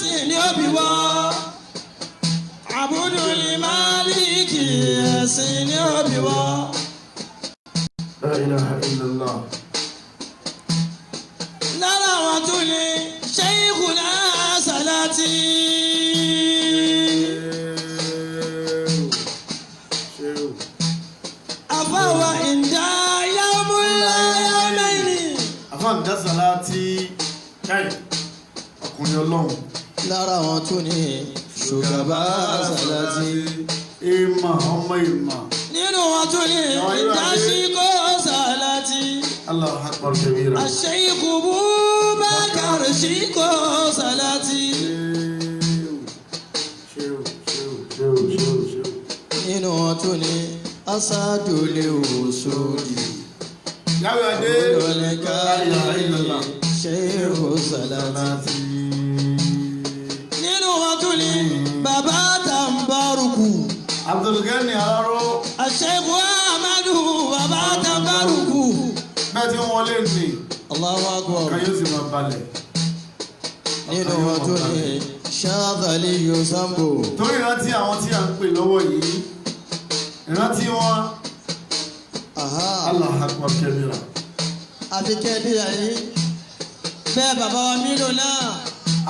ẹ̀sìn ni ó bí wá. Abudul Maliki ẹ̀sìn ni ó bí wá. La ilaha illallah. Lára àwọn tó lè Shaykhuna Salati. Àfáwà ìdá yawmula yawmayni. Àfáà ìdá Salati káì ọkùnrin ọlọ́run. Lára àwọn tó ní Shugaba Salati. Ìmọ̀ ọmọ ìmọ̀. Nínú wọn tó ní ìdásíkò Salati. Allahu akbar kabira. Sheikh Abubakar Shiko Salati. Nínú wọn tó ní Asadule Usuli. Yàwé adé. Olùlẹ̀ká Sheikh Salati. Nínú wọn tó ní Baba Tambaruku. Abdulgani Alaro. Sheikh Ahmadu Baba Tambaruku. Bẹ́ẹ̀ tí wọ́n lè ní. Allahu Akbar. Kan yóò sì máa balẹ̀. Nínú wọn tó ní Shadhali Yusambo. Torí ìrántí àwọn tí a ń pè lọ́wọ́ yìí. Ìrántí wọn. Allahu akbar kabira. Àfi kẹ́bíra yìí. Bẹ́ẹ̀ bàbá wa mílò náà.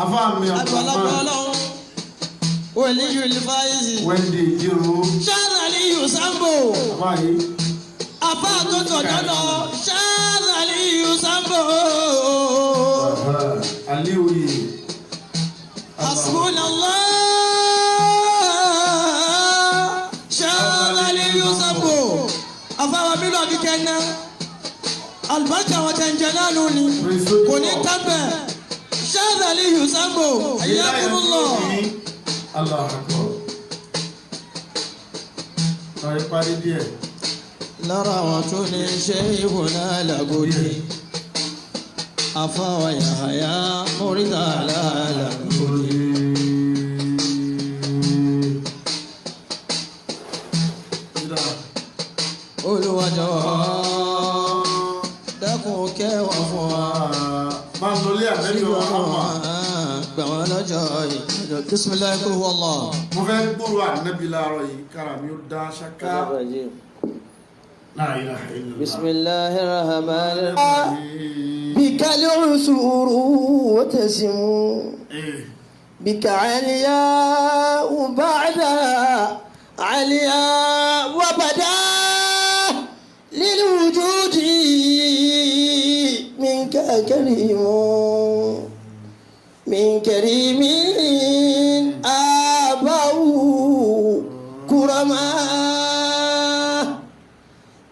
Afá mi Àgbàlagbà Ọlọ́run. Wòlíyù Lífáìsì. Wendy Jiro. Shadhali Yusambo. Afá yìí. Apá tó tọ̀jọ́dọ̀ Shadhali Yusambo. Aliyu yìí. Hasbunallah. Shadhali Yusambo. Afá wa mílò àbíkẹ́ náà. Àlùbáṣà wọn tẹ̀ ń jẹ náà lónìí. Kò ní tábẹ̀. Shadhali Yusambo. Ayyakumullah. Allahu akbar. Sọ̀rọ̀ parí díẹ̀. Lára àwọn tó ní Shaykhuna Lagodi. Àfáwà Yahya Muritala Lagodi. Olúwa jọ̀wọ́ dákun kẹwàá fún wa. Máa ń lọlé àbẹ́bí Muhammad. Gbà wọ́n lọ́jọ́ ìjọ. Bismillah kul huwa Allah. Mo fẹ́ gbúrò ànábì láàárọ̀ yìí kára mi ó dá ṣáká. La ilaha illallah. Bismillahir rahmanir rahim. Bika al-usuru wa tasimu. بك علياء بعد علياء وبدا للوجود منك كريم من كريم آباء كرماء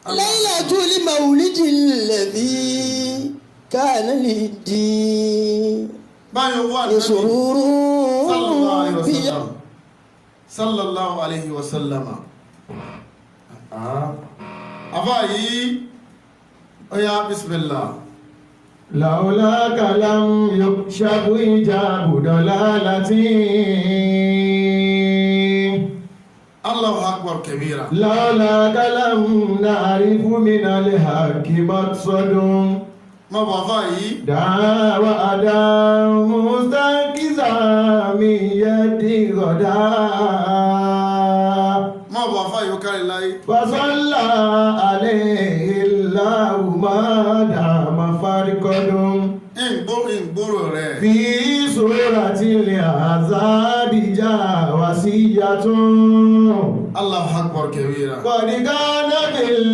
ليلة المولد الذي كان للدين سرور sallallahu alayhi wa sallam. Àfáà yìí ó yá bismillah. Laula kalam yukshabu ijabu dalalati. Allahu akbar kabira. Laula kalam na'rifu min al-haqqi maqsadun. Má bọ̀ àfáà yìí. Da'wa adam mustaqiza min yadi ghada. Má bọ̀ àfáà yìí ó kárí láyé. Fasalla alayhi Allahu ma dama farqadun. Ìgbóró rẹ̀. Fi suratil azabi jawasiyatun. Allahu akbar kabira. Qad kana bil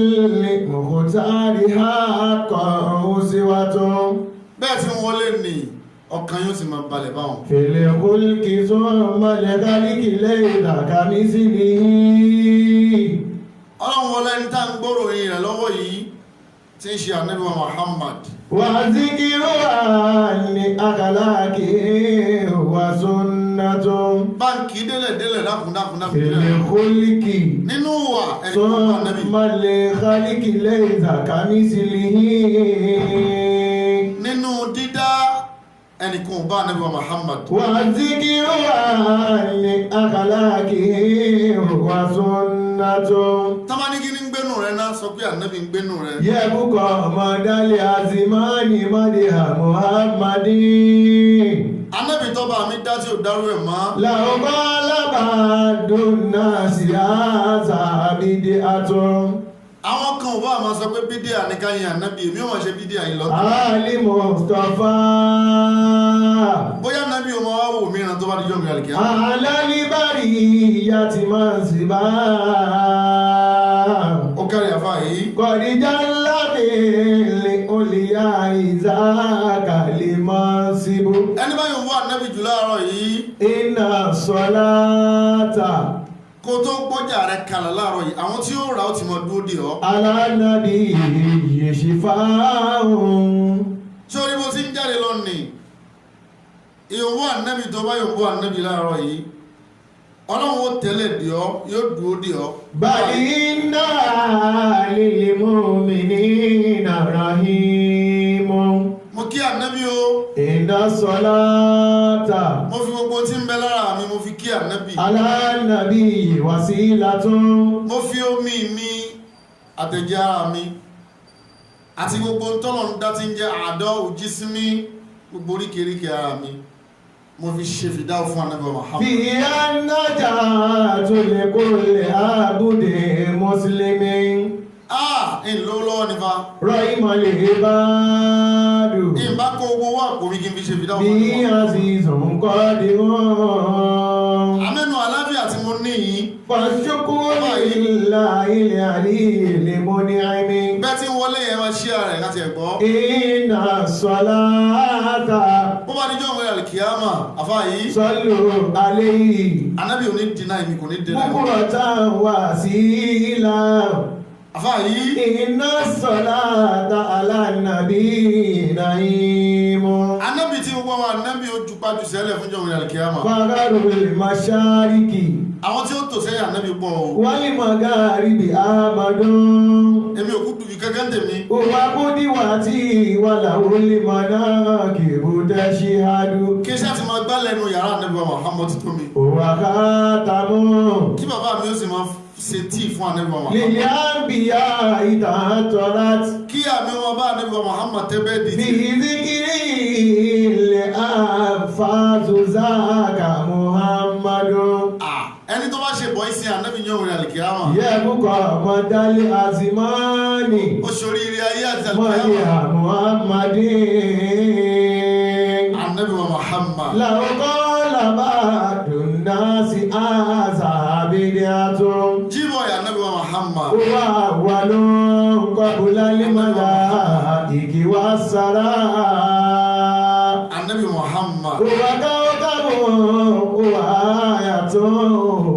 mukhtari haqqan uswatun. Bẹ́ẹ̀ tí wọ́n lè ní ọkàn yóò sì máa balẹ̀ báwọn. Fil khulqi thumma lidhalika laysa kamithlihi. Ọlọ́run wọlé ní tá ń gbóró yìí rẹ̀ lọ́wọ́ yìí tí ń ṣe Ànábì wa Muhammad. Wa zikru anni akhlaqi wa sunnatun. Báńkì délẹ̀ dákun. Fil khulqi Nínú wà ẹni tó bá Ànábì. thumma lidhalika laysa kamithlihi. Nínú dídá ẹnìkan bá Ànábì wa Muhammad. Wa zikru anni akhlaqi wa sunnatun. Tamanigi ní gbénú rẹ̀ náà sọ pé Ànábì ń gbénú rẹ̀. Yẹ́bùkọ̀ ọmọdálẹ̀ azimani madiha Muhammadin. Ànábì tó tọ́ba mi dá tí ò dárú ẹ̀ mọ́. làwọn alábàádùn náà sì á sàbídé àtọ́. àwọn kan ò bá máa sọ pé bídíà ní ká yin ànábì èmi ò máa ṣe bídíà yìí lọ́tọ̀. Ali Mustafa. bóyá ànábì ò máa wá wò mí ìran tó bá di jọ́ mi àlùkìyà. alálíbárì ìyá ti máa ń sì bá. ó kárí àfa yìí. kọ̀díjà ńlá bèèlè olùyà ìzáàkàlè máa ń síbú. ẹni bá yóò wá ànábì jù láàárọ̀ yìí. iná sọláàtà. kó tó gbọ́jà rẹ̀ kalẹ̀ láàárọ̀ yìí àwọn tí ó rà ó ti mọ dúró dè ọ́. alánàbí yèsì fáwọn. sórí bó ti ń jáde lónìí ìyòwò ànábì tó bá yòwò ànábì láàárọ̀ yìí ọlọ́run ó tẹ́lẹ̀ dè ọ́ yóò dúró dè ọ́. bàyí náà lil mu'minina rahimu. mo kí ànábì o. iná sọláàtà. mo fi gbogbo tí ń bẹ lára mi mo fi kí ànábì. alánàbí wasilatun. mo fi omi mi àtẹ̀jẹ́ ara mi àti gbogbo tọ́lọ̀ ń dá tí ń jẹ́ àádọ́ òjísímí gbogbo oríkèéríkèé ara mi mo fi ṣe fìdáwò fún ànábì Muhammad. fi anájà tó lè kó lè àbúdé mùsùlùmí. ń lówó lọ́wọ́ nípa. rọ ìmọ̀lẹ̀ bá dùn. ìbá kó owó wà kò rí kí n fi ṣe fìdáwò bí fún ànábì Muhammad. azizun kọ́dí wọn. àmẹ́nu àlàáfíà tí mo ní yìí. fàṣọkúrò ìlà ilẹ̀ àlìyé mọ́ ní àìmí. bẹ́ẹ̀ tí ń wọlé yẹn máa ṣí ara ẹ̀ láti ẹ̀gbọ́. iná sọláàtà. bó bá níjọ́ ìwé àlìkìyàmà àfá yìí. sọlù alẹ́ yìí. ànábì ò ní dínà èmi kò ní dínà èmi. kúkúrọ̀ tá a wà sí ilà. àfá yìí. iná sọláàtà alánàbí nàímọ̀. ànábì tí gbogbo àwọn ànábì ó jupájú sẹ́lẹ̀ fún ìjọ́ ìwé àlìkìyàmà. fàgàrò lè máa ṣáríkì. àwọn tí ó tò sẹ́yìn ànábì pọ̀ o. wálé magaribi amadun. èmi ò kú dùbí kankan tèmi. òwà kúndìwà tí ìwàlà olè mọ̀nà kìbú tẹ́ ṣe hadu. kí iṣẹ́ ti máa gbá lẹ́nu yàrá ànábì wa Muhammad tó mi. òwà kátàmú. kí bàbá mi ó sì máa ṣe tíì fún ànábì wa Muhammad. lílẹ̀ àbíyá ìtàn tọ́lát. kí àmì wọn bá ànábì wa Muhammad tẹ́bẹ́ dì. bí zikiri ilẹ̀ àfàzùzáka muhammadu. ẹni tó bá ṣe bọ́ ìsìn ànábì yóò rìn àlìkìyàmà. yẹ́bùkọ̀ ọmọdálé azimani. ó ṣoríire ayé àti mọ̀lẹ́ àlìkìyàmà. muhammadin. ànábì wa Muhammad. làwùkọ́ làbá dùnà sí àzàbídíàtún. jíbọ̀ yà ànábì wa Muhammad. wà wà ló ń kọ́bùlá límọ̀lá ìkíwá sára. ànábì Muhammad. wà káwọ́káwọ́ wà áyàtún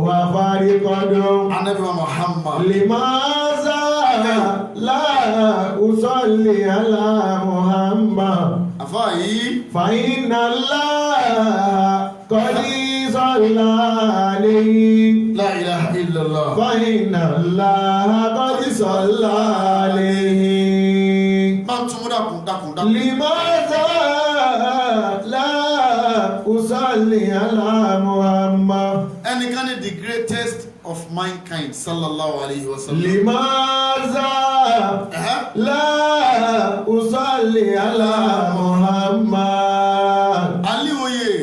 wà fáríkọ́dún. ànábì wa Muhammad. limaza la usalli ala muhammad. àfáà yìí. فإن الله قد صلى عليه. la ilaha illallah. فإن الله قد صلى عليه. máa tún mú dákun. لماذا لا أصلي على محمد. ẹnìkan ní the greatest of mankind sallallahu alayhi wa sallam. لماذا لا أصلي على محمد. aliwoye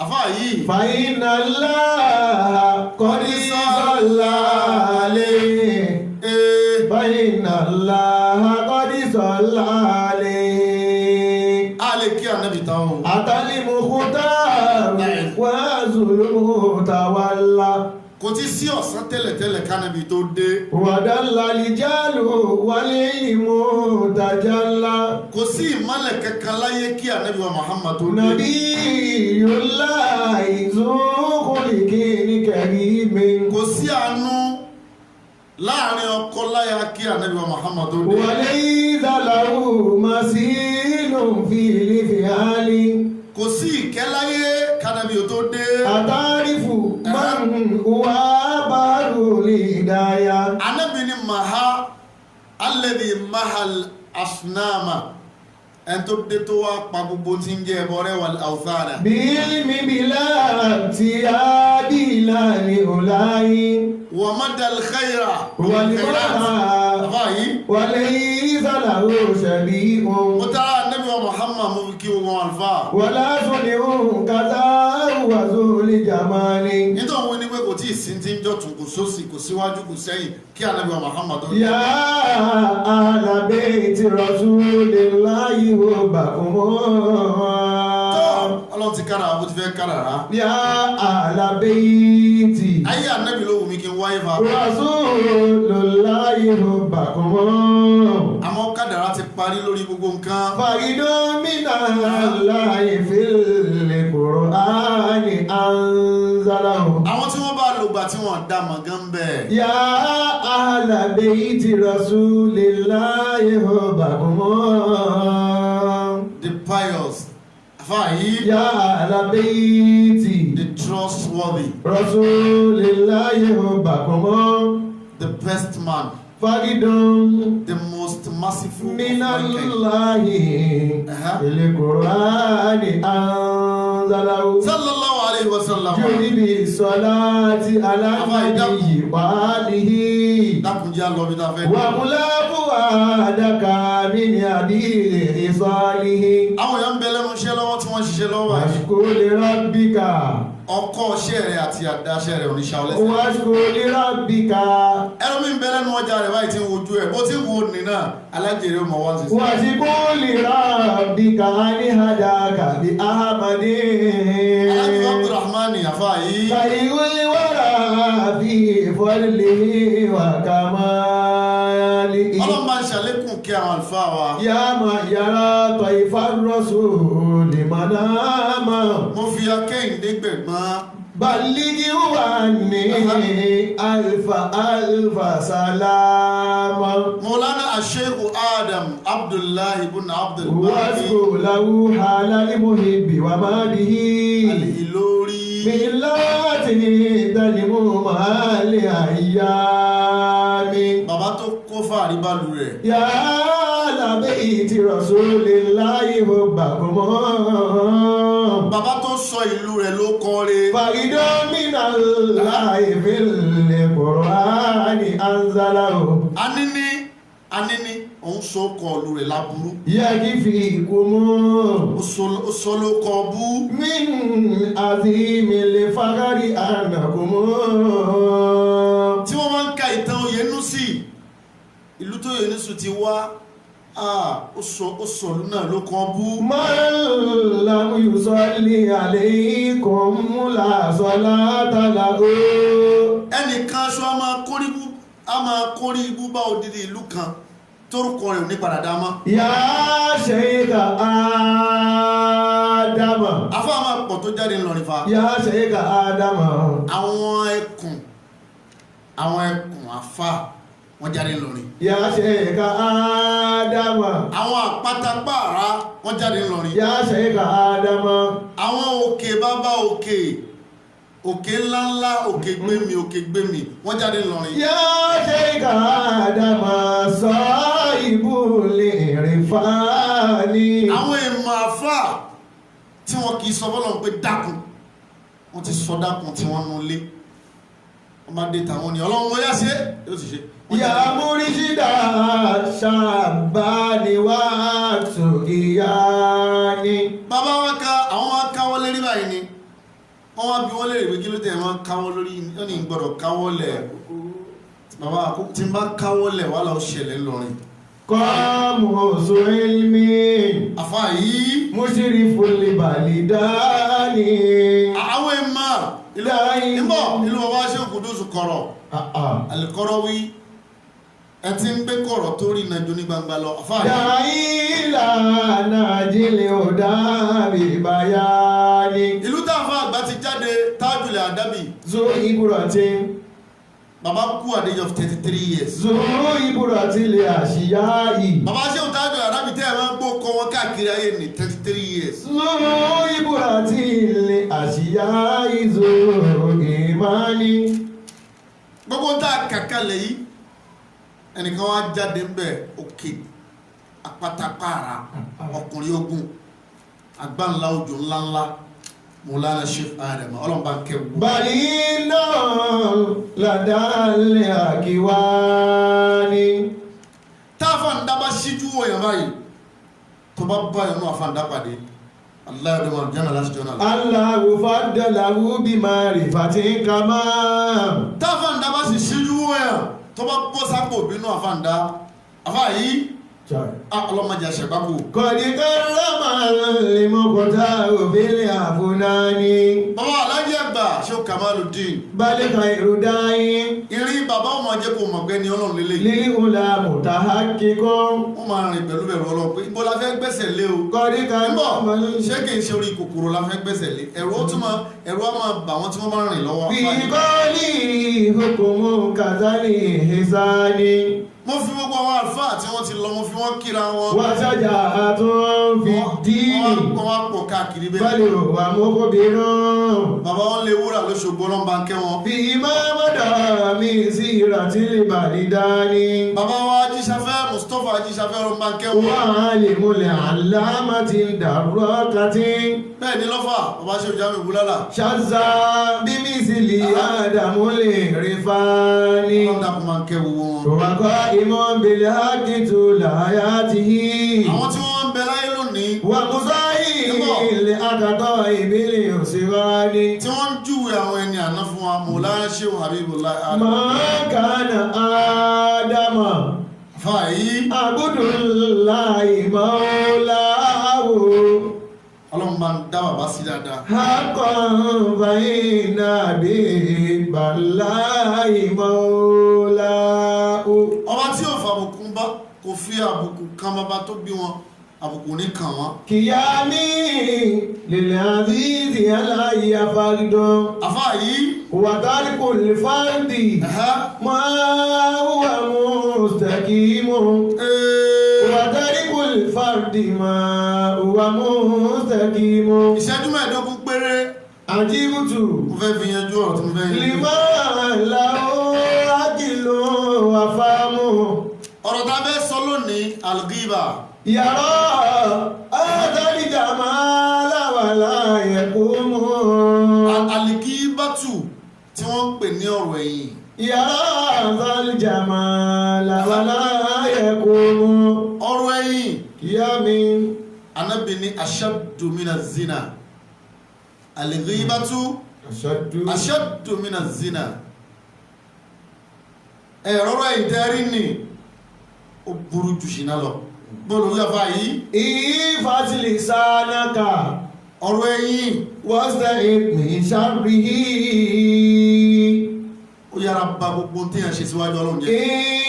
àfáà yìí. فإن الله قد صلى عليه. فإن الله قد صلى عليه. a lè kí ànábì táwọn. أتى المختار وظلم تولى. kò tí sí ọ̀sán tẹ́lẹ̀tẹ́lẹ̀ kánábì tó dé. ودل الرجال والعلم تجلى. kò sí ìmọ̀lẹ̀ kankan láyé kí ànábì wa Muhammad tó dé. نبي الله ذو خلق كريم. kò sí àánú láàrin ọkọ láya kí ànábì wa Muhammad tó dé. وليس له مثيل في الفعل. kò sí ìkẹ́láyé kánábì tó dé. أتعرف من هو بار الهداية. ànábì ní maha alladhi mahal asnama ẹni tó dé tó wá pa gbogbo tí ń jẹ ẹbọ rẹ̀ wal awthana. بعلم بلا ارتياب لا لأولاي. wa madal khayra. والمرأة àfáà yìí. وليس له شبيه. mo tara ànábì wa Muhammad Muhammad mú kí wọn alfa. Wàlá sọ̀ni òun kàtà wàzó lè jàmánì. Nítorí wọn ní pé kò tí ì sí ti ń jọ̀tún kò sósì kò síwájú kò sẹ́yìn kí Ànábì Muhammad tó. Yá ahla bayti rasulillahi hubbakumū. Ọlọ́run ti kára bó ti fẹ́ kára rà. Yá ahla bayti. Ayé Ànábì ló wù mí kí n wáyé fa. Rasulillahi hubbakumū. Àmọ́ kádàrá ti parí lórí gbogbo nǹkan. Faridun minallahi fil Qur'ani anzalahu. Àwọn tí wọ́n bá lò gbà tí wọ́n dá mọ̀ gan bẹ́ẹ̀. Ya ahla bayti rasulillahi hubbakumū. The pious. Afayi. Ya ahla bayti. The trustworthy. Rasulillahi hubbakumū. The best man. Faridun The most merciful of minallahi fil Qur'ani anzalahu. Sallallahu alayhi wa sallam. Júlíbi salati ala nabiyyi wa alihi. Dákùnjá lọ bí ta fẹ́. Wa mulabu adaka min adili isalihi. Àwọn èèyàn ń bẹ lẹ́nu iṣẹ́ lọ́wọ́ tí wọ́n ṣiṣẹ́ lọ́wọ́ ẹ̀. Washkur li rabbika. Ọkọ̀ iṣẹ́ rẹ̀ àti àdáṣẹ́ rẹ̀ oníṣà ọlẹ́sẹ̀. Washkur li rabbika. Ẹnu mi ń bẹ lẹ́nu ọjà rẹ̀ báyìí tí ń wojú ẹ̀. Bó ti wo nì náà, alájèrè ọmọ wá sí. Washkur li rabbika ani hadaka bi ahmadin. Alájèrè Abdulrahman àfáà yìí. Khayrul wara fi fadlihi wa kamalihi. Ọlọ́run máa ń ṣàlékún kí àwọn àlùfáà wa. Ya ma yara taifar rasuli manama. Mo fi akẹ́yìndé gbẹ̀gbọ́n. Baligi wa ni alfa salama. Mọ̀lánà Àṣẹ́kù Adam Abdullahi ibn Abdulbari. Wasku lahu halali muhibbi wa madihi. Al-Ilori. Millati talimu mahali ayyami. Bàbá tó kó fàárí bálù rẹ̀. Ya ahla bayti rasulillahi hubbakumū. Bàbá tó sọ ìlú rẹ̀ ló kọ́re. Faridun minallahi fil Qur'ani anzalahu. Anini, òun so kọ ìlú rẹ̀ láburú. Yakfikumū. Ó sọ ló kọ bú. Min azimil fakhri annakumū. Tí wọ́n máa ń ka ìtàn Oyènúsì, ìlú tó Oyènúsì ti wá, ó sọ ìlú náà ló kọ bú. Man lam yusalli alaykum la salata lahu. Ẹnìkan aṣọ a máa kórí ibú bá odidi ìlú kan tórúkọ rẹ̀ ò ní padà dá mọ́. Ya Sheikha Adama. Afọ́ àmà pọ̀ tó jáde ńlọrin fa. Ya Sheikha Adama. Àwọn ẹkùn afá wọ́n jáde ńlọrin. Ya Sheikha Adama. Àwọn àpátápàrá wọ́n jáde ńlọrin. Ya Sheikha Adama. Àwọn òkè bàbá òkè ńláńlá òkè gbémi wọ́n jáde ńlọrin. Ya Sheikha Adama sahibul irfani. Àwọn èèmọ̀ àfá tí wọ́n kìí sọ bọ́lọ̀ pé dákun wọ́n ti sọ dákun tí wọ́n nú lé wọ́n bá dé tàwọn ní ọlọ́run wọ́n yá sí yóò sì ṣe. Ya murshida shabani wa tugiyani. Bàbá wa àwọn wa káwọ́ lérí báyìí ni wọ́n wá bí wọ́n lè rí kí ló tẹ̀ wọ́n káwọ́ lórí wọ́n ní gbọ́dọ̀ káwọ́ lẹ̀. Bàbá àkókò tí ń bá káwọ́ lẹ̀ wà láwọn ṣẹlẹ̀ ńlọrin. Qamusu ilmi. Àfáà yìí. Mushriful balidani. Àwọn ẹ̀mà ìlú bàbá ṣe Kudusu kọ̀rọ̀. Al-Qarawi ẹ ti ń gbé kọ̀rọ̀ tó rí ìnàjò ní gbangba lọ. Àfáà yìí. Da'ila najili huda bi bayani. Ìlú táàfà àgbà ti jáde Tajul Adabi. Zu iburatin. Bàbá kú at the age of 33 years. Zu iburatin li ashiyai. Bàbá ṣe Tajul Adabi tẹ́ ẹ̀ máa ń gbó kọ wọn káàkiri ayé ní 33 years. Zu iburatin li ashiyai zu imani. Gbogbo ń tà kàkàlẹ̀ yìí ẹnìkan wá jáde ń bẹ̀ òkè apátápàrà ọkùnrin ogun agbáńlá òjò ńláńlá Mọ̀lánà Sheikh Adam ọlọ́mbà kẹwù. Balina ladalẹ̀ àkíwáni. Táàfà ń dábá síjú wọ̀nyàn báyìí tó bá bá ẹnu àfàǹdá pàdé Allah yóò dẹ̀ jẹ́nà láti jọ́nà. Allahu faddalahu bima'rifatin kama. Táfàǹdá bá sì ṣíjú wọ̀nyà tó bá bọ́ sápò bínú àfàǹdá àfà yìí ọlọ́mọdé àṣẹ̀gbákò. Kọ̀dí karrama al-muqtar bil afnani. Bàbá alájẹ́ àgbà ṣé ó Kamaluddin. Bal khayru da'i. Irin bàbá ọmọ jẹ́ kó mọ̀ pé ní ọlọ́run lélẹ̀. Lil ula mutahaqqiqun. Wọ́n máa rìn pẹ̀lú bẹ̀rù ọlọ́run pé ibo la fẹ́ gbẹ́sẹ̀ lé o. Kọ̀dí karrama. Ṣé kì í ṣe orí kòkòrò la fẹ́ gbẹ́sẹ̀ lé? Ẹ̀rù á máa bà wọ́n tí wọ́n máa rìn lọ́wọ́. Fi qawli hukmun kazali hisani. Mo fi gbogbo àwọn àlùfáà tí wọ́n ti lọ mo fi wọ́n kíra wọn. Wa shaja'atun fi ddini. Wọ́n wá pọ̀ káàkiri bẹ́ẹ̀. Bal huwa mukhbirun. Bàbá wọn lè wúrà lóṣogbo ọlọ́mba ń kẹ́ wọn. Fi ma mada min siratil balidani. Bàbá wa Ajíṣafẹ́ Mustapha Ajíṣafẹ́ ọlọ́mba ń kẹ́ wọn. Wa alimul alamatin darrakatin. Bẹ́ẹ̀ ni lọ́fà bàbá ṣe òjá mi búlálà. Shazza bimisli adamul rifani. Ọlọ́dà kò máa ń kẹ́ gbogbo wọn. Wa qa'imun bil haqqi tula hayatihi. Àwọn tí wọ́n ń bẹ láyé lónìí. Wa musa'il aqta'i bil usrani. Tí wọ́n ń júwe àwọn ẹni àná fún wa Mawlana Sheikh Habibullah. Ma kana Adama. Fàyí. Abudullahi maulahu. Ọlọ́run máa ń dá bàbá sí dáadáa. Haqqan bayna bihi ballahi maulahu. Ọba tí ò fàbùkù bá kò fi àbùkù kan bàbá tó bí wọn àbùkù ní kàn wọ́n. Qiyami lil azizi alayya fardun. Àfà yìí. Wa tarikul fardi ma huwa mustaqimun. Wa tarikul fardi ma huwa mustaqimun. Ìṣẹ́jú mẹ́ẹ̀ẹ́dógún péré. Ajibutu. Mo fẹ́ fi yanjú ọ̀rọ̀ tí mo fẹ́ yanjú. Lima lahu aqilun wa famu. Ọ̀rọ̀ tá a fẹ́ sọ lónìí al-ghiba. Yara adali jamala wala yaqumu. Al-ghibatu tí wọ́n ń pè ní ọ̀rọ̀ ẹ̀yìn. Yara adali jamala wala yaqumu. Ọ̀rọ̀ ẹ̀yìn. Qiyami. Ànábì ní ashaddu mina zina. Al-ghibatu ashaddu mina zina. Ẹ̀rọ ẹ̀yìn tẹ́rí ni ó burú jù ṣìnà lọ. Bọ́ọ̀lù yàfà yìí. Ìfàtìlì sánàkà. Ọ̀rọ̀ ẹ̀yìn. Wasta'id min sharrihi. Ó yára ba gbogbo tí a ṣe síwájú Ọlọ́run jẹ́.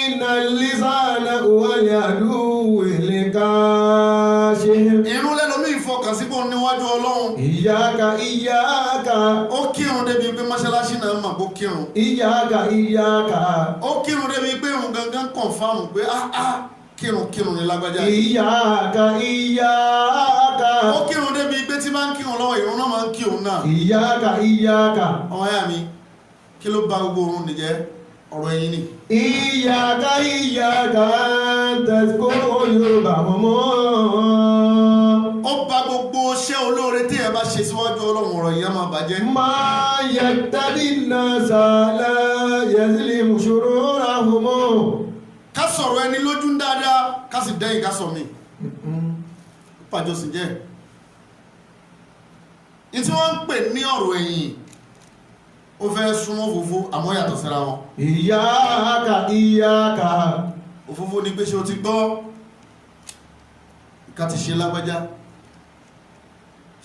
Innal lisana wal aduwwi likashih. Irun lẹ́lọ́mí ìfọkàn sípò níwájú Ọlọ́run. Iyyaka iyyaka. Ó kírun débi pé mọ́ṣáláṣí náà mà kó kírun. Iyyaka iyyaka. Ó kírun débi pé òun gangan kọ̀nfàmù pé kírun ní lágbájá. Iyyaka iyyaka. Ó kírun débi pé tí máa ń kírun lọ́wọ́ ìrun náà máa ń kí òun náà. Iyyaka iyyaka. Ọmọ ayá mi kí ló bá gbogbo orun nìjẹ́ ọ̀rọ̀ ẹ̀yìn ni. Iyyaka iyyaka tazkuru Yorùbá mọ́mọ́. Ó bá gbogbo iṣẹ́ olóore tí ẹ bá ṣe síwájú Ọlọ́run ọ̀rọ̀ yìí á máa bàjẹ́. Ma yattadi an-nasa la yazlimu shururahum. Ká sọ̀rọ̀ ẹni lójú ń dáadáa ká sì dẹ́yìn ká sọ mí. Pàjọ sì jẹ́. Ní tí wọ́n ń pè ní ọ̀rọ̀ ẹ̀yìn ó fẹ́ súnmọ́ òfófó àmọ́ yàtọ̀ síra wọn. Iyyaka iyyaka. Òfófó ni pé ṣé o ti gbọ́ ká ti ṣe lágbájá.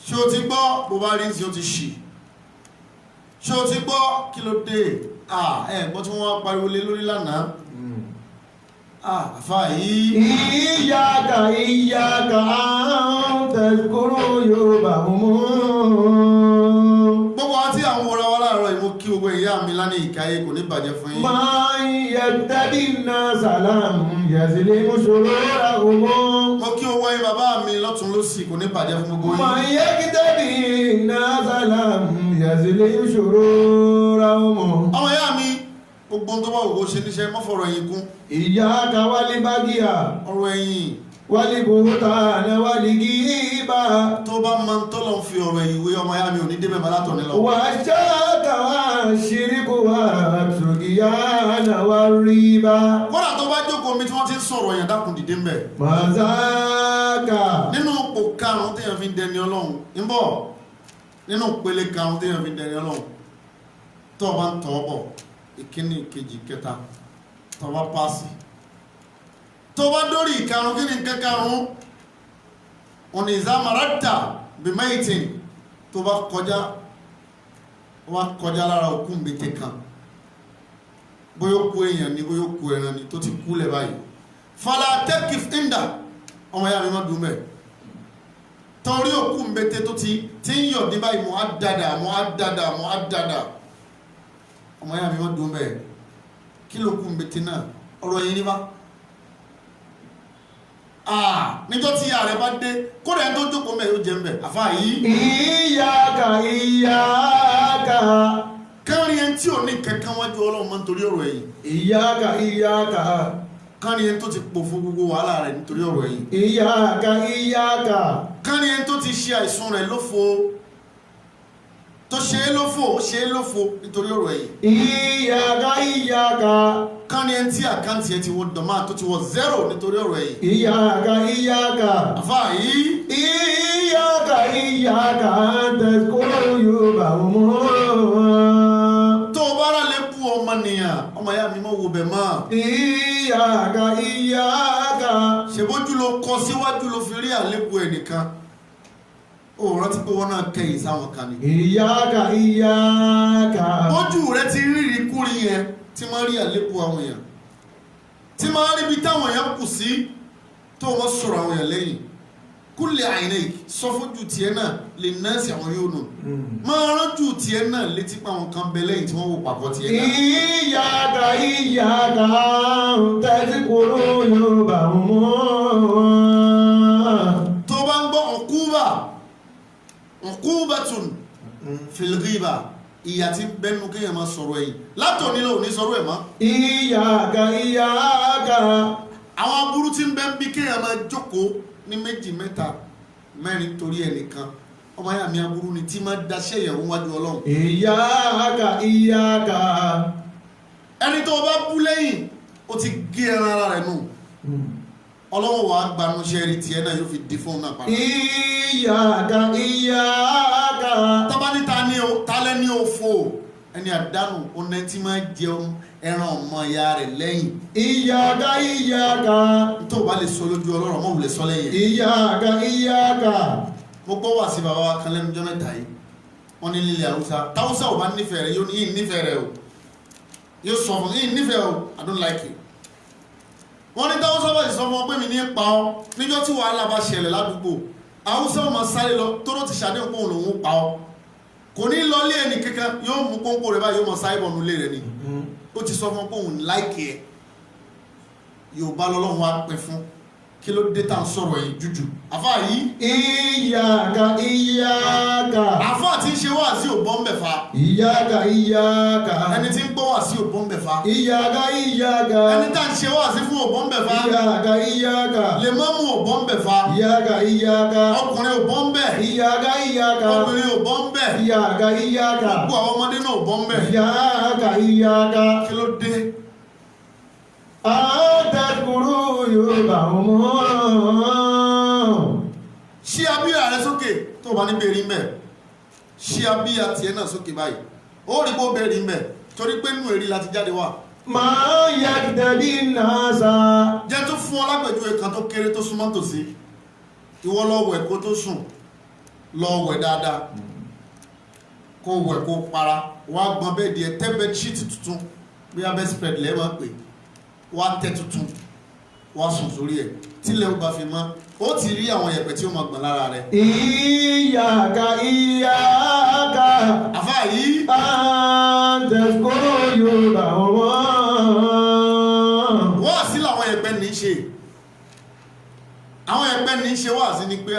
Ṣé o ti gbọ́ bó bá rí tí o ti ṣì. Ṣé o ti gbọ́ kí ló dé gbọ́ tí wọ́n wá pariwo lé lórí lánàá. Àfà yìí. Iyyaka iyyaka tazkuru Yorùbá mọ́mọ́. Gbogbo àti àwọn ọ̀rọ̀ wa láàárọ̀ ìmú kí gbogbo ìyá mi lánìí ìkáyé kò ní bàjẹ́ fún yín. Ma yattadi an-nasa la yazlimu shururahum. Mo kí owó yín bàbá mi lọ́tún lósì kò ní bàjẹ́ fún gbogbo yín. Ma yattadi an-nasa la yazlimu shururahum. Ọmọ ìyá mi gbogbo tó bá ògbó ṣe níṣẹ́ mọ́ fọ̀rọ̀ ẹ̀yìn kún. Iyyaka wal baghiya. Ọ̀rọ̀ ẹ̀yìn والبهتان والغيبة tó bá máa ń tọ́lọ̀ fi ọ̀rọ̀ ìwé ọmọ ya mi ò ní débẹ̀ máa látọ̀ nílọ. والشك والشرك والطغيان والربا. kódà tó bá jókòó mi tí wọ́n ti ń sọ̀rọ̀ yẹn dákun dìde ń bẹ̀. مذاك nínú ipò karùn-ún téèyàn fi ń dẹni ọlọ́run ń bọ̀ nínú ìpele karùn-ún téèyàn fi ń dẹni ọlọ́run tó o bá ń tọ́ ọ bọ̀ ìkíní ìkejì kẹta tó o bá pàṣẹ tó o bá dórí ìkarùn kí ni nǹkan karùn-ún òní ìzámarátà bímẹ́ìtìn tó bá kọjá lára òkú mbete kan bóyá ó kú èèyàn ni bóyá ó kú ẹran ni tó ti kú lẹ̀ báyìí fàlà tẹ́kìf ìndà ọmọ ya mi má dùn bẹ́ẹ̀ torí òkú mbete tó ti ń yọ̀ ní báyìí mọ́ á dada ọmọ ya mi má dùn bẹ́ẹ̀ kí ló kú mbete náà ọ̀rọ̀ yìí ní bá níjọ́ tí ààrẹ bá dé kódà ẹni tó jókòó mẹ́ yóò jẹ́ ń bẹ̀ àfá yìí ìyáka kárin ẹni tí ò ní kankan wájú ọlọ́run máa ń torí ọ̀rọ̀ ẹ̀yìn ìyáka kárin ẹni tó ti pò fún gbogbo wàhálà rẹ̀ nítorí ọ̀rọ̀ ẹ̀yìn ìyáka kárin ẹni tó ti ṣe àìsùn rẹ̀ lófo tó ṣe é lófo nítorí ọ̀rọ̀ ẹ̀yìn ìyáka kárin ẹni tí àkáǹtì ẹ ti wọ dọ̀má tó ti wọ 0 nítorí ọ̀rọ̀ ẹ̀yìn ìyáka àfá yìí ìyáka tẹ̀kọ́ yorùbá mọ́ tó bá rà lé bú ọmọ nìyàn ọmọ ya mi mọ́ wo bẹ̀ mọ́ ìyáka ṣèbójú ló kọ síwájú ló fi rí àlébù ẹnìkan ó rántí pé wọ́n náà kẹ́yìn sáwọn kan ni ìyáka ojú rẹ ti rírí kúrí yẹn tí máa rí àlébù àwọn èèyàn tí máa rí ibi táwọn èèyàn kù sí tó wọ́n sọ̀rọ̀ àwọn èèyàn lẹ́yìn kúlẹ̀ àìní sọ fójú tiẹ̀ náà lè nọ́ọ̀sì àwọn yóò nù máa ránjú tiẹ̀ náà létí pa àwọn kan bẹ lẹ́yìn tí wọ́n wò pàpọ̀ tiẹ̀ náà. ìyáka tẹ́tí kúrò yorùbá mọ́. tó bá ń gbọ́ ọ̀kúbàtún fìlgíbà ìyà tí bẹ́nu kéèyàn máa sọ̀rọ̀ ẹ̀yìn látọ̀ nílò ní sọ̀rọ̀ ẹ̀ mọ́. ìyáka àwọn aburú tí ń bẹ ń bí kéèyàn máa jókòó ní 2 3 4 torí ẹnìkan ọmọ ayà mi aburú ni tí máa daṣẹ́ ìyàwó wájú ọlọ́run. ìyáka ẹni tó bá bú lẹ́yìn ó ti gé ẹran ara rẹ̀ nù ọlọ́run wàá gbanú ṣẹ́ẹ̀rì tiẹ̀ náà yóò fi di fóun náà padà. ìyáka tábà níta ní o tálẹ́ ní òfò ẹni àdánù ọ̀nà tí máa jẹun ẹran ọmọ ìyá rẹ̀ lẹ́yìn. ìyáka tó bá lè sọ lójú ọlọ́run ọmọ òwúlẹ̀ sọ lẹ́yìn. ìyáka mo gbọ́ wà sí bàbá wa kan lẹ́nu jọ́ mẹ́ta yìí wọ́n ní lílẹ̀ haúsá táwùsá ò bá nífẹ̀ẹ́ rẹ̀ yóò ní yìí nífẹ̀ẹ́ rẹ̀ o yóò sọ fún yìí nífẹ̀ẹ́ o I don't like it. wọ́n ní táwùsá bá sì sọ fún ọ pé mi ní pa ọ́ níjọ́ tí wàhálà bá ṣẹlẹ̀ ládùúgbò haúsá ò máa sáré lọ tóró ti ṣàdéhùn pé òun lòún pa ọ́ kò ní lọ lé ẹnì kankan yóò mú kóńkó rẹ̀ báyìí yóò máa sáré bọ̀ nulẹ̀ rẹ̀ ni ó ti sọ fún ọ pé òun láìkì ẹ̀ Yorùbá lọ́lọ́run wá pẹ́ fún kí ló dé tá à ń sọ̀rọ̀ yìí jújù àfá yìí ìyáka àfá tí ń ṣe wá sí òbọ́ ń bẹ̀ fa ìyáka ẹni tí ń gbọ́ wá sí òbọ́ ń bẹ̀ fa ìyáka ẹni tá à ń ṣe wá sí fún òbọ́ ń bẹ̀ fa ìyáka lè mọ́ mú òbọ́ ń bẹ̀ fa ìyáka ọkùnrin òbọ́ ń bẹ̀ ìyáka obìnrin òbọ́ ń bẹ̀ ìyáka gbogbo àwọn ọmọdé náà òbọ́ ń bẹ̀ ìyáka kí ló dé àtẹ̀kùrú yorùbá mọ́. ṣí abíyá rẹ sókè tó bá ní bèèrè mẹ́ ṣí abíyá tiẹ̀ náà sókè báyìí ó rí bó bèèrè mẹ́ torí pé nínú èrí láti jáde wá. máa yà tẹ̀lé náà sá. jẹ́ tó fún ọ lápèjúwe kan tó kéré tó súnmọ́ tòsí ìwọ lọ wẹ̀ kó tó sùn lọ wẹ̀ dáadáa kó wẹ̀ kó para wá gbọ́n bẹ́ẹ̀ di ẹ tẹ́ bẹ́ẹ̀ ṣíìtì tuntun bí abẹ́ spread lẹ́ẹ̀ máa pè wá tẹ́ tuntun wá sùn sórí ẹ̀ tílẹ̀ ó bá fi mọ́ ó ti rí àwọn yẹ̀pẹ̀ tí ó máa gbọ̀n lára rẹ̀. ìyáka àfá yìí àtẹ̀kùrú yorùbá mọ́. wọ́n sí làwọn yẹ̀pẹ̀ ní í ṣe àwọn yẹ̀pẹ̀ ní í ṣe wá sí ni pé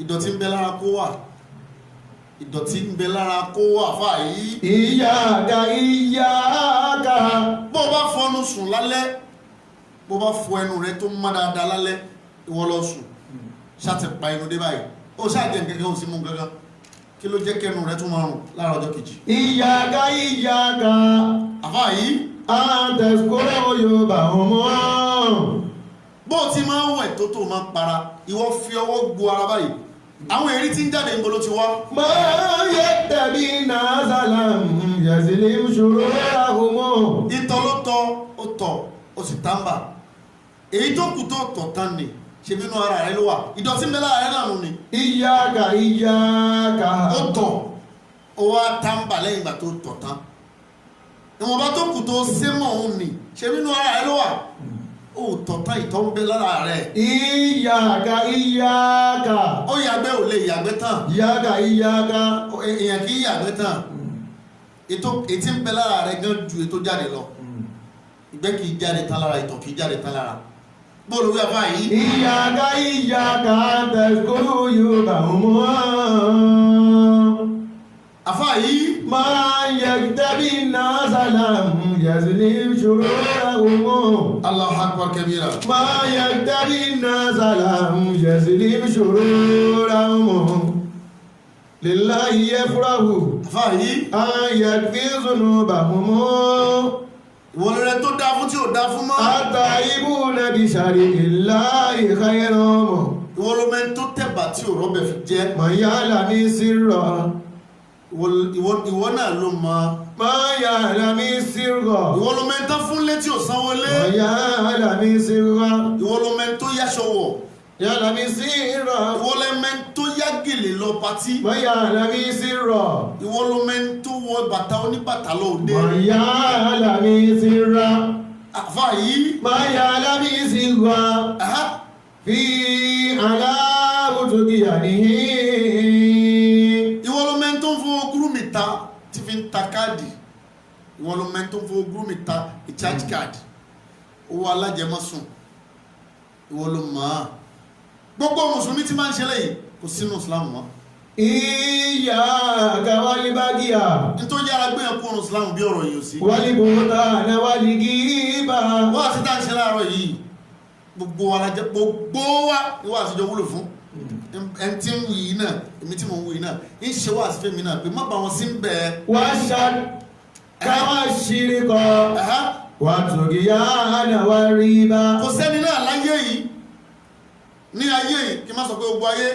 ìdọ̀tí ń bẹ lára kó wà ìdọ̀tí ń bẹ lára kó wà àfá yìí. ìyáka bó bá fọnú sùn lálẹ́ bó bá fọ ẹnu rẹ tó mọ́ dáadáa lálẹ́ ìwọ lọ sùn ṣáàtì pa inú dé báyìí ó ṣáàjẹ gẹ́gẹ́ ò sí mú gẹ́gẹ́ kí ló jẹ́ kẹnu rẹ tún máa rùn lára ọjọ́ kejì. Iyyaka àfáà yìí àtẹ̀síkúrò Yorùbá ọmọ. bó ti máa ń wẹ̀ tó máa ń para ìwọ fi ọwọ́ gbo ara báyìí àwọn èrí tí ń jáde ìgbòló ti wá. máa yẹ tẹ̀bí náà sálàm yẹ̀sílẹ̀ ìṣòro ọmọ. ìtọ̀ ló tọ̀ ó tọ̀ ó sì tàǹbà èyí tó kù tó tọ̀ tán ni ṣe bínú ara rẹ ló wà ìdọ̀tí ń bẹ lára rẹ náà nù ni. Iyyaka ó tọ̀ ó wá tàǹbà lẹ́yìn ìgbà tó tọ̀ tán ìwọ̀nba tó kù tó sémọ̀ òun ni ṣe bínú ara rẹ ló wà ó tọ̀ tán ìtọ̀ ń bẹ lára rẹ. Iyyaka ó yàgbẹ́ ò lè yàgbẹ́ tán. Iyyaka èèyàn kì í yàgbẹ́ tán ètí ń bẹ lára rẹ gan ju ètò jáde lọ ìgbẹ́ kì í jáde tán lára ìtọ̀ kì í jáde tán lára bóòlù wí àbá yìí. Iyyaka tẹ̀síkúrò Yorùbá ọmọ. àfá yìí. máa yẹ tẹ̀bí náà sálàm yẹ̀sílẹ̀ ìṣòro ọmọ. Allahu akbar kabira. máa yẹ tẹ̀bí náà sálàm yẹ̀sílẹ̀ ìṣòro ọmọ. lillahi yafrahu. àfá yìí. ayẹ fi zunuba ọmọ. ìwọ̀n rẹ̀ tó dá fún tí ò dá fún mọ́. ata ibú nàbí sàrí ìlà ìkẹyẹrọ ọmọ. ìwọ̀n ló mẹ́ tó tẹ̀bà tí ò rọ́bẹ̀ fi jẹ́. mayala mi sírọ̀. ìwọ náà ló mọ. mayala mi sírọ̀. ìwọ̀n ló mẹ́ tó fún létí ò sanwó lé. mayala mi sírọ̀. ìwọ̀n ló mẹ́ tó yáṣọ wọ̀. yala mi sírọ̀. ìwọ̀n ló mẹ́ tó yá gèlè lọ patí. mayala mi sírọ̀. ìwọ̀n ló mẹ́ tó wọ bàtà oníbàtà lọ òde. mayala mi sírọ̀. àfá yìí. mayala mi sírọ̀. fi aláwùjọ́gìyà nìyí. ìwọ ló mẹ́ tó ń fowó gúrúmì ta tí fi ń ta káàdì ìwọ ló mẹ́ tó ń fowó gúrúmì ta ìcháàjì káàdì owó alájẹmọ́sùn ìwọ ló mọ̀ á gbogbo mùsùlùmí tí máa ń ṣe lẹ́yìn kò sínú Islam mọ́. Iyyaka wal-baghiya. nítorí yára gbé ẹ̀kú ọ̀run Islam bí ọ̀rọ̀ yìí ò sí. wal-buhtana wal-ghiba. wọ́n àti tá à ń ṣe láàárọ̀ yìí gbogbo wa lajẹ gbogbo wa ni wọ́n àtijọ́ wúlò fún ẹni tí ń wù yìí náà èmi tí mo ń wù yìí náà ń ṣe wá àsìfẹ́ mi náà pé má bá wọn sí ń bẹ̀. káwá ṣírí kọ wà tughyan war-riba. kò sẹ́ni náà láyé yìí ní ayé yìí kí n má sọ pé gbogbo ayé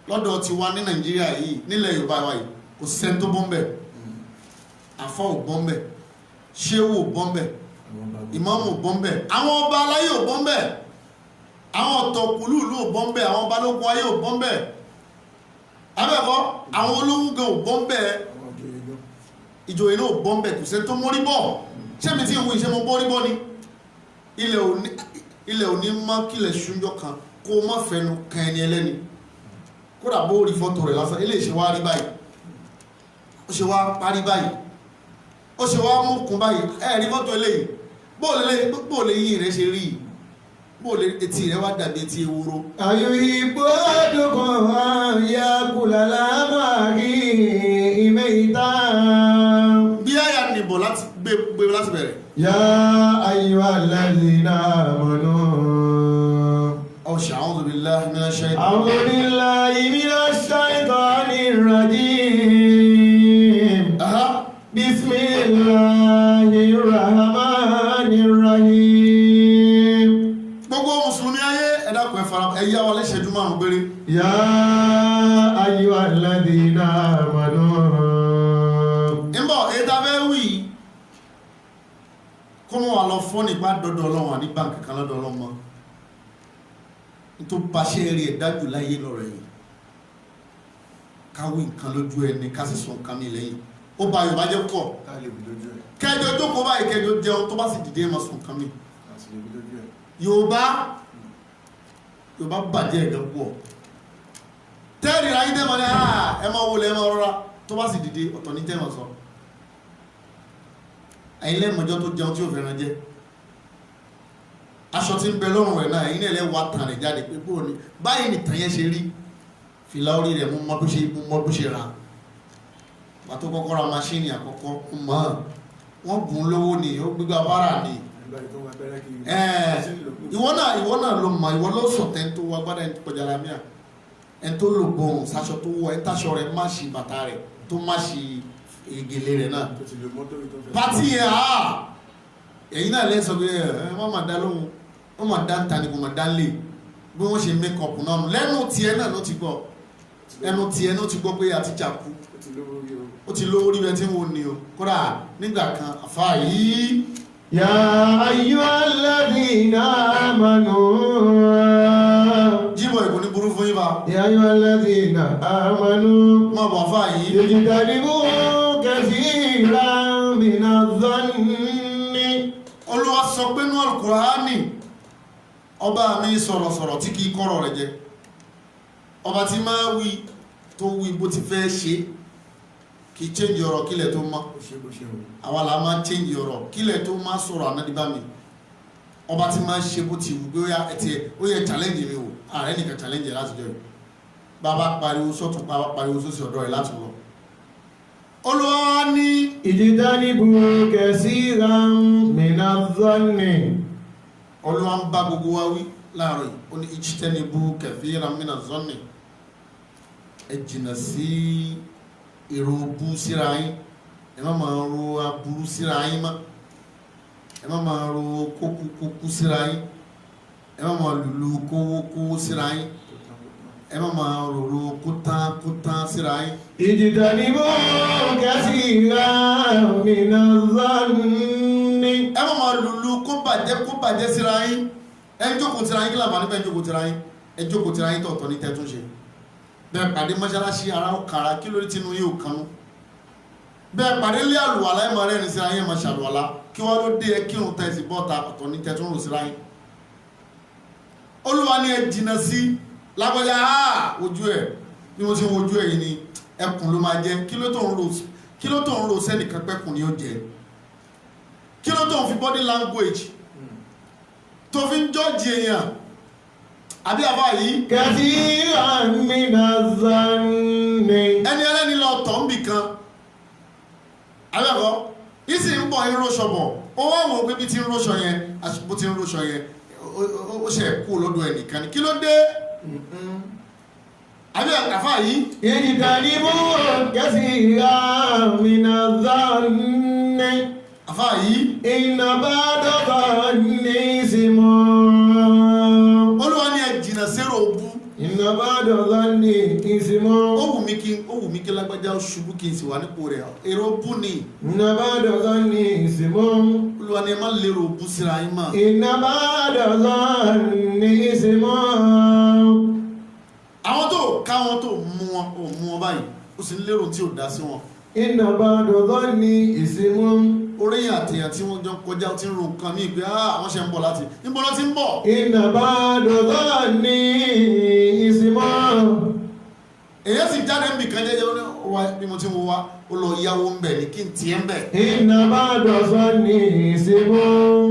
lọ́dọ̀ ti wa ní Nàìjíríà yìí nílẹ̀ Yorùbá wa yìí kò sẹ́ni tó bọ́m̀bẹ̀ àfọ́ ò bọ́m̀bẹ̀ ṣéwù ò bọ́m̀bẹ̀ ìmáàmù ò bọ́m̀bẹ̀ àwọn ọba aláyé ò bọ́m̀bẹ̀ àwọn ọ̀tọ̀kùlú ìlú ò bọ́m̀bẹ̀ àwọn balógun ayé ò bọ́m̀bẹ̀ abẹ́kọ́ àwọn olówó gan ò bọ́m̀bẹ̀ ìjòyè náà ò bọ́m̀bẹ̀ kò sẹ́ni tó mórí bọ̀ ṣẹ́mi tí ìwé ìṣẹ́ mo mórí bọ̀ ni ilẹ̀ òní má kílẹ̀ ṣúnjọ́ kan kó má fẹnu kan ẹni ẹlẹ́ni kódà bó rí fọ́tò rẹ̀ lásán ilé ìṣe wá rí báyìí ó ṣe wá parí báyìí ó ṣe wá múkún báyìí rí fọ́tò eléyìí bóòlè yìí rẹ̀ ṣe rí bóòlè etí rẹ̀ wá dàbí etí ewúro. ayuhibbu ahadukum an yakula lahma-ahi maytan. bí àyà nìbọ̀ láti gbé láti bẹ̀rẹ̀. ya ayyuhallazina amanu. أعوذ بالله من الشيطان أعوذ بالله من الشيطان الرجيم بسم الله الرحمن الرحيم. gbogbo mùsùlùmí ayé ẹ dákun ẹ fara ẹ yá wa lẹ́sẹ̀ẹ́jú márùn-ún péré. يا أيها الذين آمنوا. ń bọ̀ èyí tá a fẹ́ wí kó mọ̀ wá lọ fọ́ nípa dọ́dọ̀ ọlọ́run àní báńkì kan lọ́dọ̀ ọlọ́run mọ́ tó bá ṣe rí ẹ̀ dájú láyé lọ́rọ̀ yìí káwí nǹkan lójú ẹni ká sì sọ nǹkan mi lẹ́yìn ó bá Yorùbá jẹ́ pọ̀ kẹjọ jókòó báyìí kẹjọ jẹun tó bá sì dìde ẹ̀ máa sọ nǹkan mi Yorùbá bàjẹ́ ẹ̀gẹ́ pọ̀ tẹ́rì ráyé tẹ́ máa ní ẹ máa wọlé ẹ máa rọra tó bá sì dìde ọ̀tọ̀ ní tẹ́ máa sọ ẹ̀yin lẹ́mọ̀jọ́ tó jẹun tí ò fẹ́ràn jẹ́ aṣọ tí ń bẹ lọ́rùn rẹ̀ náà ẹ̀yin náà lẹ́wọ́ àtàn rẹ̀ jáde pé bóò ni báyìí nìtàn yẹn ṣe rí fìlà orí rẹ̀ mú mọ́ bó ṣe ra pàtó kọ́kọ́ ra maṣíìnì àkọ́kọ́ mọ́ wọ́n gùn lówó ni ó gbígbà bára ni ìwọ náà ló mọ̀ ìwọ ló sọ̀tẹ̀ ń tó wọ agbádá ẹni tó kọjá lámíà ẹni tó lò gbóhùn sáṣọ tó wọ ẹni táṣọ rẹ̀ má ṣe bàtà rẹ̀ tó má ṣe ìgèlè rẹ̀ náà pàtí yẹn èyí náà lẹ́sọ̀ pé wọ́n máa dá lóhun wọ́n máa dá ń ta ni kò máa dá lè bí wọ́n ṣe mékọ̀pù náà lẹ́nu tiẹ̀ náà ló ti gbọ́ ẹnu tiẹ̀ náà ti gbọ́ pé àti jà kú ó ti lówó rí bẹ́ẹ̀ tí wọ́n ní o kódà nígbà kan àfáà yìí. Ya ayyuhalladhina amanu. Jíbọ̀ ìkò ní burú fún yíba. Ya ayyuhalladhina amanu. Mọ́ bọ̀ fà yìí. Ijtanibu kathiran minadh-dhanni. Olúwa sọ pé ní Al-Qur'ani ọba mi sọ̀rọ̀sọ̀rọ̀ tí kìí kọ́rọ̀ rẹ̀ jẹ. Ọba tí máa wí tó wí bó ti fẹ́ ṣe kì í change ọ̀rọ̀ kílẹ̀ tó mọ́ àwa la máa change ọ̀rọ̀ kílẹ̀ tó máa sọ̀rọ̀ ànádìbá mi ọba tí máa ṣe bó ti wù pé ó yẹ challenge mi wò ààrẹ nìkan challenge láti jọ yìí bàbá pariwo sọ́tún bàbá pariwo sósì ọ̀dọ́ rẹ̀ láti lọ. Olúwa ní ijtanibu kathiran minadh-dhanni. Olúwa ń bá gbogbo wa wí láàárọ̀ yìí ó ní ijtanibu kathiran minadh-dhanni ẹ jìnnà sí èrò bú síra yín ẹ má máa ro aburú síra yín má ẹ má máa ro kókúkókú síra yín ẹ má máa lùlù kówókówó síra yín ẹ má máa rorò kótán síra yín. Ijtanibu kathiran minadh-dhanni. ẹ má máa lùlù kó bàjẹ́ síra yín ẹ jókòó síra yín kí làbá nípa ẹ jókòó síra yín ẹ jókòó síra yín tọ̀tọ̀ ní tẹ́tún ṣe bẹ́ẹ̀ pàdé mọ́ṣáláṣí ara ó kàrà kí lórí tinú yóò kanú bẹ́ẹ̀ pàdé lé àlùwàlá ẹ̀mọ̀ rẹ̀ ní síra yín ẹ̀mọ̀ ṣàlùwàlá kí wọ́n ló dé ẹ kírun tẹ̀sí bọ́ta ọ̀tọ̀ ní tẹ́tún rò síra yín. Olúwa ní ẹ jìnnà sí lágbọ́já ojú ẹ̀ bí mo ṣe wo ojú ẹ̀ yìí ni ẹkùn ló máa jẹ kí ló tó ń ro sẹ́nìkan pẹ́kùn ni ó jẹ kí ló tó ń fi body language tó fi ń jọ́ọ̀jì èèyàn àbí àbá yìí. Kathiran minadh-dhanni. ẹni ẹlẹ́ni lọ tọ̀ ń bì kan àbẹ́kọ́ ìsì ń bọ̀ ń róṣọ bọ̀ ó wá wọ́n pé bí ti ń róṣọ yẹn bó ti ń róṣọ yẹn ó ṣe kú lọ́dọ̀ ẹnìkan ni kí ló dé àbí àfá yìí. Ijtanibu kathiran minadh-dhanni. àfá yìí. Inna ba'da dhanni ismun. Olúwa ní ẹ jìnnà sérò bú. Inna ba'da dhanni ismun. ó wù mí kí lágbájá ṣubú kí n sì wà nípò rẹ̀ èrò bú ni. Inna ba'da dhanni ismun. Olúwa ní ẹ má lérò bú síra yín mọ́. Inna ba'da dhanni ismun. àwọn tó ká wọn tó mú wọn báyìí ó sì ń lérò tí ò dá sí wọn. Inna ba'da dhanni ismun. oríyìn àtìyàn tí wọ́n jọ kọjá tí ń ro nǹkan ní ìpé àwọn ṣe ń bọ̀ láti níbo lọ ti ń bọ̀. Inna ba'da dhanni ismun. èyí sì jáde níbi kan jẹ́jẹ́ wá bí mo ti ń wo wá ó lọ yáwó ń bẹ̀ ní kí n tiẹ̀ ń bẹ̀. Inna ba'da dhanni ismun.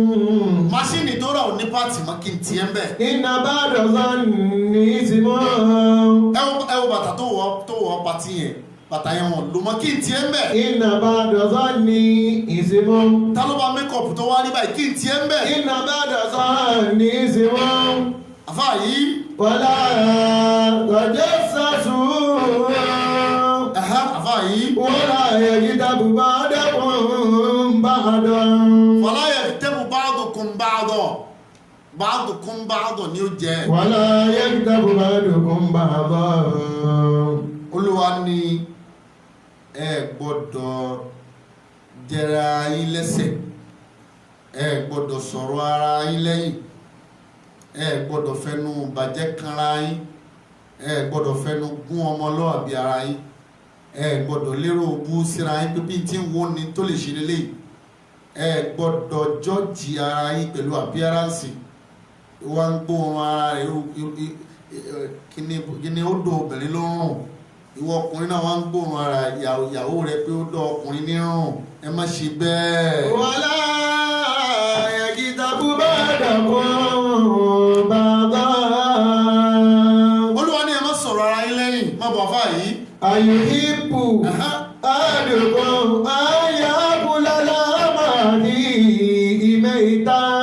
máṣíìnì tó rà ò ní pàtì mọ́ kí n tiẹ̀ ń bẹ̀. Inna ba'da dhanni ismun. ẹ wo bàtà tó wọ pàtì yẹn bàtà yẹn wọn lò mọ́ kí n tiẹ̀ ń bẹ̀. Inna ba'da dhanni ismun. ta ló bá mékọ̀pù tó wá rí báyìí kí n tiẹ̀ ń bẹ̀. Inna ba'da dhanni ismun. àfáà yìí. Wala tajassasu. àfáà yìí. Wala yaghtabu ba'dukum ba'dan. wala yaghtabu ba'dukum ba'dan ni ó jẹ́. Wala yaghtabu ba'dukum ba'dan. Olúwa ní ẹ gbọ́dọ̀ jẹra yín lẹ́sẹ̀ ẹ gbọ́dọ̀ sọ̀rọ̀ ara yín lẹ́yìn ẹ gbọ́dọ̀ fẹnu bàjẹ́ kanra yín ẹ gbọ́dọ̀ fẹnu gún ọmọlúwàbí ara yín ẹ gbọ́dọ̀ lérò bú síra yín pé bí tí ń wo ni tó lè ṣe lélẹ̀ ẹ gbọ́dọ̀ jọ́ọ̀jì ara yín pẹ̀lú àpíáránsì wọ́n ń gbóhùn ara rẹ̀ kíni ó do obìnrin lọ́rùn ìwọ ọkùnrin náà wọ́n ń gbóhùn ara ìyàwó rẹ̀ pé ó dọ̀ ọkùnrin nírùn ẹ má ṣe bẹ́ẹ̀. Wala yaghtabu ba'dukum ba'dan. Olúwa ní ẹ má sọ̀rọ̀ ara yín lẹ́yìn má bọ̀ fà yìí. Ayuhibbu ahadukum an ya'kula lahma akhihi maytan.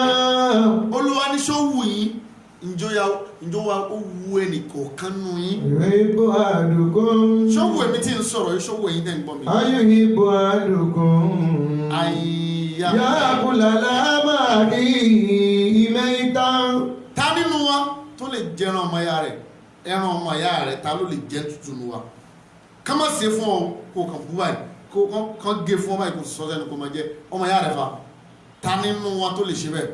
kọ̀ọ̀kan nù yín. yuhibbu ahadukum. ṣọ́wọ́ èmi tí ń sọ̀rọ̀ yìí ṣọ́wọ́ èyí tẹ̀ ń gbọ́ mi. ayuhibbu ahadukum. àyà. yakula lahma akhihi maytan. ta nínú wa tó lè jẹran ọmọ ya rẹ̀ ẹran ọmọ ya rẹ̀ ta ló lè jẹ tútù nù wa. ká má ṣe fún ọ kó kàn bú báyìí kó kàn gé fún ọ báyìí kó sọ sẹ́nu kó máa jẹ ọmọ ya rẹ̀ fa ta nínú wa tó lè ṣe bẹ́ẹ̀.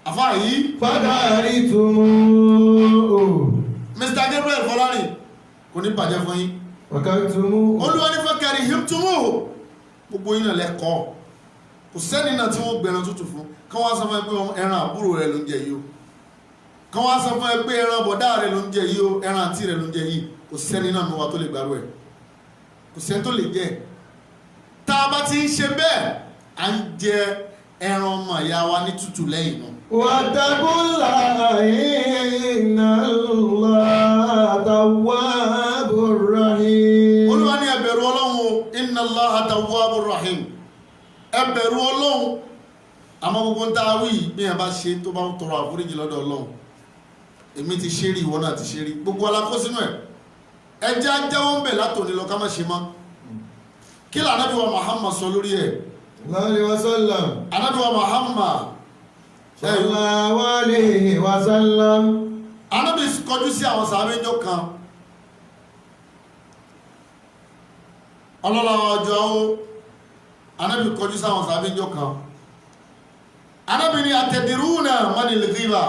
àfa yìí. fadari tumu. Mr. Gabriel Fọlárin kò ní bàjẹ́ fún yín. wakaitumu. olúwa ní fẹ́kẹ̀rì himtumu gbogbo yín náà lẹ́kọ̀ọ́ kò sẹ́ni náà tí wọ́n gbẹ̀rán tútù fún kán wá sọ fún ẹ pé ẹran àbúrò rẹ ló ń jẹ yìí o kán wá sọ fún ẹ pé ẹran bọ̀dá rẹ ló ń jẹ yìí o ẹran àǹtí rẹ ló ń jẹ yìí kò sẹ́ni náà mọ́ wa tó lè gbàrú ẹ̀ kò sẹ́ni tó lè jẹ́ tá a bá ti ń ṣe bẹ́ẹ̀ à ń jẹ ẹran ọmọ ìyá wa ní tútù lẹ́yìn náà. wattaqullaha innallaha tawwabur rahim. olúwa ní ẹ bẹ̀rù ọlọ́run o innallaha tawwabur rahim ẹ bẹ̀rù ọlọ́run àmọ́ gbogbo ń dáa wí bí ẹ bá ṣe tó bá ń tọrọ àforíjì lọ́dọ̀ ọlọ́run èmi ti ṣe rí ìwọ náà ti ṣe rí gbogbo alákó sínú ẹ̀ ẹjẹ́ ajẹ́wọ́ ń bẹ̀ látòní lọ ká má ṣe mọ́ kí lè Ànábì wa Muhammad sọ lórí ẹ̀ Alaihi wasallam. Ànábì wa Muhammad sallallahu alaihi wasallam. Ànábì kọjú sí àwọn sàábẹ́jọ́ kan ọlọ́lá ọjọ́ ó Ànábì kọjú sí àwọn sàábẹ́jọ́ kan Ànábì ni atẹ̀dìrúnà manilghiba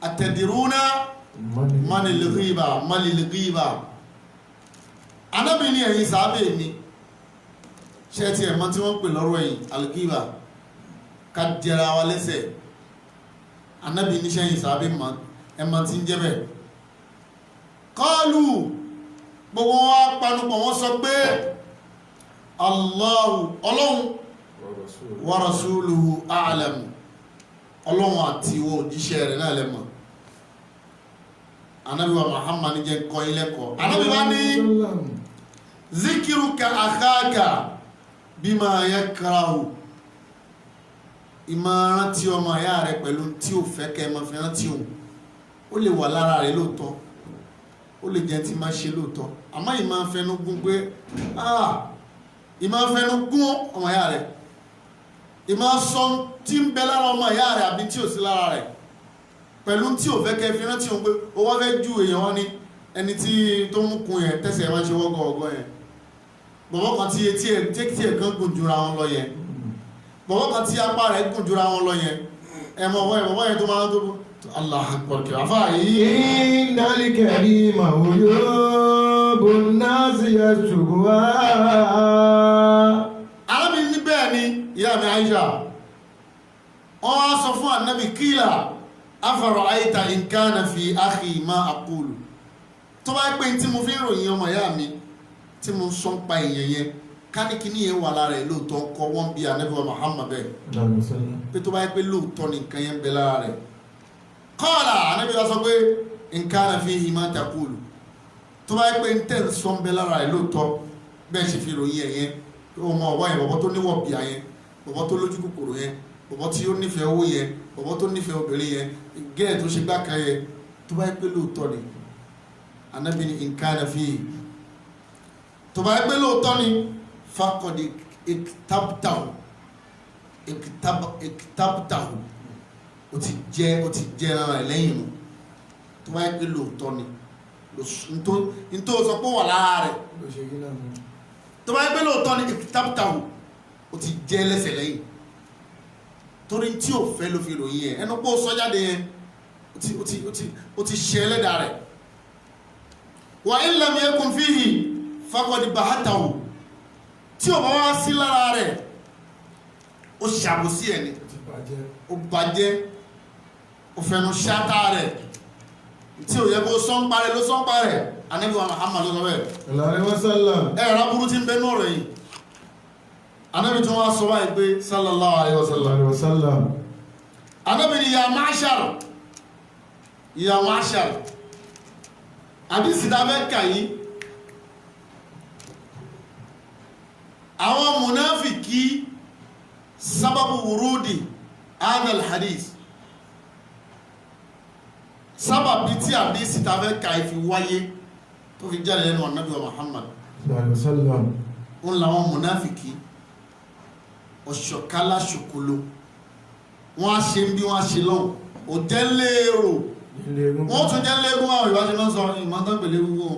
atẹ̀dìrúnà manilghiba Ànábì ni ẹ̀yin sàábẹ́ mi ṣe ti ẹ̀mọ́ tí wọ́n pè lọ́rọ̀ ẹ̀yìn alghiba ká jẹra wa lẹ́sẹ̀ Ànábì níṣẹ́ yìí sàábẹ́ ẹ̀mọ́ tí ń jẹ́ bẹ́ẹ̀ qalu gbogbo wọn panupọ̀ wọ́n sọ pé Allahu ọlọ́run wa rasuluhu a'lam ọlọ́run àti ìwọ òjíṣẹ́ rẹ̀ náà lẹ́mọ̀ Ànábì wa Muhammad jẹ́ kọ́ ilẹ́kọ̀ọ́ Ànábì bá ní zikiruka akhaka bima yakrahu ìmọ̀ràn tí ọmọ ìyá rẹ̀ pẹ̀lú tí ò fẹ́ kẹ́ mọ́ fi rántí òun ó lè wà lára rẹ̀ lóòótọ́ ó lè jẹ́ tí máa ṣe lóòótọ́ àmọ́ ìmọ̀ fẹnu gún pé ìmọ̀ fẹnu gún ọmọ ìyá rẹ̀ ìmọ̀ sọ tí ń bẹ lára ọmọ ìyá rẹ̀ àbí tí ò sí lára rẹ̀ pẹ̀lú tí ò fẹ́ kẹ́ fi rántí òun pé ó wá fẹ́ ju èèyàn wọn ní ẹni tí tó mú kun yẹn tẹ̀sẹ̀ máa ṣe wọ́gọ̀ ọ̀gọ́ yẹn bọ̀bọ̀ kan tí etí ẹ̀ kan gùn jura wọn lọ yẹn bọ̀bọ̀ kan tí apá rẹ̀ gùn jura wọn lọ yẹn ẹ̀mọ̀ bọ̀bọ̀ yẹn tó máa tó Allah akbar kí afá yìí. innal karima uyubun nasi yashubuha. arábìnrin ní bẹ́ẹ̀ ni ìyá mi Aisha wọ́n wá sọ fún Ànábì kílà afara'ayta in kana fi akhi ma aqulu tó bá pé tí mo fi ń ròyìn ọmọ ìyá mi tí mo ń sọ ń pa èèyàn yẹn káníkíní yẹn wà lára ẹ̀ lóòótọ́ kọ́ wọ́n bí Ànábì wa Muhammad bẹ́ẹ̀ pé tó bá yẹ pé lóòótọ́ ni nǹkan yẹn ń bẹ lára rẹ̀ kọ́ọ̀lá Ànábì wa sọ pé in kana fihi ma taqulu tó bá yẹ pé ń tẹ̀ ń sọ ń bẹ lára rẹ̀ lóòótọ́ bẹ́ẹ̀ ṣe fi ròyìn ẹ̀ yẹn ọmọ ọ̀wá yẹn bọ̀bọ̀ tó níwọ̀ bíà yẹn bọ̀bọ̀ tó lójú kòkòrò yẹn bọ̀bọ̀ tí ó nífẹ̀ẹ́ owó yẹn bọ̀bọ̀ tó nífẹ̀ẹ́ obìnrin yẹn gẹ́ẹ̀ tó ṣe gbáka yẹn tó bá yẹ pé lóòótọ́ ni Ànábì ni in kana fihi tó bá yẹ pé lóòótọ́ ni fakọ̀dì ìkìtàbùtàhù ó ti jẹ́ ara rẹ̀ lẹ́yìn nù tó bá yẹ pé lóòótọ́ ni nítorí sọ pé wà lára rẹ̀ tó bá yẹ pé lóòótọ́ ni ìkìtàbùtàhù ó ti jẹ́ lẹ́sẹ̀ lẹ́yìn torí tí ò fẹ́ ló fi ròyìn ẹ̀ ẹnu pé ó sọ jáde yẹn ó ti ṣe ẹlẹ́dàá rẹ̀ wà in lam yakun fihi fakọ̀dì bahatahu tí o bá wá sí lára rẹ̀ ó ṣàbòsí ẹ̀ ni ó bàjẹ́ ó fẹnu ṣáta rẹ̀ tí o yẹ kó sọ́npa rẹ̀ ló sọ́npa rẹ̀ Ànábì wa Muhammad ló sọ bẹ́ẹ̀. Alaihi wasallam. ẹ̀rọ burú ti ń bẹ náà rẹ̀ yìí Ànábì tí wọ́n sọ báyìí pé sallallahu alaihi wasallam Ànábì ni ya ma'shar àdìsí dábẹ́ kà yìí àwọn munafiki sábàbù wurudi hadal hadith sábàbí tí tá fẹ́ ka ìfi wáyé tó fi jáde lẹ́nu ànábì wa Muhammad òun làwọn mùnáfìkì ọ̀ṣọ̀kálá ṣòkòlò wọ́n á ṣe bí wọ́n á ṣe lọ́hùn ò jẹ́ léèrò wọ́n tún jẹ́ léèrò àwọn ìwádìí máa ń sọ ìmọ̀tán pẹ̀lú egungun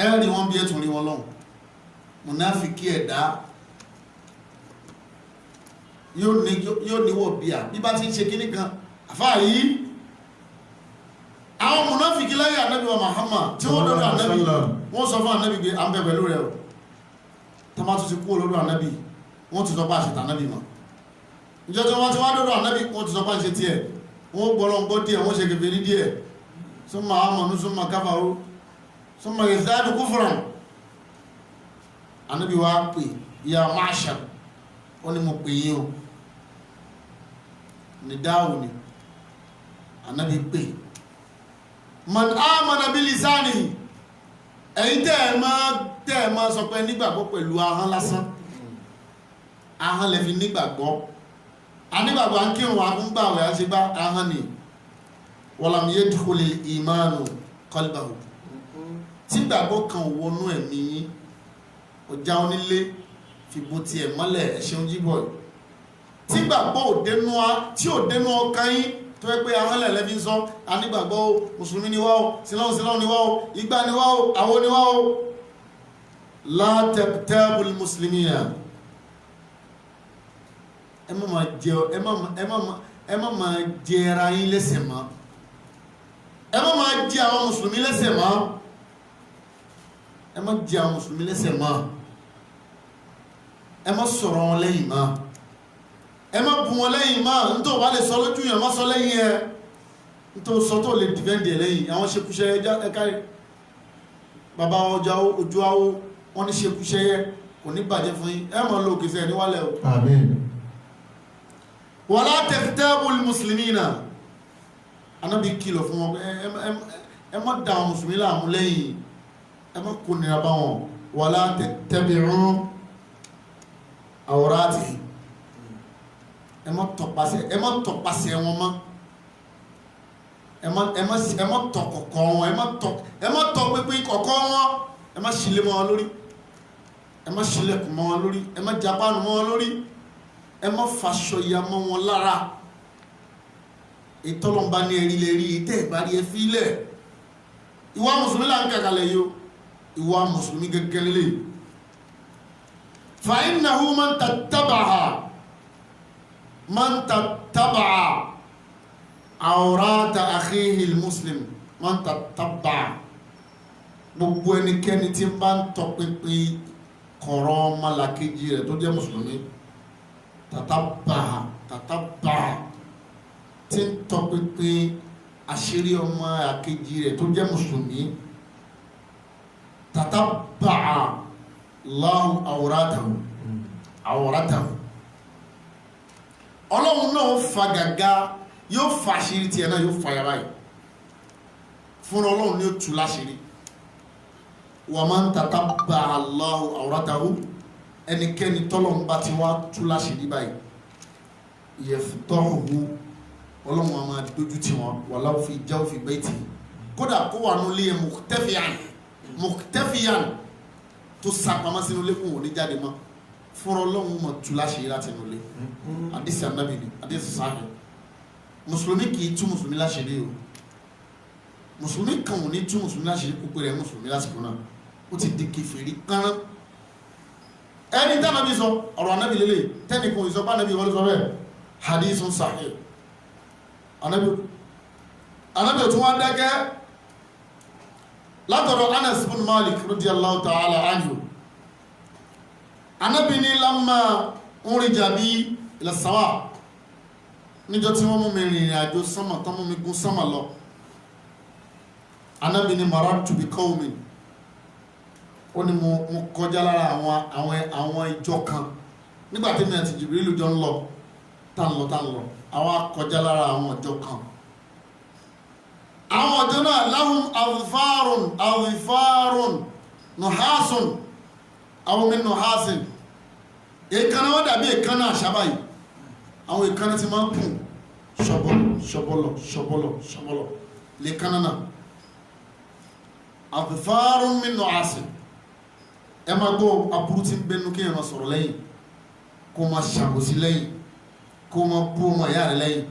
ẹ̀rí wọn bí ẹ̀tún rí wọn lọ́hùn mùnáfìkì ẹ̀dá yóò níwọ̀ bíà bí bá ti ń ṣe kíní kan àfáà yìí àwọn mùnáfìkì láyé ànábì wa Muhammad tí wọ́n lọ́dọ̀ ànábì wọ́n sọ fún ànábì pé à ń bẹ pẹ̀lú rẹ̀ o tọ́mátù ti kú lọ́dọ̀ ànábì wọ́n ti sọ pé àṣetà ànábì mọ́ ìjọ tí wọ́n ti wá lọ́dọ̀ ànábì wọ́n ti sọ pé àṣẹ tiẹ̀ wọ́n gbọ́lọ́ gbọ́ díẹ̀ wọ́n ṣe kèfèrí díẹ̀ summa amanu summa kafaru summa yazdadu kufran ànábì wa pè ya ma'shar ó ní mo pè yín o ní dáhùn ni ànábì pè man amana bilisani ẹ̀yin tẹ́ ẹ máa sọ pé nígbàgbọ́ pẹ̀lú ahọ́n lásán ahọ́n lè fi nígbàgbọ́ anígbàgbọ́ à ń kírun àgúngbàwẹ̀ àṣegbá ahọ́n ni walam yadkhulil ìmánu qalbahu tí gbàgbọ́ kan wọnú ẹ̀mí yín ọjà onílé fi bó tiẹ̀ mọ́lẹ̀ ẹ̀ṣẹ̀ jíbọ̀ tí gbàgbọ́ tí ò dénú ọkàn yín tó yẹ pé ahọ́nlẹ̀ lẹ́bí ń sọ anígbàgbọ́ mùsùlùmí ni wá o sílọ́hun ni wá o igbá ni wá o àwo ni wá o la tabtabul muslimina ẹ má máa jẹ ara yín lẹ́sẹ̀ mọ́ ẹ má máa jẹ àwọn mùsùlùmí lẹ́sẹ̀ mọ́ ẹ má jẹ àwọn mùsùlùmí lẹ́sẹ̀ mọ́ ẹ má sọ̀rọ̀ wọn lẹ́yìn mọ́ ẹ má bù wọn lẹ́yìn máa ń tó bá lè sọ lójú yàn má sọ lẹ́yìn ẹ ń tó sọ tó lè dìfẹ́ndì ẹ lẹ́yìn àwọn ṣekúṣẹ́ ẹka bàbá ọjà ojú àwọ wọn ní ṣekúṣẹ́ yẹ kò ní bàjẹ́ fún yín ẹ mọ̀ lókè sẹ́ níwálẹ̀ o. Àmín. wala taqtabul muslimina anábì kìlọ̀ fún wọn ẹ má dá àwọn mùsùlùmí láàmú lẹ́yìn ẹ má kó nira bá wọn wala tattabi'u awratihim ẹ má tọpasẹ̀ wọn mọ́ ẹ má tọ kọ̀kọ̀ wọn ẹ má tọ pínpín kọ̀kọ̀ wọn ẹ má ṣílẹ̀ mọ́ wọn lórí ẹ má ṣílẹ̀kùn mọ́ wọn lórí ẹ má japánu mọ́ wọn lórí ẹ má faṣọ ya mọ́ wọn lára ìtọ́lọ́mbá ní ẹ̀rí lè rí ìtẹ́ ìbárí ẹ fílẹ̀ ìwà mùsùlùmí là ń kàkàlẹ̀ yìí ìwà mùsùlùmí gẹ́gẹ́ lélẹ̀ fa innahu man tattaba'a awrata akhihi al-muslim man tattaba'a gbogbo ẹnikẹ́ni tí bá ń tọpinpin kọ̀rọ̀ ọmọlàkejì rẹ̀ tó jẹ́ mùsùlùmí tatabba'a tí ń tọpinpin àṣírí ọmọ àkejì rẹ̀ tó jẹ́ mùsùlùmí tatabba'a Allahu awratahu ọlọ́run náà fa gàgá yóò fa àṣírí tiẹ̀ náà yóò fa yàrá yìí fún ọlọ́run ní ó tú láṣírí wa man tatabba'a Allahu awratahu ẹnikẹ́ni tọ́lọ́run bá ti wá tú láṣírí báyìí yaftahuhu ọlọ́run a máa dójú tí wọn walau fi jawfi bayti kódà kó wà ní ilé mukhtafiyan tó sàpamọ́ sínú lẹ́kùn òní jáde mọ́ fún ọlọ́run mọ̀ tú láṣírí láti inú ilé àdísì ànábì ni àdísì sáàhì mùsùlùmí kìí tú mùsùlùmí láṣírí o mùsùlùmí kan ò ní tú mùsùlùmí láṣírí kúkú rẹ̀ mùsùlùmí lásìkò náà ó ti di kèfèrí kánrán ẹni tí ànábì sọ ọ̀rọ̀ ànábì lélẹ̀ tẹ́nìkan ìsọpá ànábì wọlé sọ bẹ́ẹ̀ hadithun sahih ànábì ò tún wá dákẹ́ látọ̀rọ̀ Anas bin Malik radiyallahu ta'ala anhu ànábì ní lamma urija bi ila sawa níjọ́ tí wọ́n mú mi rìnrìn àjò sánmà tán mú mi gún sánmà lọ ànábì ní marartu bi qawmin ó ní mo kọjá lára àwọn ìjọ kan nígbàtí mi àti Jibrilu jọ ń lọ tán lọ àwọn akọjá lára àwọn ìjọ kan àwọn ọjọ́ náà lahum adhifarun nuhasun àwọn min nuhasin èékánná wọ́n dàbí èékánná àṣàbà yìí àwọn èékánná ti máa ń kùn ṣọ̀bọ̀lọ̀ lèékánná náà adfarun min nu'as ẹ máa gbọ́ aburú tí ń bẹnu kí ẹ máa sọ̀rọ̀ lẹ́yìn kó máa ṣàbòsí lẹ́yìn kó máa bú ọmọ ìyá rẹ̀ lẹ́yìn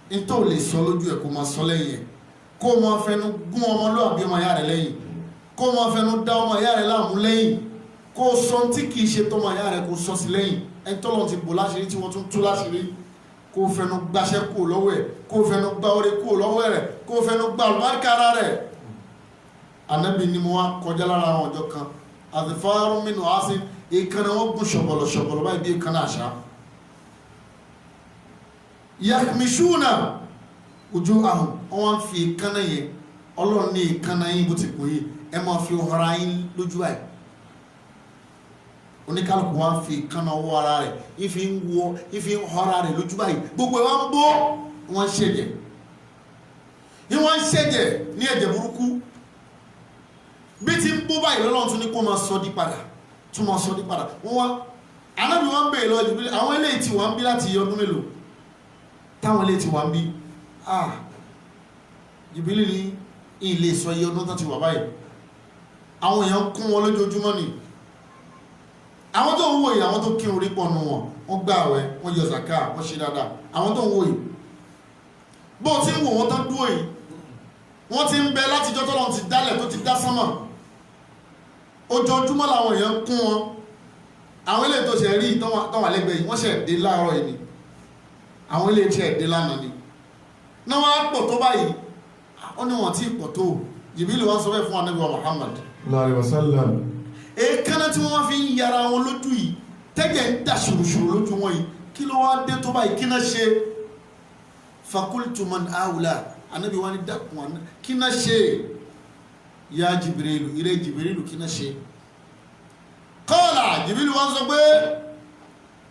nítorí lè sọ lójú ẹ̀ kó máa sọ lẹ́yìn ẹ̀ kó máa fẹnu gún ọmọlúwàbí ọmọ ìyá rẹ̀ lẹ́yìn kó máa fẹnu dá ọmọ ìyá rẹ̀ láàmú lẹ́yìn kó sọ tí kìí ṣe tọmọ ìyá rẹ̀ kó sọ sí lẹ́yìn ẹni tọ́lọ́ ti bò láṣìírí tí wọ́n tún tú láṣìírí kó fẹnu gbaṣẹ́ kó lọ́wọ́ ẹ̀ kó fẹnu gba orí kó lọ́wọ́ rẹ̀ kó fẹnu gba àlùbáríkà ara rẹ̀. Ànábì ni mo wá kọjá lára àwọn ọjọ́ kan adfarun min nu'as ìkànnì wọn gún ṣọ̀bọ̀lọ̀ báyìí bí ìkànnì àṣà yakmishuna wujuhahum wọn fi ìkànnì yẹn Ọlọ́run ní ìkànnì yín bó ti kò yìí ẹ máa fi ọ̀hara yín lójú àyè oníkálùkù wọn fi ìkànnì ọwọ́ ara rẹ̀ ìfi ń ọ̀hara rẹ̀ lójú báyìí gbogbo wọn bó wọn ṣẹ̀jẹ̀ ní wọn ṣẹ̀jẹ̀ ní ẹ̀jẹ̀ burúkú bí ti ń bó báyìí lọ́lọ́run tún ní kó máa sọ di padà tún máa sọ di padà wọ́n wá Ànábì wọn bèèrè lọ Jibril àwọn eléyìí tí wọ́n ń bí láti ọdún mélòó táwọn eléyìí tí wọ́n ń bí Jibril ní ilé sọ iye ọdún tó ti wà báyìí àwọn èèyàn kún wọn lójoojúmọ́ ni àwọn tó ń wò yìí àwọn tó kírun rí pọ̀ nù wọ́n gbà àwẹ̀ wọ́n yọ zaka wọ́n ṣe dáadáa àwọn tó ń wò yìí bó ti ń wò wọ́n tán dúró yìí wọ́n ti ń bẹ látijọ́ tọ́lọ́run ti dálẹ̀ tó ti dá sánmà ojoojúmọ́ làwọn èèyàn kún wọn àwọn ilé tó ṣe rí tọ́wà lẹ́gbẹ̀ẹ́ yìí wọ́n ṣe dé láàárọ̀ yìí ni àwọn ilé ṣe dé lánàá ni náà wọ́n á pọ̀ tó báyìí ó ní wọ́n tí pọ̀ tó Jibril wọ́n sọ bẹ́ẹ̀ fún Ànábì wa Muhammad Alaihi wasallam èékánná tí wọ́n fi ń yára wọn lójú yìí tẹ́gẹ̀ ń dà ṣùrùṣùrù lójú wọn yìí kí ló wá dé tó báyìí kí náà ṣe fakultu man awla Ànábì wa ní dákun kí náà ṣe ya Jibrilu ire Jibrilu kí náà ṣe qala Jibrilu wọ́n sọ pé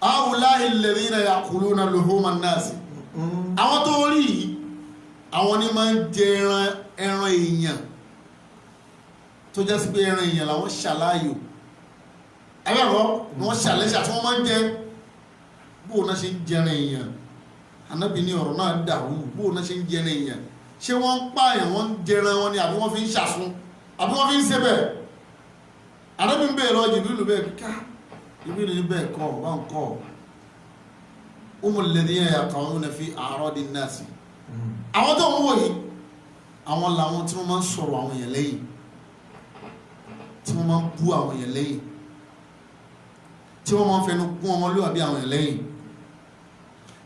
awlahi alladhina ya'kuluna luhuma an-nas àwọn tó rí yìí àwọn ni máa ń jẹ ẹran èèyàn tó jẹ́ sí pé ẹran èèyàn làwọn ṣàláyò ẹgbẹ́rọ ni wọ́n ṣàlẹ́ṣà tí wọ́n máa ń jẹ bóò náà ṣe ń jẹran èèyàn Ànábì ní ọ̀rọ̀ náà dàrú bóò náà ṣe ń jẹran èèyàn ṣé wọ́n ń pààyàn wọ́n ń jẹran wọn ni àbí wọ́n fi ń ṣàsún àbí wọ́n fi ń ṣe bẹ́ẹ̀ Ànábì ń bèèrè lọ Jibrilu bẹ́ẹ̀ kíká Jibrilu ní bẹ́ẹ̀ kọ́ wá ń kọ́ umul ladhina yaqa'una fi a'radi an-nas àwọn tó ń wò yìí àwọn làwọn tí wọ́n máa ń sọ̀rọ̀ àwọn èèyàn lẹ́yìn tí wọ́n máa ń bú àwọn èèyàn lẹ́yìn tí wọ́n máa ń fẹnu kún ọmọlúwàbí àwọn èèyàn lẹ́yìn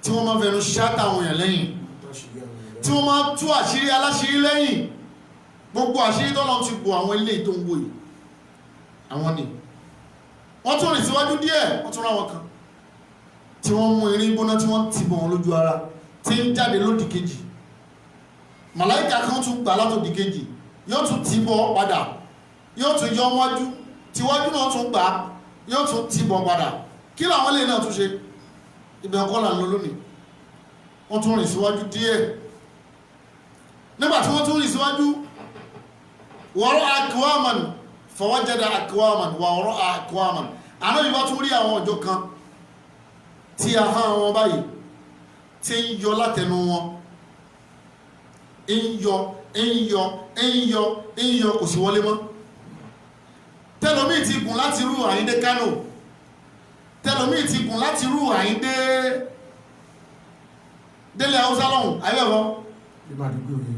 tí wọ́n máa ń fẹnu ṣáàtà àwọn èèyàn lẹ́yìn tí wọ́n máa ń tú àṣírí aláṣírí lẹ́yìn gbogbo àṣírí tọ́lọ́ ti bò àwọn ilé tó ń wò yìí àwọn ni wọ́n tún rìn síwájú díẹ̀ wọ́n tún ráwọn kan tí wọ́n mú irin gbóná tí wọ́n ti bọ̀ wọn lójú ara tí ń jáde lódì kejì màláìkà kan tún gbà látòdì kejì yóò tún ti bọ̀ padà yóò tún yọ wájú tíwájú náà tún gbà yóò tún ti bọ̀ padà kí làwọn ilé náà tún ṣe ibẹ̀ ọkọ̀ là ń lọ lónìí wọ́n tún rìn síwájú díẹ̀ nígbà tí wọ́n tún rìn síwájú wọ́rọ̀ akwaman fawajada akwaman wọ́rọ̀ akwaman àná ìbá tún rí àwọn ọjọ́ kan tí a hàn wọn báyìí tí ń yọ látẹnu wọn ń yọ kò sí wọlé mọ́ tẹlomi ti gùn láti rú àyíndé Kánò tẹlomi ti gùn láti rú àyíndé délé Haúsá lọ́hùn ayẹ́wọ́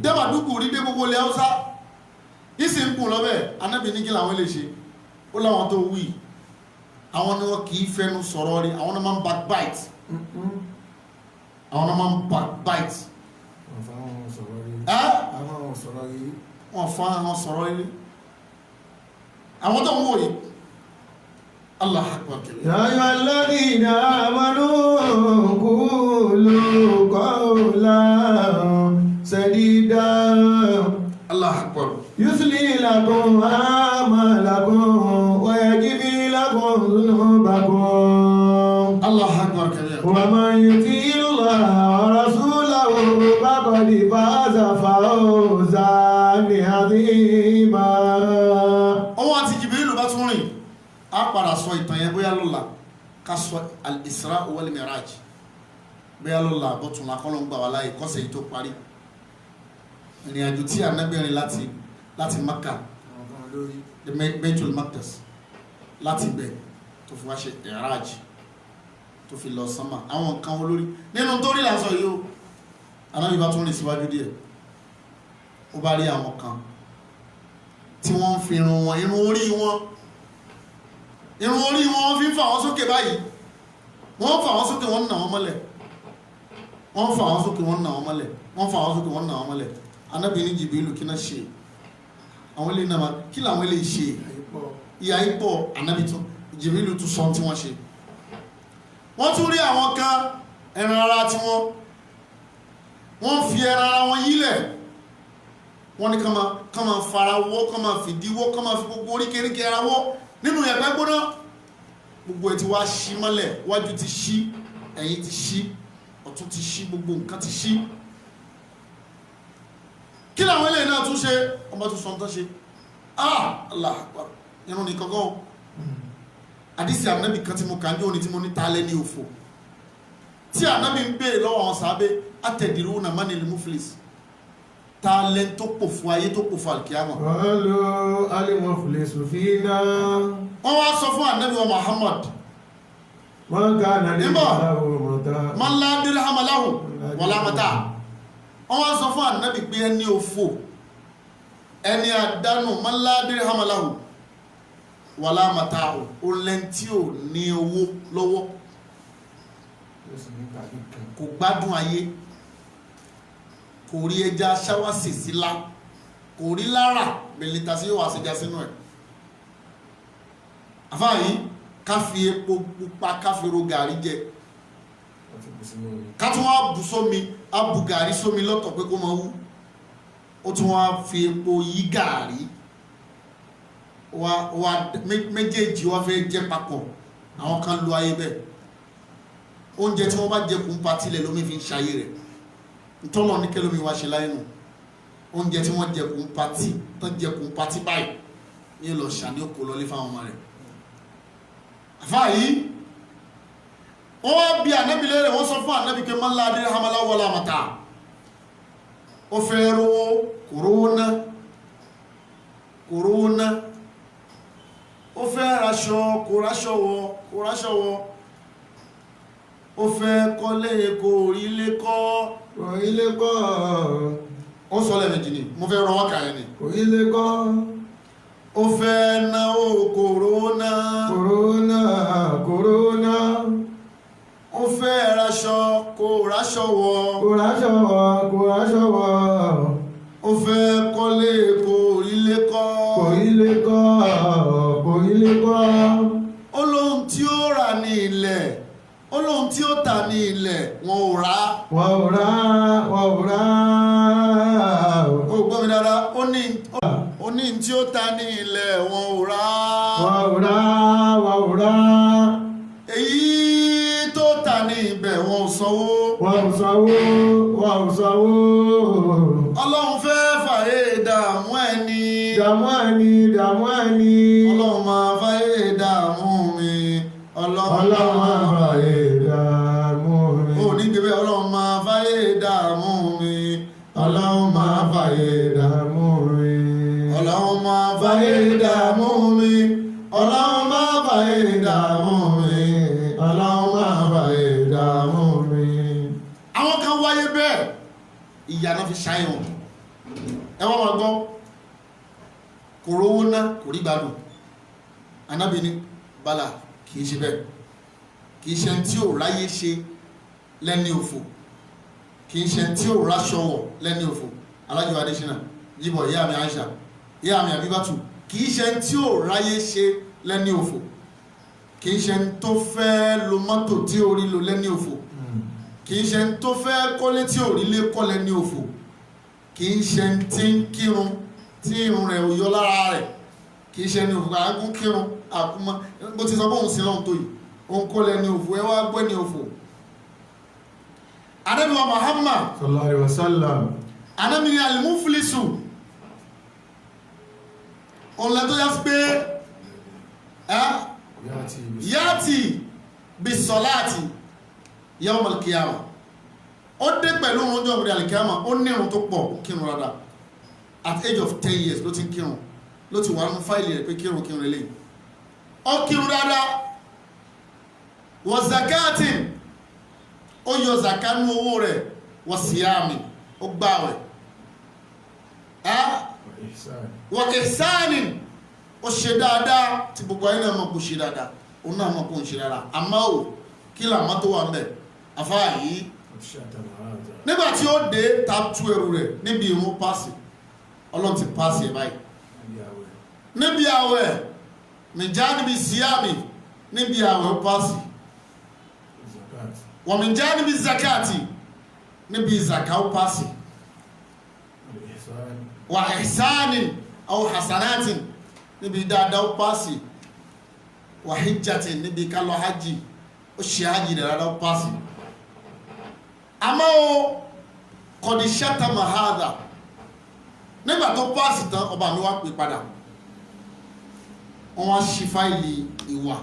dẹ́màdúkù rí dé gbogbo ilẹ̀ Haúsá ìsì ń kùn lọ́bẹ̀ Ànábì ní kí làwọn lè ṣe ó láwọn tó wí àwọn ni wọ́n kì í fẹ́nu sọ̀rọ̀ rí àwọn náà máa ń backbite àwọn náà máa ń backbite wọ́n fa àwọn sọ̀rọ̀ rí àwọn tó ń wò yìí Allah akbar kiri ya ayyuhalladhina amanu qulu qawlan sadida Allah akbar yusli lakum a'malakum wa yaghfir lakum dhunubakum Allah akbar kiri wa man yuti' Allaha wa rasulahu faqad faza fawzan 'azima. ọwọ́ àti Jibrilu bá tún rìn á padà sọ ìtàn yẹn bóyá lọ́la ká sọ al-Isra wal-Mi'raj bóyá lọ́la bọ́tún lakọ́lọ́ ń gbà wá láyé kọ́sẹ̀ yìí tó parí ìrìn àjò tí Ànábì rìn láti Mákà the Baitul Maqdis láti bẹ̀ tó fi wá ṣe ìraj tó fi lọ sánmà àwọn nǹkan olórí nínú tó rí lásọ yìí o Ànábì bá tún rìn síwájú díẹ̀ ó bá rí àwọn kan tí wọ́n ń fi irun orí wọn fi ń fà wọ́n sókè báyìí wọ́n fà wọ́n sókè wọ́n nà wọ́n mọ́lẹ̀ wọ́n fà wọ́n sókè wọ́n nà wọ́n mọ́lẹ̀ wọ́n fà wọ́n sókè wọ́n nà wọ́n mọ́lẹ̀ Ànábì ní Jibrilu kí náà ṣe àwọn ilé náà kí làwọn ilé ṣe ìyà ipò Ànábì tún Jibrilu tún sọ tí wọ́n ṣe wọ́n tún rí àwọn kan ẹran ara tí wọ́n fi ẹran ara wọn yílẹ̀ wọ́n ní kán máa fara wọ́ kán máa fìdí wọ́ kán máa fi gbogbo oríkèéríkèé ara wọ́ nínú yẹ̀pẹ̀ gbóná gbogbo ẹ̀ ti wá ṣí mọ́lẹ̀ wájú ti ṣí ẹ̀yìn ti ṣí ọ̀tún ti ṣí gbogbo nǹkan ti ṣí kí làwọn eléyìí náà tún ṣe ọmọ tún sọ tán ṣe Allah akbar irun ní kankan àdísì Ànábì kan tí mo kàn jẹ́ òní tí mo ní taalẹ́ ní òfò tí Ànábì ń béèrè lọ́wọ́ àwọn sàábé atadruna manil muflis taalẹ́ tó pòfò ayé tó pòfò alkiyama qalu al-muflisu fina wọ́n wá sọ fún Ànábì wa Muhammad man kana lahu mata man la dirhama lahu wala mata wọ́n wá sọ fún Ànábì pé ẹni òfò ẹni àdánù man la dirhama lahu wàlá màtáò ó lẹ́ntí ò ní owó lọ́wọ́ kò gbádùn ayé kò rí ẹja ṣáwásì sílá kò rí lára mẹ́lẹ́ta sí yóò wá síjá sínú ẹ̀ àfáàyí ká fi epo pupa ká fi ro gàrí jẹ ká tún wá bù sómi á bù gàrí sómi lọ́tọ̀ pé kó máa wú ó tún wá fi epo yí gàrí wa méjèèjì wá fẹ́ jẹ́ papọ̀ àwọn kan lo ayé bẹ́ẹ̀ oúnjẹ tí wọ́n bá jẹkùn patílẹ̀ lómi fi ń ṣayé rẹ̀ ntọ́lọ̀ ní kẹlómi wá ṣe láyé nù oúnjẹ tí wọ́n jẹkùn patí tán jẹkùn patí báyìí ní lọ ṣàní òkú lọlé fáwọn ọmọ rẹ̀ àfáàyí wọ́n wá bí Ànábì lérè wọ́n sọ fún Ànábì pé man la dirhama lahu wala mata ó fẹ́ rówó kòrónà ó fẹ́ raṣọ kò ráṣọ wọ̀ ó fẹ́ kọ́lé kò rílé kọ́ ó sọ lẹ́mẹ̀jì ni mo fẹ́ rọ wákà yẹn ni kò rílé kọ́ ó fẹ́ náwó kòrónà ó fẹ́ raṣọ kò ráṣọ wọ̀ ó fẹ́ kọ́lé kò rílé kọ́ olóhun tí ó rà ní ilẹ̀ olóhun tí ó tà ní ilẹ̀ wọn ò rà ó gbọ́ mi dára ó ní tí ó tà ní ilẹ̀ wọn ò rà èyí tó tà ní ibẹ̀ wọn ò sanwó ọlọ́run fẹ́ fàyè dààmú ẹni ọlọ́run máa fàyè dààmú mi ọlọ́run máa fàyè dààmú mi ó ní gbé ọlọ́run máa fàyè dààmú mi ọlọ́run máa fàyè dààmú mi ọlọ́run máa fàyè dààmú mi ọlọ́run máa fàyè dààmú mi ọlọ́run máa fàyè dààmú mi. àwọn kan wáyé bẹ́ẹ̀ ìyà náà fi ṣáyẹ̀wọ̀n ẹwọ́n máa gbọ́ kò rówó ná kò rí gbádùn Ànábì ní bala kìí ṣe bẹ́ẹ̀ kìí ṣe tí ò ráyé ṣe lẹ́ni òfò kìí ṣe tí ò ráṣọwọ̀ lẹ́ni òfò Alájọ Adéṣínà yíbọ̀ ìyá mi Àìṣà ìyá mi Àbíbátù kìí ṣe tí ò ráyé ṣe lẹ́ni òfò kìí ṣe tó fẹ́ lo mọ́tò tí ò rí lo lẹ́ni òfò kìí ṣe tó fẹ́ kọ́lé tí ò rí lé kọ́ lẹ́ni òfò kìí ṣe tí ń kírun tí irun rẹ̀ ò yọ lára rẹ̀ kìí ṣe ní òfò àágún kírun àkúmọ́ bó ti sọ bóun sí lọ́n tó yìí òun kọ́ lẹ́ni òfò ẹ wá gbẹ́ ní òfò. Ànábì wa Muhammad sallallahu alaihi wasallam Ànábì ní al-muflisu ọ̀lẹ́ tó yá sí pé yáàtì bí sọláàtì yawm al-qiyamah ó dé pẹ̀lú oúnjẹ ọ̀gbẹ̀rẹ̀ al-qiyamah ó ní irun tó pọ̀ kírun rárá at age of 10 years ló ti ń kírun ló ti wà nínú fáìlì rẹ̀ pé kírun eléyìí ó kírun dáadáa wa zakatin ó yọ zakanu owó rẹ̀ wa siyami ó gbààwẹ̀ wa ihsanin ó ṣe dáadáa tí gbogbo ayé náà mọ̀ kó ṣe dáadáa òun náà mọ̀ kó ń ṣe dáadáa àmọ́ ò kí làmọ́ tó wà ń bẹ̀ afárá yìí nígbà tí ó dé ta tú ẹrù rẹ̀ níbi ìrun pàṣẹ ọlọ́run ti pàṣẹ ẹ̀ báyìí níbi àwẹ̀ mìjá níbi síyàmì níbi àwẹ̀ pàṣẹ wọ́n mìjá níbi zakati níbi zakau pàṣẹ wà ihsanin aw hasanatin níbi dáadáa pàṣẹ wà hijjatin níbi kálọ̀ hajji ó ṣe hajji dáadáa pàṣẹ àmọ́ o kọ̀dí ṣẹ́ta mahada nígbà tó pàṣẹ tán ọba mi wá pè padà wọ́n wá ṣí fáìlì ìwà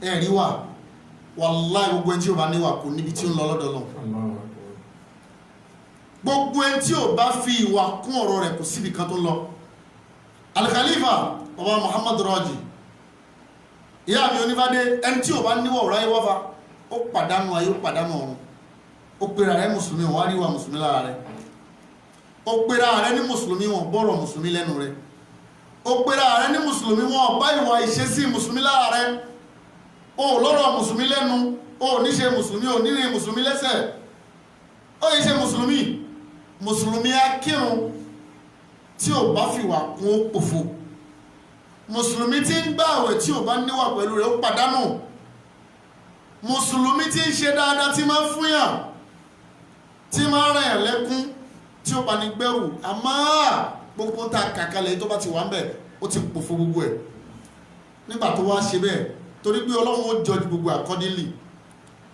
ẹ̀rí wà wàláì gbogbo ẹni tí ò bá níwà kò níbi tí ó ń lọ lọ́dọ̀ lọ gbogbo ẹni tí ò bá fi ìwà kún ọ̀rọ̀ rẹ̀ kò síbi kan tó lọ Al-Khalifa ọba Muhammad Raji ìyá mi onífádé ẹni tí ò bá níwà ọ̀rọ̀ ayé wọ́fà ó pàdánù ayé ó pàdánù ọ̀run ó pèrà rẹ̀ mùsùlùmí wọ́n á ríwà mùsùlùmí lára rẹ̀ ó pèrà rẹ̀ ní mùsùlùmí wọ́n bọ́rọ̀ mùsùlùmí lẹ́nu rẹ̀ ó pèrà rẹ̀ ní mùsùlùmí wọ́n bá ìwà ìṣesí mùsùlùmí lára rẹ̀ ó lọ́rọ̀ mùsùlùmí lẹ́nu ó níṣe mùsùlùmí ó nírin mùsùlùmí lẹ́sẹ̀ ó yẹ ṣe mùsùlùmí mùsùlùmí akírun tí ò bá fìwà kún ó pòfo mùsùlùmí tí ń gbààwẹ̀ tí ò bá níwà pẹ̀lú rẹ̀ ó pàdánù mùsùlùmí tí ń ṣe dáadáa tí máa ń fúnyàn tí máa ń rẹ̀ yàn lẹ́kún tí ó bá ní gbẹ́rù àmọ́ gbogbo ta kàkalẹ̀ tó bá ti wà ń bẹ̀ ó ti pòfo gbogbo ẹ̀ nígbà tó wá ṣe bẹ́ẹ̀ torí pé ọlọ́run ó judge gbogbo accordingly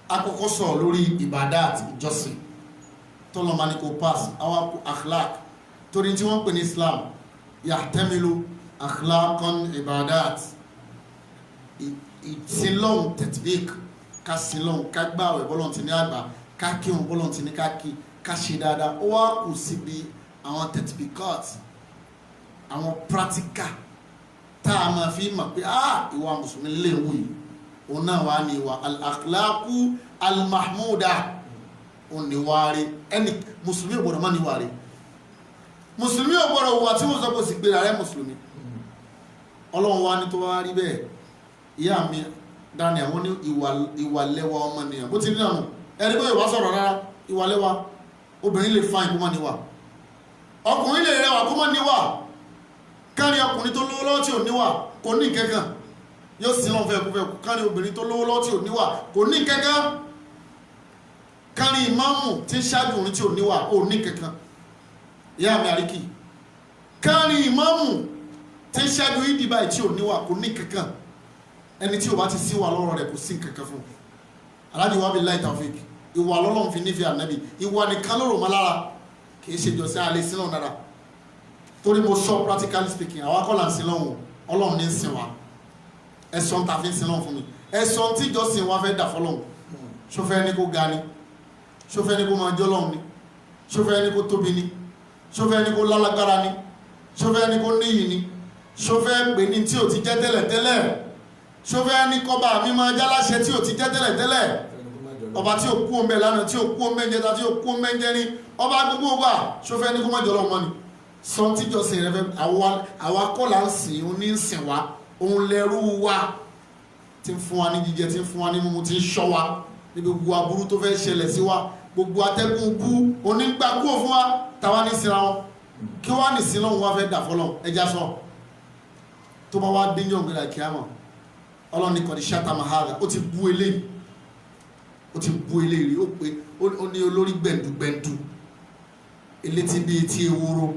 àkọ́kọ́ sọ̀rọ̀ lórí ìbádà àti ìjọsìn tó lọ́ máa ní kó pass àwọn akhlaq torí tí wọ́n pè ní Islam yahtamilu akhlaqan ibadat ìsinlọ́hun tatbiq ká sinlọ́hun ká gbààwẹ̀ bọ́lọ́n ti ní àgbà ká kírun bọ́lọ́n ti ní ká kí ká ṣe dáadáa ó wá kù síbi àwọn tatbiqat àwọn practical tá a máa fi mọ̀ pé ìwà mùsùlùmí lè wù yìí òun náà wà ní ìwà al-akhlaqu al-mahmuda òun ní wáre ẹni mùsùlùmí ò gbọdọ̀ má ní wáre mùsùlùmí ò gbọdọ̀ wà tí wọ́n sọ pé sì gbéra rẹ̀ mùsùlùmí ọlọ́run wá ní tó wá rí bẹ́ẹ̀ ìyá mi Daniel wọ́n ní ìwàlẹ́wà ọmọnìyàn bó ti rí nànú ẹni pé ìwà sọ̀rọ̀ rárá ìwàlẹ́wà obìnrin lè fáìn kó má níwà ọkùnrin lè rẹwà kó má níwà kárí ọkùnrin tó lówó lọ́wọ́ tí ò níwà kò ní kankan yóò sí lọ́n fẹ́ẹ̀kú kárí obìnrin tó lówó lọ́wọ́ tí ò níwà kò ní kankan kárí ìmáàmù tí ń ṣáájú orin tí ò níwà ò ní kankan ìyá mi àríkì kárí ìmáàmù tí ń ṣáájú ìdìbà tí ò níwà kò ní kankan ẹni tí ò bá ti síwà lọ́rọ̀ rẹ̀ kò sí kankan fún aláàjì wa billahi tawfik ìwà lọ́lọ́run fi nífẹ̀ẹ́ ànábì ìwà nìkan ló rò mọ́ lára kì í ṣe jọ̀sẹ́ alẹ́ sílọ̀ dára torí mo sọ practically speaking àwọn akọ́là ń sin lọ́hùn ọlọ́run ní ń sin wa ẹ̀sọ́n ta fi ń sin lọ́hùn fún mi ẹ̀sọ́n tí ìjọsìn wa fẹ́ dà fọlọ́hùn ṣófẹ́ ní kó ga ni ṣófẹ́ ní kó máa jọ́ lọ́hùn ni ṣófẹ́ ní kó tóbi ni ṣófẹ́ ní kó lálágbára ni ṣófẹ́ ní kó níyì ni ṣófẹ́ pè ní tí ò ti jẹ́ tẹ́lẹ̀ tẹ́lẹ̀ ṣófẹ́ ní kọ́ba mi máa jáláṣẹ tí ò ti jẹ́ tẹ́lẹ̀ tẹ́lẹ̀ ọba tí ò kú omi ẹ̀ lánàá tí ò kú omi ẹ̀ jẹta tí ò kú omi ẹ̀ jẹrin ọba gbogbo wa ṣófẹ́ ní kó máa jọ lọ́hùn mọ́ ni sọ tíjọsìn rẹ fẹ́ àwa kọ́ là ń sìn òun ní ń sìn wa òun lẹ́rú wa tí ń fún wa ní jíjẹ tí ń fún wa ní mímu tí ń ṣọ́ wa níbi gbogbo aburú tó fẹ́ ṣẹlẹ̀ sí wa gbogbo atẹ́gùn bú onígbà kú fún wa táwa ní sinra wọn kí wọ́n ní sinra wọn wá fẹ́ dà fọlọ́ ẹja sọ tó bá wá dín yóò gbéra kíámà ọlọ́run ní kọ́ni ṣáta mahara ó ti bú eléyìí rí ó pé ó ní olórí gbẹ̀ndùgbẹ̀ndù elétí bí etí ewúro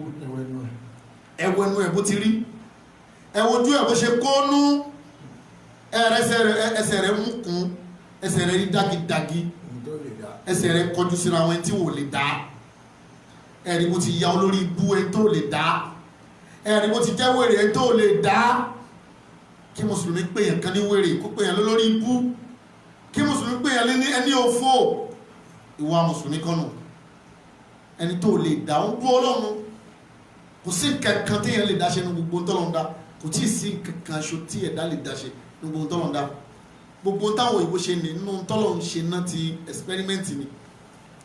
ẹwẹ́nu ẹ̀ bó ti rí ẹwọ́jú ẹ̀ bó ṣe kónú ẹsẹ̀ rẹ̀ mú kún ẹsẹ̀ rẹ̀ rí dágídágí ẹsẹ̀ rẹ̀ kọjú síra wọn tí wò lè dá ẹ̀rí bó ti ya olórí ibú ẹ̀ tó lè dá ẹ̀rí bó ti jẹ́ wèrè ẹ̀ tó lè dá kí mùsùlùmí pè yàn kan ní wèrè kó pè yàn lórí ibú kí mùsùlùmí pè yàn ní ẹni òfò ìwà mùsùlùmí kọ́nù ẹni tó lè dá ń bú ọlọ́run kò sí kankan tí yẹn lè dá ṣe ní gbogbo tọ́lọ́run dá kò tí ì sí kankan aṣọ tí ẹ̀dá lè dáṣe gbogbo tọ́lọ̀ ń dá gbogbo táwọn òyìnbó ṣe ní nínú tọ́lọ̀ ń ṣe náà ti experiment ni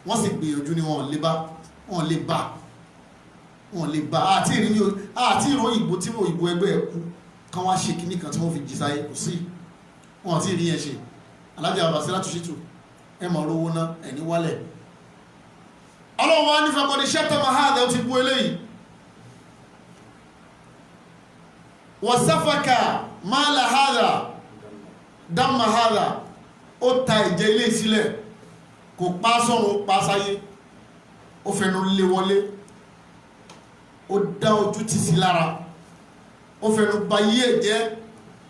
wọ́n sì gbìyànjú ni wọ́n lè bá àti ìró òyìnbó tí òyìnbó ẹgbẹ́ ẹ̀ kú kan wá ṣe kíní kan tí wọ́n fi jí sáyé kò sí wọn àti ìrí yẹn ṣe alájà àbàṣẹ láti ṣètò ẹ mọ̀ rówó ná ẹni wálẹ̀ ọlọ́wọ́ ní fakọ́dé ṣẹ́tọ̀ mahadà ó ti bú eléyìí wọ́n sáfàkà máàlà hádà dámà hádà ó ta ìjẹ ilé sílẹ̀ kò pa sọ́run pa sáyé ó fẹnu lé wọlé ó dá ojú tì sí lára ó fẹnu ba yí ẹ̀jẹ́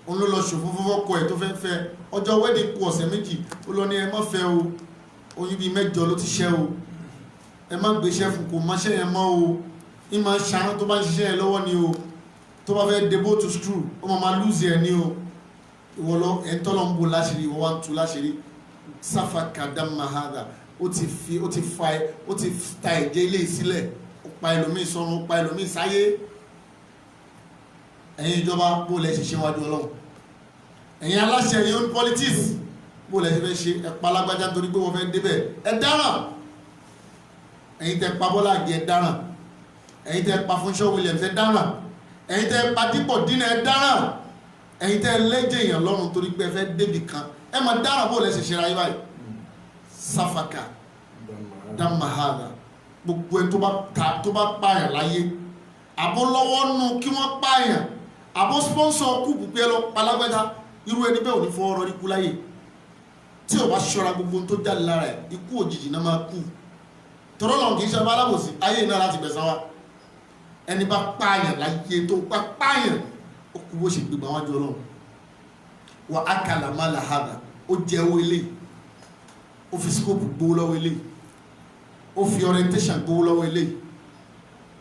òun ló lọ ṣòfò fọ́fọ́ ẹ̀ tó fẹ́ fẹ́ ọjọ́ wedding kù ọ̀sẹ̀ méjì ó lọ ní ẹ má fẹ́ o oyún bíi 8 ló ti ṣẹ́ o ẹ má gbéṣẹ́ fún kò máṣẹ́ yẹn mọ́ o ní máa ń ṣàánú tó bá ń ṣiṣẹ́ ẹ lọ́wọ́ ni o tó bá fẹ́ debo to screw ó máa lose ẹ ní o ìwọ lọ ẹ̀ ń tọ́lọ́ ń bo láṣìírí ìwọ wá ń tu láṣìírí sáfàkà dámàhádà ó ti ta ẹ̀jẹ̀ ilé ìsílẹ̀ ó pa ẹlòmíì sọ́run ó pa ẹlòmíì sáyé ẹ̀yin ìjọba bó lẹ́ ṣe ṣe wájú ọlọ́run ẹ̀yin aláṣẹ ẹ̀yin own politics bó lẹ́ ṣe fẹ́ ṣe ẹ̀pá alágbájá torí pé wọ́n fẹ́ débẹ̀ ẹ dáràn ẹ̀yin tẹ́ pa Bọ́lá Ìgè ẹ dáràn ẹ̀yin tẹ́ pa Fúnṣọ́ Williams ẹ dáràn ẹ̀yin tẹ́ pa Dípò Dínà ẹ dáràn ẹ̀yin tẹ́ lẹ́jẹ̀ èèyàn lọ́rùn torí pé ẹ fẹ́ débì kan ẹ máa dáràn bó lẹ́ ṣe ṣe ra yí báyìí sáfàkà dámàhádà gbogbo ẹ tó bá pààyàn láyé àbó lọ́wọ́ nù kí wọ́n pààyàn àbó sponsor kú púpẹ́ lọ palágbẹ́ta irú ẹni bẹ́ẹ̀ ò ní fọwọ́ rọrí kú láyé tí ò bá ṣọ́ra gbogbo tó jáde lára ẹ̀ ikú òjijì náà máa kú tọ́rọ́ lọ́n kì í ṣe alábòsí ayé náà láti gbẹ̀san wa ẹni bá pààyàn láyé tó bá pààyàn ó kú bó ṣe gbégbá wájú Ọlọ́run wà á kàlà má là hàdà ó jẹ́ owó ilé ó fi scope gbówó lọ́wọ́ ilé ó fi orientation gbówó lọ́wọ́ ilé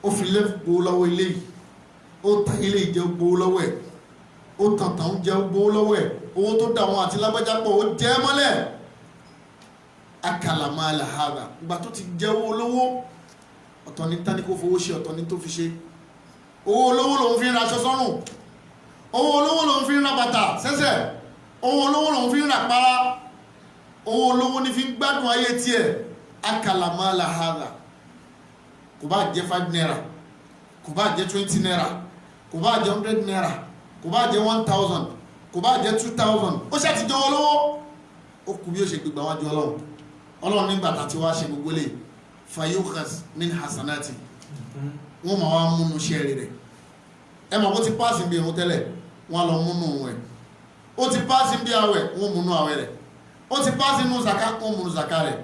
ó fi lẹ́fù gbówó lọ́wọ́ ilé ó ta ilé ìjẹ́ gbówó lọ́wọ́ ẹ̀ ó tàntàn jẹ́ gbówó lọ́wọ́ ẹ̀ owó tó dà wọn àti lágbájá pọ̀ ó jẹ́ mọ́lẹ̀ akàlàmọ́ àlàhàdà ìgbà tó ti jẹ́ owó olówó ọ̀tọ̀ ní tání kó fowó ṣe ọ̀tọ̀ ní tó fi ṣe owó olówó lòun fi ń ra aṣọ sọ́rùn owó olówó lòun fi ń ra bàtà sẹ́sẹ̀ owó olówó lòun fi ń ra para owó olówó ní fi ń gbádùn ayé tiẹ̀ akàlàmọ́ àlàhàdà kò bá jẹ́ 5 naira kò bá jẹ́ 20 naira kò bá jẹ́ 100 naira kò bá jẹ́ 1000 kò bá jẹ́ 2000 ó ṣe ti jẹ́ olówó ó kú bí ó ṣe gbígbà wájú ọlọ́run nígbà tàti wá ṣe gbogbo lè fayukhas min hasanati wọ́n ma wá múnú ṣẹ́ rẹ̀ ẹ mọ̀ kó ti páàsì bí irun tẹ́lẹ̀ wọ́n lọ múnú ẹ̀ ó ti páàsì bí àwẹ̀ wọ́n múnú àwẹ̀ rẹ̀ ó ti páàsì nú zaka wọ́n múnú zaka rẹ̀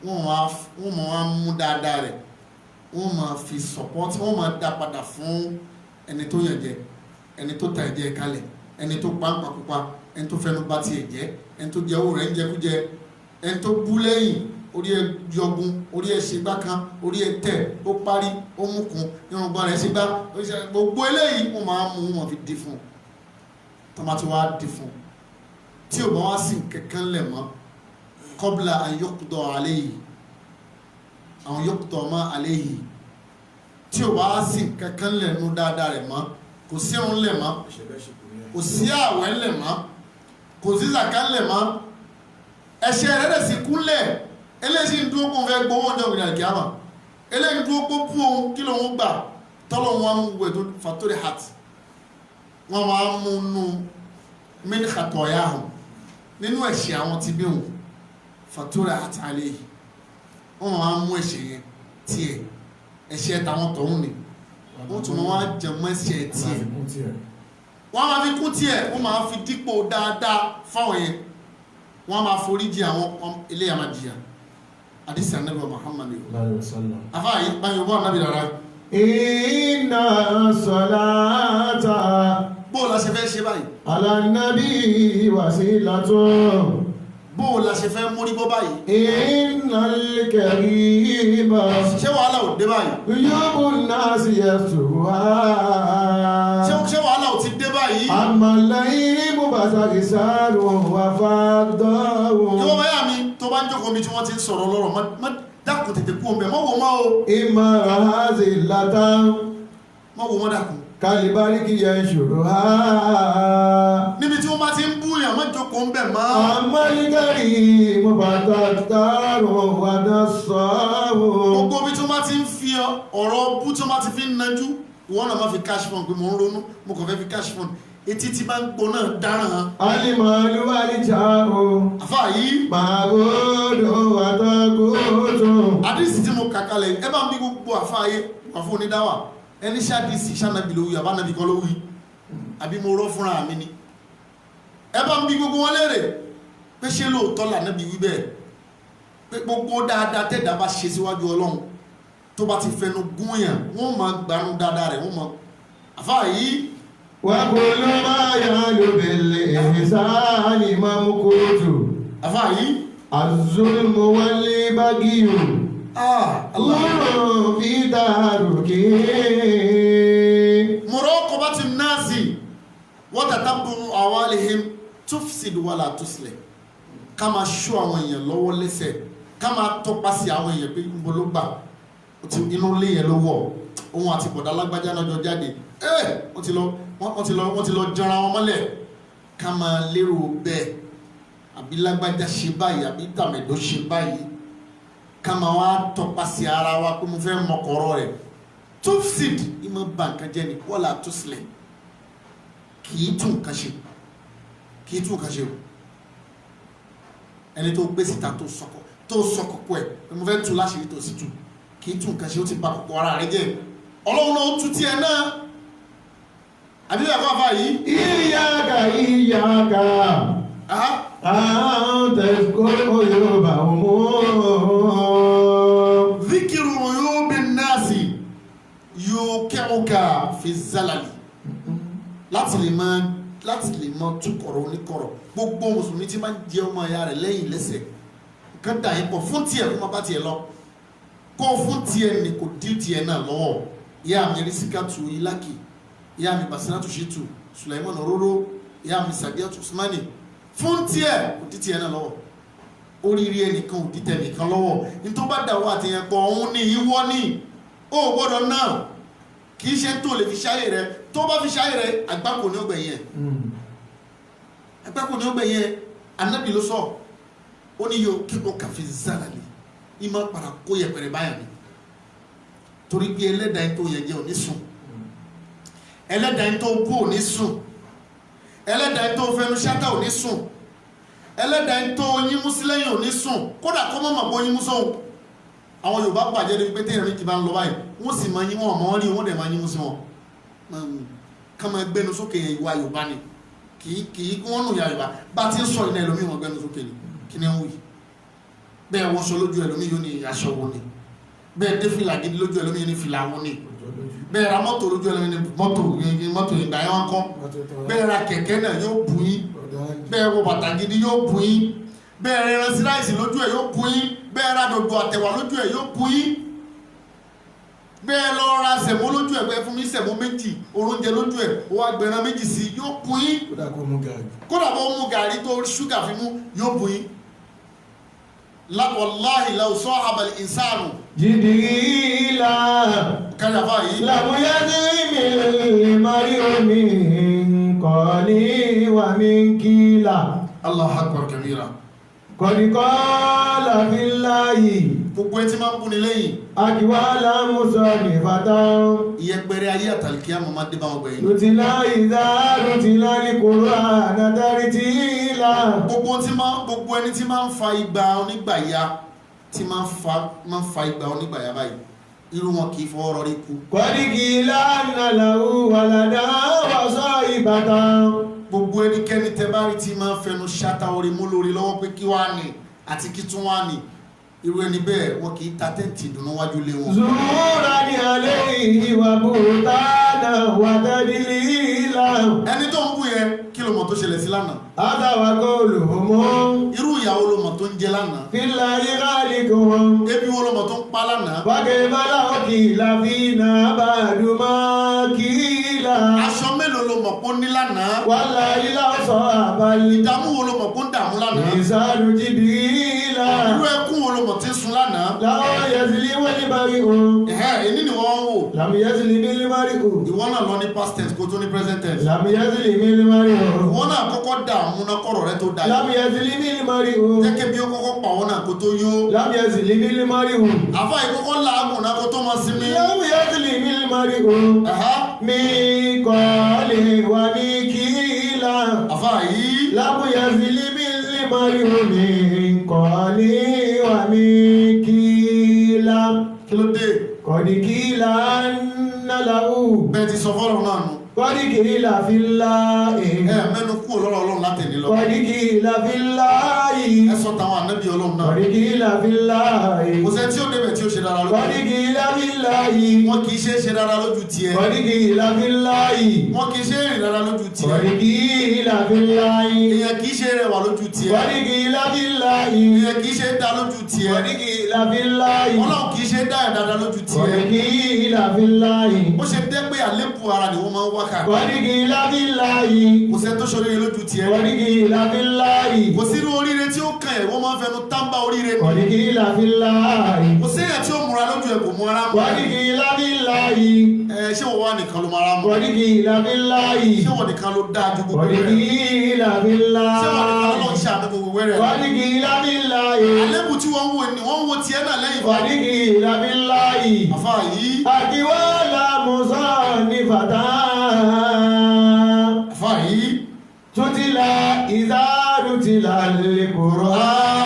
wọ́n ma wá mú dáadáa rẹ̀ wọ́n ma fi support wọ́n ma dá padà fún ẹni tó yàn jẹ ẹni tó ta ẹ̀jẹ̀ kalẹ̀ ẹni tó pàǹpà pupa ẹni tó fẹnu bá tiẹ̀ jẹ́ ẹni tó jẹ owó rẹ̀ ń jẹkújẹ ẹni tó bú lẹ́yìn orí ẹ yọgun orí ẹ ṣègbà kan orí ẹ tẹ̀ ó parí ó múkun irùngbọ̀n rẹ̀ ṣègbà gbogbo eléyìí wọ́n máa mú wọn fi dì fún tọ́mátì wá dì fún tí ò bá wá sí kankan lẹ̀ mọ́ kọ́bla àyọkùdọ̀ àlẹ́ yìí àwọn yọkùdọ̀ mọ́ àlẹ́ yìí tí ò bá wá sí kankan lẹ̀ nú dáadáa rẹ̀ mọ́ kò sí irun lẹ̀ mọ́ kò sí àwẹ̀ lẹ̀ mọ́ kò sí zaka lẹ̀ mọ́ ẹ̀ṣẹ̀ rẹ̀ rẹ̀ sì kúnlẹ̀ eléyìí ń dúró kó fẹ́ gbowó ọjọ́ ìrìn àjẹ́ àmà eléyìí ń dúró kó pú ohun kí ló ń gbà tọ́lọ̀ wọn mú wẹ̀ tó fàtórí hat wọn máa ń mú nú mílíkàtọ̀ ọ̀yá hàn nínú ẹ̀ṣẹ̀ àwọn ti bí wọn fàtórí hat alẹ́ yìí wọn máa ń mú ẹ̀ṣẹ̀ yẹn tiẹ̀ ẹ̀ṣẹ̀ táwọn tọ̀hún ni wọ́n tún máa ń jẹ mọ́ ẹ̀ṣẹ̀ tiẹ̀ wọ́n máa fi kún tiẹ̀ wọ́n máa fi dípò dáadáa fáwọn yẹn wọ́n máa forí jì àwọn ilé àmàjìyà àdìsí ànábì Muhammad afáàyè báyìí wọ́n ànábì rárá. Inna salata bó la ṣe fẹ́ ṣe báyìí ala nabi wasilatun bó la ṣe fẹ́ mórí bọ́ báyìí. Innal karima ṣé wàhálà ò dé báyìí. yóò nasi yasuha ṣé wàhálà ò ti dé báyìí. àmàlẹ́yìn bó bá sàkísàrò wà fàdọ́wò. yóò báyà mi tó bá ń jókòó mi tí wọ́n ti ń sọ̀rọ̀ lọ́rọ̀ má dákun tètè kú omi ẹ̀ mọ́ wò má o. ìmọ̀ràn àti ìlàtà. má wò má dákun kalibariki yanshuruha. níbi tí wọ́n bá ti ń bú yàn má jókòó ń bẹ̀ mọ́. amalikari mubatataro wadasawo. gbogbo bí tí wọ́n bá ti ń fi ọ̀rọ̀ bú tí wọ́n bá ti fi ń najú ìwọ́n náà má fi cash fund pé mo ń ronú mo kàn fẹ́ fi cash fund etí tí bá ń gbọ́ náà dáràn. alimalu alijao. àfáà yìí. màgòdò àtàgòdò. àdìsí tí mo kà kalẹ̀ ẹ bá ń bí gbogbo àfáà yé wà fún onídáwà ẹni ṣe àdìsí ṣànàbí lówí àbánàbí kan lówí àbí mo rọ́ fúnra mi ni ẹ bá ń bí gbogbo wọn léèrè pé ṣé lóòótọ́ lànàbí wí bẹ́ẹ̀ pé gbogbo dáadáa tẹ̀dá bá ṣe síwájú ọlọ́run tó bá ti fẹnu gúnyàn wọ́n máa gbanú dáadáa rẹ̀ wọ́n máa àfáà yìí. وكل ما يعلو بالإحسان ممقوت أفاي الظلم والبغي الله في دارك مراقبة الناس وتتبع أعوالهم تفسد ولا تصلح كما شو àwọn èèyàn lọ́wọ́ lẹ́sẹ̀ kama tọpasẹ̀ àwọn èèyàn pé ń bolo gbà inú ilé yẹn ló wọ̀ ohun àti bọ̀dá lágbájá náà jọ jáde wọ́n ti lọ jọra wọn mọ́lẹ̀ ká máa lérò bẹ́ẹ̀ àbí lágbájá ṣe báyìí àbí tàmẹ̀dó ṣe báyìí ká máa wá tọpasẹ̀ ara wa pé mo fẹ́ mọkọ̀rọ̀ rẹ̀ tufsid ìmọ̀ bá nǹkan jẹ́ ni wala tuslih kì í tún nǹkan ṣe o ẹni tó gbé síta tó sọ kọ̀kọ̀ ẹ̀ pé mo fẹ́ tú láṣìírí tó sì tú kì í tún nǹkan ṣe ó ti bà kọ̀kọ̀ ara rẹ̀ jẹ́ ọlọ́run náà ó tú tiẹ̀ náà àbílẹ̀ àfáàfá yìí. Iyaka àwọn tẹ̀síkọ́ Yorùbá ọmọ. Zikiru uyubi nasi yuqi'uka fi zalali láti lè mọ túkọ̀rọ̀ oníkọ̀rọ̀ gbogbo mùsùlùmí tí máa ń jẹ ọmọ ìyá rẹ̀ lẹ́yìn lẹ́sẹ̀ nǹkan dà yín pọ̀ fún tiẹ̀ kó má bá tiẹ̀ lọ kó fún tiẹ̀ ní kò dí tiẹ̀ náà lọ́wọ́ ìyá mi Rísíkátù Ìlákì ìyá mi Basiratu Shitu Sulaiman Ororo ìyá mi Sadiatu Usmani fún tiẹ̀ kò dí tiẹ̀ náà lọ́wọ́ oríire ẹnìkan ò dí tẹ̀ nìkan lọ́wọ́ ní tó bá dàwọ́ àtìyẹn pọ̀ òun ní ìwọ ní ó gbọ́dọ̀ náà kì í ṣe tó lè fi ṣáyé rẹ tó bá fi ṣáyé rẹ àgbákò ní ọgbẹ̀yẹn àgbákò ní ọgbẹ̀yẹn Ànábì ló sọ ó ní yóò kí o kàfi zálàlì ìmọ̀ para kó yẹpẹrẹ báyà ni torí pé ẹlẹ́dàá tó yẹ jẹ́ òní sùn ẹlẹ́dàá tó bú òní sùn ẹlẹ́dàá tó fẹnu ṣáta òní sùn ẹlẹ́dàá tó yín mú sílẹ̀yìn òní sùn kódà kó mọ̀ mọ̀ bó yín mú sóhun àwọn Yorùbá bàjẹ́ ní pété ìrìn kì bá ń lọ báyìí wọ́n sì máa yín wọn mọ́ rí wọ́n dẹ̀ máa yín mú sí wọn ká máa gbẹnu sókè yẹn ìwà Yorùbá ni kì í wọ́n nù ya Yorùbá bá ti ń sọ ìná ẹlòmíì wọn gbẹnu sókè ni kí ni ń wí bẹ́ẹ̀ wọ́n sọ lójú ẹlòmíì yóò ní aṣọ wo ni bẹ́ẹ̀ dé fìlà gidi lójú ẹlòmíì yóò ní fìlà wo ni bẹ́ẹ̀ ra mọ́tò lójú ẹlòmíì ní mọ́tò ìgbà yẹn wọn kọ́ bẹ́ẹ̀ ra kẹ̀kẹ́ náà yóò bù yín bẹ́ẹ̀ wọ bàtà gidi yóò bù yín bẹ́ẹ̀ rẹran sí ráìsì lójú ẹ̀ yóò bù yín bẹ́ẹ̀ ra dòdò àtẹ̀wà lójú ẹ̀ yóò bù yín bẹ́ẹ̀ lọ ra sẹ̀mó lójú ẹ̀ bẹ́ẹ̀ fún mi sẹ̀mó méjì oúnjẹ lójú ẹ̀ ó wá gbẹran méjì sí yóò bù yín kódà bó mú gàrí tó ṣúgà fi mú yóò bù yín wallahi law sahaba al-insanu jìdìrìlà kájàfà yìí làmúyá ní mílíọ̀nù mariomi kọ́ni wà mí kíla. Allahu akbar kabira. kọ̀díkọ́ làfíláyì. gbogbo ẹtí máa ń bú ní lẹ́yìn. àdìwálà musa ní fata. ìyẹpẹrẹ ayé àtàlìkí àmọ́ máa dé bá wọn gbẹ̀yìn. lùtìlá ìdá lùtìlá ní kòrò ànádàrí tí ìlà. gbogbo ẹni tí máa ń fa igba onígbà ya tí máa ń fa igba onígbà ya báyìí irú wọn kì í fọwọ́ rọrí kú. kọ́díkì lánà làwù wàlàdà wàsọ ìbàdàn. gbogbo ẹnikẹ́ni tẹ bá rí tí máa ń fẹnu ṣáta orí mú lórí lọ́wọ́ pé kí wàá ní àti kí tún wàá ní irú ẹni bẹ́ẹ̀ wọn kì í ta tẹ́ǹtì ìdùnnú wájú lé wọn. zùúrà ní alẹ́ ìwà bùtánà wàtẹ́bílì ìlà. ẹni tó ń bú yẹn kí ló mọ̀ tó ṣẹlẹ̀ sí lánàá. àtàwà góòlù mọ́. irú ìyàwó ló mọ̀ tó ń jẹ lánàá. fìlà ìrálì kò wọ́n. ebi wo ló mọ̀ tó ń pa lánàá. wákẹ́ bàlá òkì làfínà bàdùmá kìlà. aṣọ mélòó ló mọ̀ mọ̀ pé ó ní lánàá. wàlá ilá sọ àbálí. ìdààmú wo ló mọ̀ pé ó ń dààmú lánàá. ìsàlù jìbìlá. irú ẹkún wo ló mọ̀ tí ń sun lánàá. láwọn yẹsìlì wọ́n ní bá rí o. èyí ni wọ́n ń wò. làmú yẹsìlì mi ní bá rí o. ìwọ náà lọ ní past tense kó tó ní present tense. làmú yẹsìlì mi ní bá rí o. ìwọ náà kọ́kọ́ dààmú náà kọ̀rọ̀ rẹ tó dà yìí. làmú yẹsìlì mi ní bá rí o. jẹ́ kí bí ó kọ́kọ́ pa ọ́ náà kó tó yó. làmú yẹsìlì mi ní bá rí o. àfa ìkọ́kọ́ làágùn náà kó tó mọ sí mi. làmú yẹsìlì mi ní bá rí o. mi kọ́ lè wà ní kíla. àfa yìí. làmú yẹsìlì mi ní bá rí o. mi kọ́ lè wà ní kíla. kí ló dé. kọ́ni kíla ń nàlàwù. bẹ́ẹ̀ ti sọ fọ́lọ́ náà nù. kọ́ni kíla fi láàyè. mẹ́nu kú ọlọ́rọ̀ ọlọ́run látẹ̀lé lọ. kọ́ni kíla fi láàyè. ẹ sọ táwọn ànábì ọlọ́run náà. kọ́ni kíla fi láàyè. kò sẹ́ tí ó débẹ̀ tí ó ṣe dára lójú. kọ́ni kíla fi láàyè. wọn kì í ṣe dára lójú tiẹ̀. kọ́ni kíla fi láàyè. wọn kì í ṣe rìn dára lójú tiẹ̀. kọ́ni kíla fi láàyè. èèyàn kì í ṣe rẹwà lójú tiẹ̀. kọ́ni kíla fi láàyè. èèyàn kì í ṣe dá lójú tiẹ̀. kọ́ni kíla fi láàyè. ọlọ́run kì í ṣe dá ẹ̀ dáadáa lójú tiẹ̀. kọ́ni kíla fi láàyè. ó ṣe dé pé àlékù ara ni wọ́n máa ń wá kà. kọ́ni kíla fi láàyè. kò sẹ́ tó ṣoríire lójú tiẹ̀. kọ́ni kíla fi láàyè. kò sínú oríire tí ó kàn ẹ̀ wọ́n máa ń fẹnu tábà oríire ni. kọ́ni kíla fi láàyè. kò séyàn tí ó múra lójú ẹ̀ kò mú ara mú. kọ́ni kíla fi láàyè. ṣé wọ́n wá nìkan ló máa ra mú. kọ́ni kíla fi láàyè. ṣé wọ́n nìkan ló dáa ju gbogbo kọ́ni rẹ̀. kíla fi láàyè. ṣé wọ́n nìkan ló ń ṣàánú gbogbo rẹ̀. kọ́ni kíla fi láàyè. àlébù tí wọ́n ń wò ni wọ́n ń wo tiẹ̀ náà lẹ́yìn fún kọ́ni kíla fi láàyè. àfa yìí. àkíwálà musa ní fàtà. àfa yìí. tutila ìdárutila lè kúrò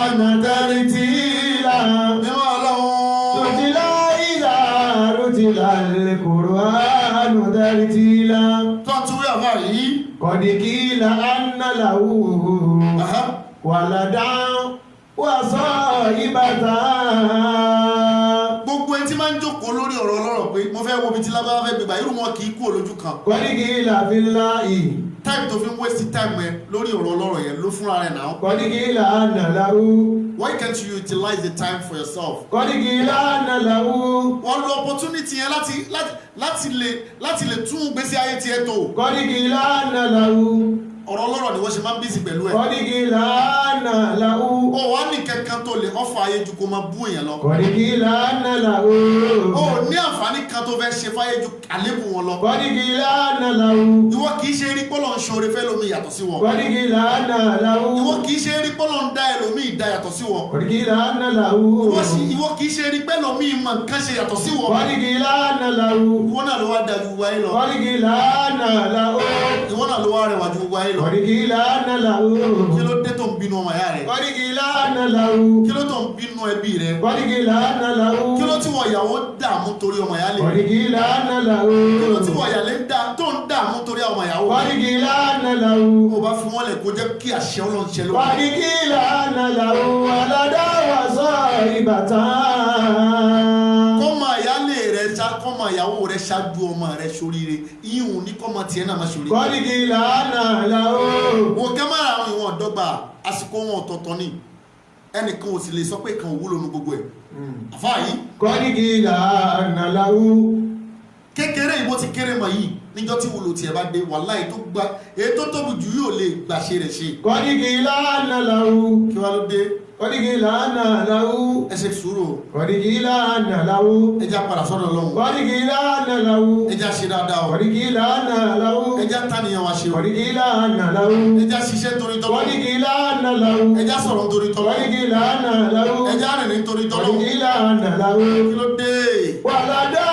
ánàtàrítìlà. mímọ́ ọlọ́run. tutila ìdárutila lè kúrò ánàtàrítìlà. tó ń tún wí àfa yìí. kọ̀dìkìlà ánàláwù wàlàdá wàsọ ìbàdà. gbogbo ẹni tí máa ń jókòó lórí ọ̀rọ̀ ọlọ́rọ̀ pé mo fẹ́ wo ibi tí lágbára fẹ́ gbégbá irú wọn kì í kú olójú kan. kọ̀dìkìlà fi láàyè. time tó fi ń waste time ẹ lórí ọ̀rọ̀ ọlọ́rọ̀ yẹn ló fúnra rẹ̀ náà. kọ̀dìkìlà ánàláwù. why can't you utilize the time for yourself. kọ̀dìkìlà ánàláwù. wọ́n lo opportunity yẹn láti lè tún gbèsè ayé tiẹ̀ tó. kọ̀dìkìlà ánàláwù. ọ̀rọ̀ ọlọ́rọ̀ ni wọ́n ṣe máa ń bísí pẹ̀lú ẹ̀. kọ̀dìkìlà ánàláwù. ó wà ní kankan tó lè ọ̀fà ayé ju kó máa bú èèyàn lọ. kọ̀dìkìlà ánàláwù. ó ní àǹfààní kan tó fẹ́ ṣe fáyé ju àlébù wọn lọ. kọ̀dìkìlà ánàláwù. ìwọ kì í ṣe rí pọ́lọ̀ ń ṣoore fẹ́ lómi yàtọ̀ sí wọn. kọ̀dìkìlà ánàláwù. ìwọ kì í ṣe rí pọ́lọ̀ ń dá ẹlòmíì dá yàtọ̀ sí wọn. kọ̀dìkìlà ánàláwù. ìwọ kì í ṣe rí pẹ́ lòmíì mọ̀ nǹkan ṣe yàtọ̀ sí wọn. kọ̀dìkìlà ánàláwù. ìwọ náà ló wá dájú wáyé lọ. kọ̀dìkìlà ánàláwù. ìwọ náà ló wá rẹwà ju wáyé lọ. kọ̀dìkìlà ánàláwù. kí ló dé tó ń bínú ọmọ ìyá rẹ. kọ̀dìkìlà ánàláwù. kí ló tó ń bínú ẹbí rẹ. kọ̀dìkìlà ánàláwù. kí ló tí wọ ìyàwó dààmú torí ọmọ ìyá lè. kọ̀dìkìlà ánàláwù. kí ló tí wọ ìyàlẹ́ tó ń dààmú torí ọmọ ìyàwó. kọ̀dìkìlà ánàláwù. ó bá fi wọ́n lẹ̀ kó jẹ́ kí àṣẹ Ọlọ́run ṣẹ lórí. kọ̀dìkìlà ánàláwù. aládá wàsọ ìbàtàn. kọ́mọ ìyálé rẹ kọ́mọ ìyàwó rẹ ṣáájú ọmọ rẹ ṣoríire ìhùn ní kọ́mọ tiẹ̀ náà má ṣoríire. kọ̀dìkìlà ánàláwù. wò kẹ́ máa àwọn ìwọ̀n ọ̀dọ́gba àsìkò wọn ọ̀tọ̀ọ̀tọ̀ ni ẹnìkan ò sì lè sọ pé kan ò wúlò ní gbogbo ẹ̀. àfa yìí. kọ̀dìkìlà ánàláwù. kékeré ìbò ti kéré mọ̀ yìí níjọ́ tí wúlò tiẹ̀ bá dé wàláhì tó gba èyí tó tóbi jù yóò lè gbàṣe rẹ̀ ṣe. kọ̀dìkìlà ánàláwù. kí wàá ló dé. kọ̀dìkìlà ánàláwù. ẹ ṣe sùúrù. kọ̀dìkìlà ánàláwù. ẹ já padà sọ́dọ̀ Ọlọ́run. kọ̀dìkìlà ánàláwù. ẹ já ṣe dáadáa o. kọ̀dìkìlà ánàláwù. ẹ já tàníyàn wa ṣe o. kọ̀dìkìlà ánàláwù. ẹ já ṣiṣẹ́ torí tọ́lọ́. kọ̀dìkìlà ánàláwù. ẹ já sọ̀rọ̀ torí tọ́lọ́. kọ̀dìkìlà ánàláwù. ẹ já rìnrìn torí tọ́lọ́. kọ̀dìkìlà ánàláwù. kí ló dé. wàládà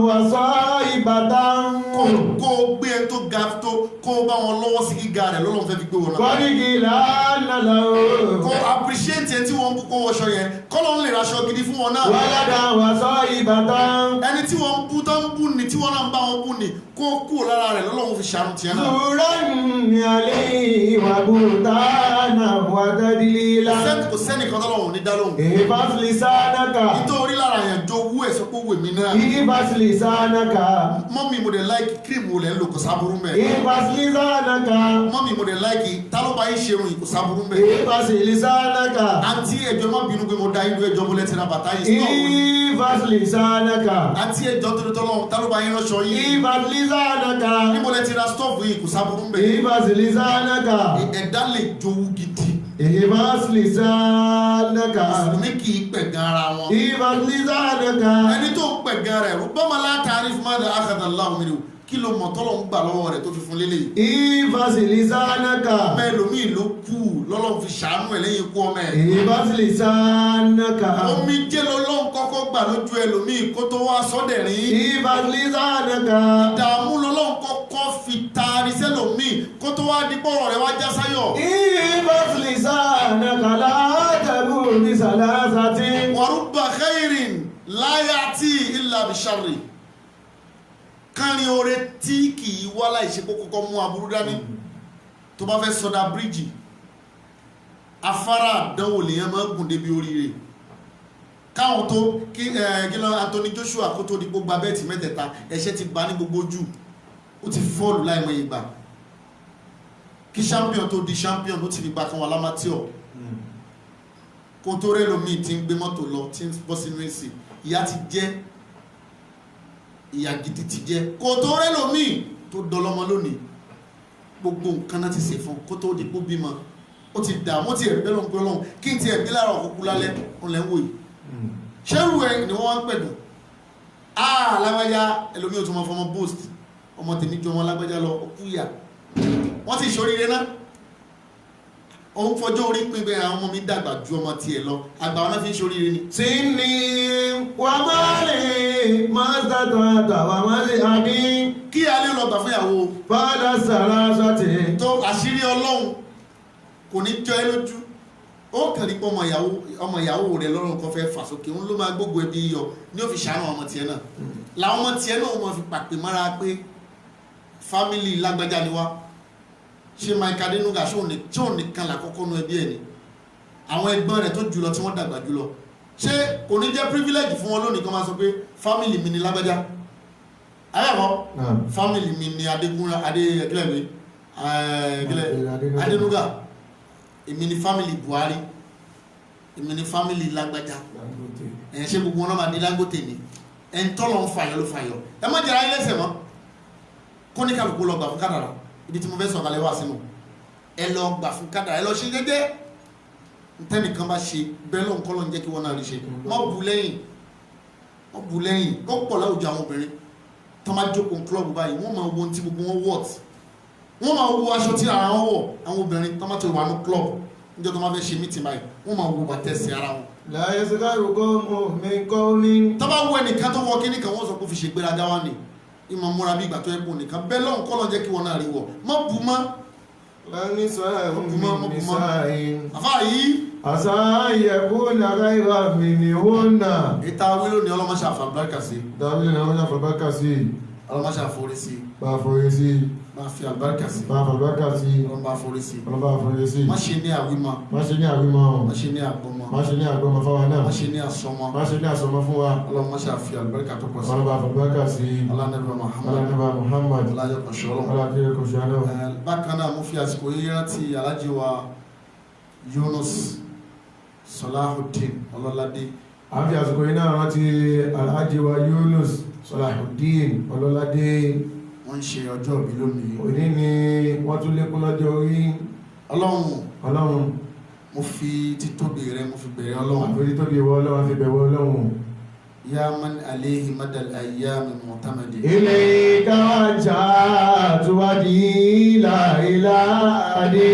wàsọ ìbàdàn. kó o gbé ẹ tó ga tó kó o bá wọn lọ́wọ́ sí gíga rẹ̀ lọ́lọ́run fẹ́ fi gbé wọn náà. kọ̀dìkìlà ánàláwù. kó appreciate ẹ tí wọ́n ń kó wọṣọ yẹn kọ́lọ́ ń lè raṣọ gidi fún wọn náà. wàládà wàsọ ìbàdàn. ẹni tí wọ́n ń bú tó ń bú ni tí wọ́n náà ń bá wọn bú ni kó kú lára rẹ̀ lọ́lọ́run fi ṣàánú tiẹ̀ náà. zùrán ní alẹ́ ìwà bùtá bayana wa tadlila. Kò sẹ́nìkan tọ́lọ́run ní dá lóhùn. Ihfaz lisanaka. Nítorí lára yẹn jó owó ẹ̀ sọ pé owó èmi náà. Ihfaz lisanaka. Mọ́mí mo dẹ̀ láìkì kírìmù olè ń lò kò sábúrú mẹ́. Ihfaz lisanaka. Mọ́mí mo dẹ̀ láìkì tálọ́bà yín ṣerun kò sábúrú mẹ́. Ihfaz lisanaka. Àǹtí ẹjọ́ má bínú pé mo dá inú ẹjọ́ mo lẹ́tí ra bàtà yìí sọ́ọ̀. Ihfaz lisanaka. Àǹtí ẹjọ́ tó tọ́lọ́run tálọ́bà yín ránṣọ yìí. Ihfaz lisanaka. Ní mo lẹ́tí ra stọ́ọ̀fù yìí kò sábúrú mẹ́. Ihfaz lisanaka. Ẹ̀dá lè jowú gidi. Ihfaz lisanaka. Mùsùlùmí kì í pẹ̀gàn ara wọn. Ihfaz lisanaka. Ẹni tó pẹ̀gàn rẹ̀ rúbọ́mọ látàrí fún mọ́tò akhadallahu minhu kí ló mọ̀ tọ́lọ̀ ń gbà lọ́wọ́ rẹ̀ tó fi fún lélẹ̀. Ihfaz lisanaka. Ọmọ ẹlòmíì ló kú lọ́lọ́run fi ṣàánú ẹ̀ lẹ́yìn ikú ọmọ ẹ̀. Ihfaz lisanaka. Omi jẹ́ lọ́lọ́run kọ́kọ́ gbà lójú ẹlòmíì kó tó wá sọ́dẹ̀rín. Ihfaz lisanaka. Ìdààmú lọ́lọ́run kọ́kọ́ fi taari sẹ́lòmíì kó tó wá di bọ́rọ̀ rẹ̀ wá já sáyọ̀. Ihfaz lisanaka la takun bi salasatin. Wa rubba khairin la ya'ti illa bi sharri. Kárin oore tí kì í wá láìṣe kókó mú aburú dání tó bá fẹ́ sọdá bíríjì afárá àdánwò lèyàn máa gùn débi oríire káwọn tó kí lọ Anthony Joshua kó tó di gbogbo abẹ́ẹ̀tì mẹ́tẹ̀ẹ̀ta ẹ̀ṣẹ́ ti bá ní gbogbo ojú ó ti fọ́ọ̀lù láìmọ̀ ìgbà kí champion tó di champion ó ti fi gbà kan wà lámàtíọ̀ kó tó rẹ́ lómi tí ń gbé mọ́tò lọ tí ń bọ́ sínú èsì ìyá ti jẹ́ ìyà gidi ti jẹ́ kò tó rẹ́ lómi tó dọlọ́mọ lónìí gbogbo nǹkan náà ti ṣe fún kó tó di kó bímọ ó ti dààmú ti ẹ̀rí bẹ́ẹ̀ lọ́nkọ́ lọ́hùn kí n ti ẹ̀rí lára ọ̀kọ́kú lálẹ́ ọ̀lẹ́ ń wò yìí ṣẹ́rù ẹ̀ ni wọ́n wá ń pẹ̀dùn lágbájá ẹlòmí ò tún mọ fọmọ boost ọmọ tèmi jọ wọn lágbájá lọ ọkú yà wọ́n ti ṣoríire náà òun fọjọ́ orí pín pé àwọn ọmọ mi dàgbà ju ọmọ tiẹ̀ lọ àgbà wọn náà fi ń ṣoríire ni. sí ni wà má lè máa sàtọ̀ àtàwà má lè àbí. kí alẹ́ lọ gbà fún ìyàwó. fádà sàrà sọ́tì. tó àṣírí ọlọ́run kò ní jọ ẹ́ lójú ó kàn ní pé ọmọ ìyàwó rẹ̀ lọ́rùn kan fẹ́ fà sókè òun ló máa gbógun ẹbí yọ ní ó fi ṣàánú ọmọ tiẹ̀ náà làwọn ọmọ tiẹ̀ náà wọ́n fi pàpè mọ́ra pé fámìlì lágbájá ni wá ṣe Mike Adenuga ṣé òun nìkan làkọ́kọ́ nu ẹbí ẹ̀ ni àwọn ẹgbọ́n rẹ̀ tó jùlọ tí wọ́n dàgbà jùlọ ṣé kò ní jẹ́ privilege fún wọn lónìí kan máa sọ pé fámìlì mi ni lágbájá ayàwó fámìlì mi ni Adenuga èmi ni fámìlì Buhari èmi ni fámìlì lágbájá ẹ̀yìn ṣe gbogbo wọn máa di Dangote ni ẹ̀ ń tọ́lọ̀ ń fàyọ̀ ló fàyọ̀ ẹ má jẹ́ra ilé ẹsẹ̀ mọ́ kó ní kálukú lọ gbà fún kádàrà ibi tí mo fẹ́ sọ̀kalẹ̀ wá sínú ẹ lọ gbà fún kádàrà ẹ lọ ṣe jẹ́jẹ́ ntẹ́nìkan bá ṣe bẹ́ẹ̀ lọ́n kọ́ lọ́n jẹ́ kí wọ́n náà rí ṣe wọ́n bu lẹ́yìn ó pọ̀ láwùjọ àwọn obìnrin tó máa jókòó club báyìí wọ́n máa wo ohun tí gbogbo wọn wọ̀t wọ́n máa wo aṣọ tí ara wọn wọ̀ àwọn obìnrin tó máa ti wà ní club níjọ́ tó máa fẹ́ ṣe meeting báyìí wọ́n máa wo bàtẹ́sì ara wọn. láyé sọ́kàrù kọ́ mọ̀ mi kọ́ ní. tó bá wọ ẹnìkan tó wọ kíní kan wọ́n sọ pé ó fi ṣègbéraga wá ni ìmọ̀ múra bí ìgbà tó ẹ̀pọ̀ nìkan bẹ́ẹ̀ lọ́n kọ́ lọ́n jẹ́ kí wọ́n náà rí wọ̀ mọ́ bu mọ́. lẹ́ni sọ́yà mi sáyìn. àfà yìí. àṣà ìyẹ̀kú nàgá ìwà mi ni wọ́n nà. ìta wílò ni ọlọ́mọṣà àfàbáríkà sí. dábìlì ni ọlọ́mọṣà àfàbáríkà sí. ọlọ́mọṣà àforí sí. bá a forí sí. bá a fi àlùbáríkà sí. bá a fàlùbáríkà sí. ọlọ́mọ àforí sí. ọlọ́mọ àforí sí. má ṣe ní àwímọ́. má ṣe ní àwímọ́. má ṣe ní àgbọ́mọ́. má ṣe ní àgbọ́mọ́ fáwa náà. má ṣe ní àsọmọ́. má ṣe ní àsọmọ́ fún wa. ọlọ́mọṣà àfi àlùbáríkà tó pọ̀ sí. ọlọ́mọ àfàlùbáríkà sí. alánàbà Muhammad. alánàbà Muhammad. alájọ kan ṣọlọ́. alájọ kan ṣọlọ́. bákan náà mo fi àsìkò yìí rántí alájí wa Yunus Salahuddin Ọlọ́ládé. a fi àsìkò yìí náà rántí alájí wa Yunus Salahuddin Ọlọ́ládé. wọ́n ń ṣe ọjọ́ ìbí lónìí. òní ni wọ́n tún lékún lọ́jọ́ orí. ọlọ́run mo fi títóbi rẹ mo fi bẹ̀rẹ̀ ọlọ́run. àfi títóbi ìwọ ọlọ́run fi bẹ̀rẹ̀ ọlọ́run. ya man alayhi madal ayyam mu'tamadi. ilé káwájà tuwadi láìláàdé.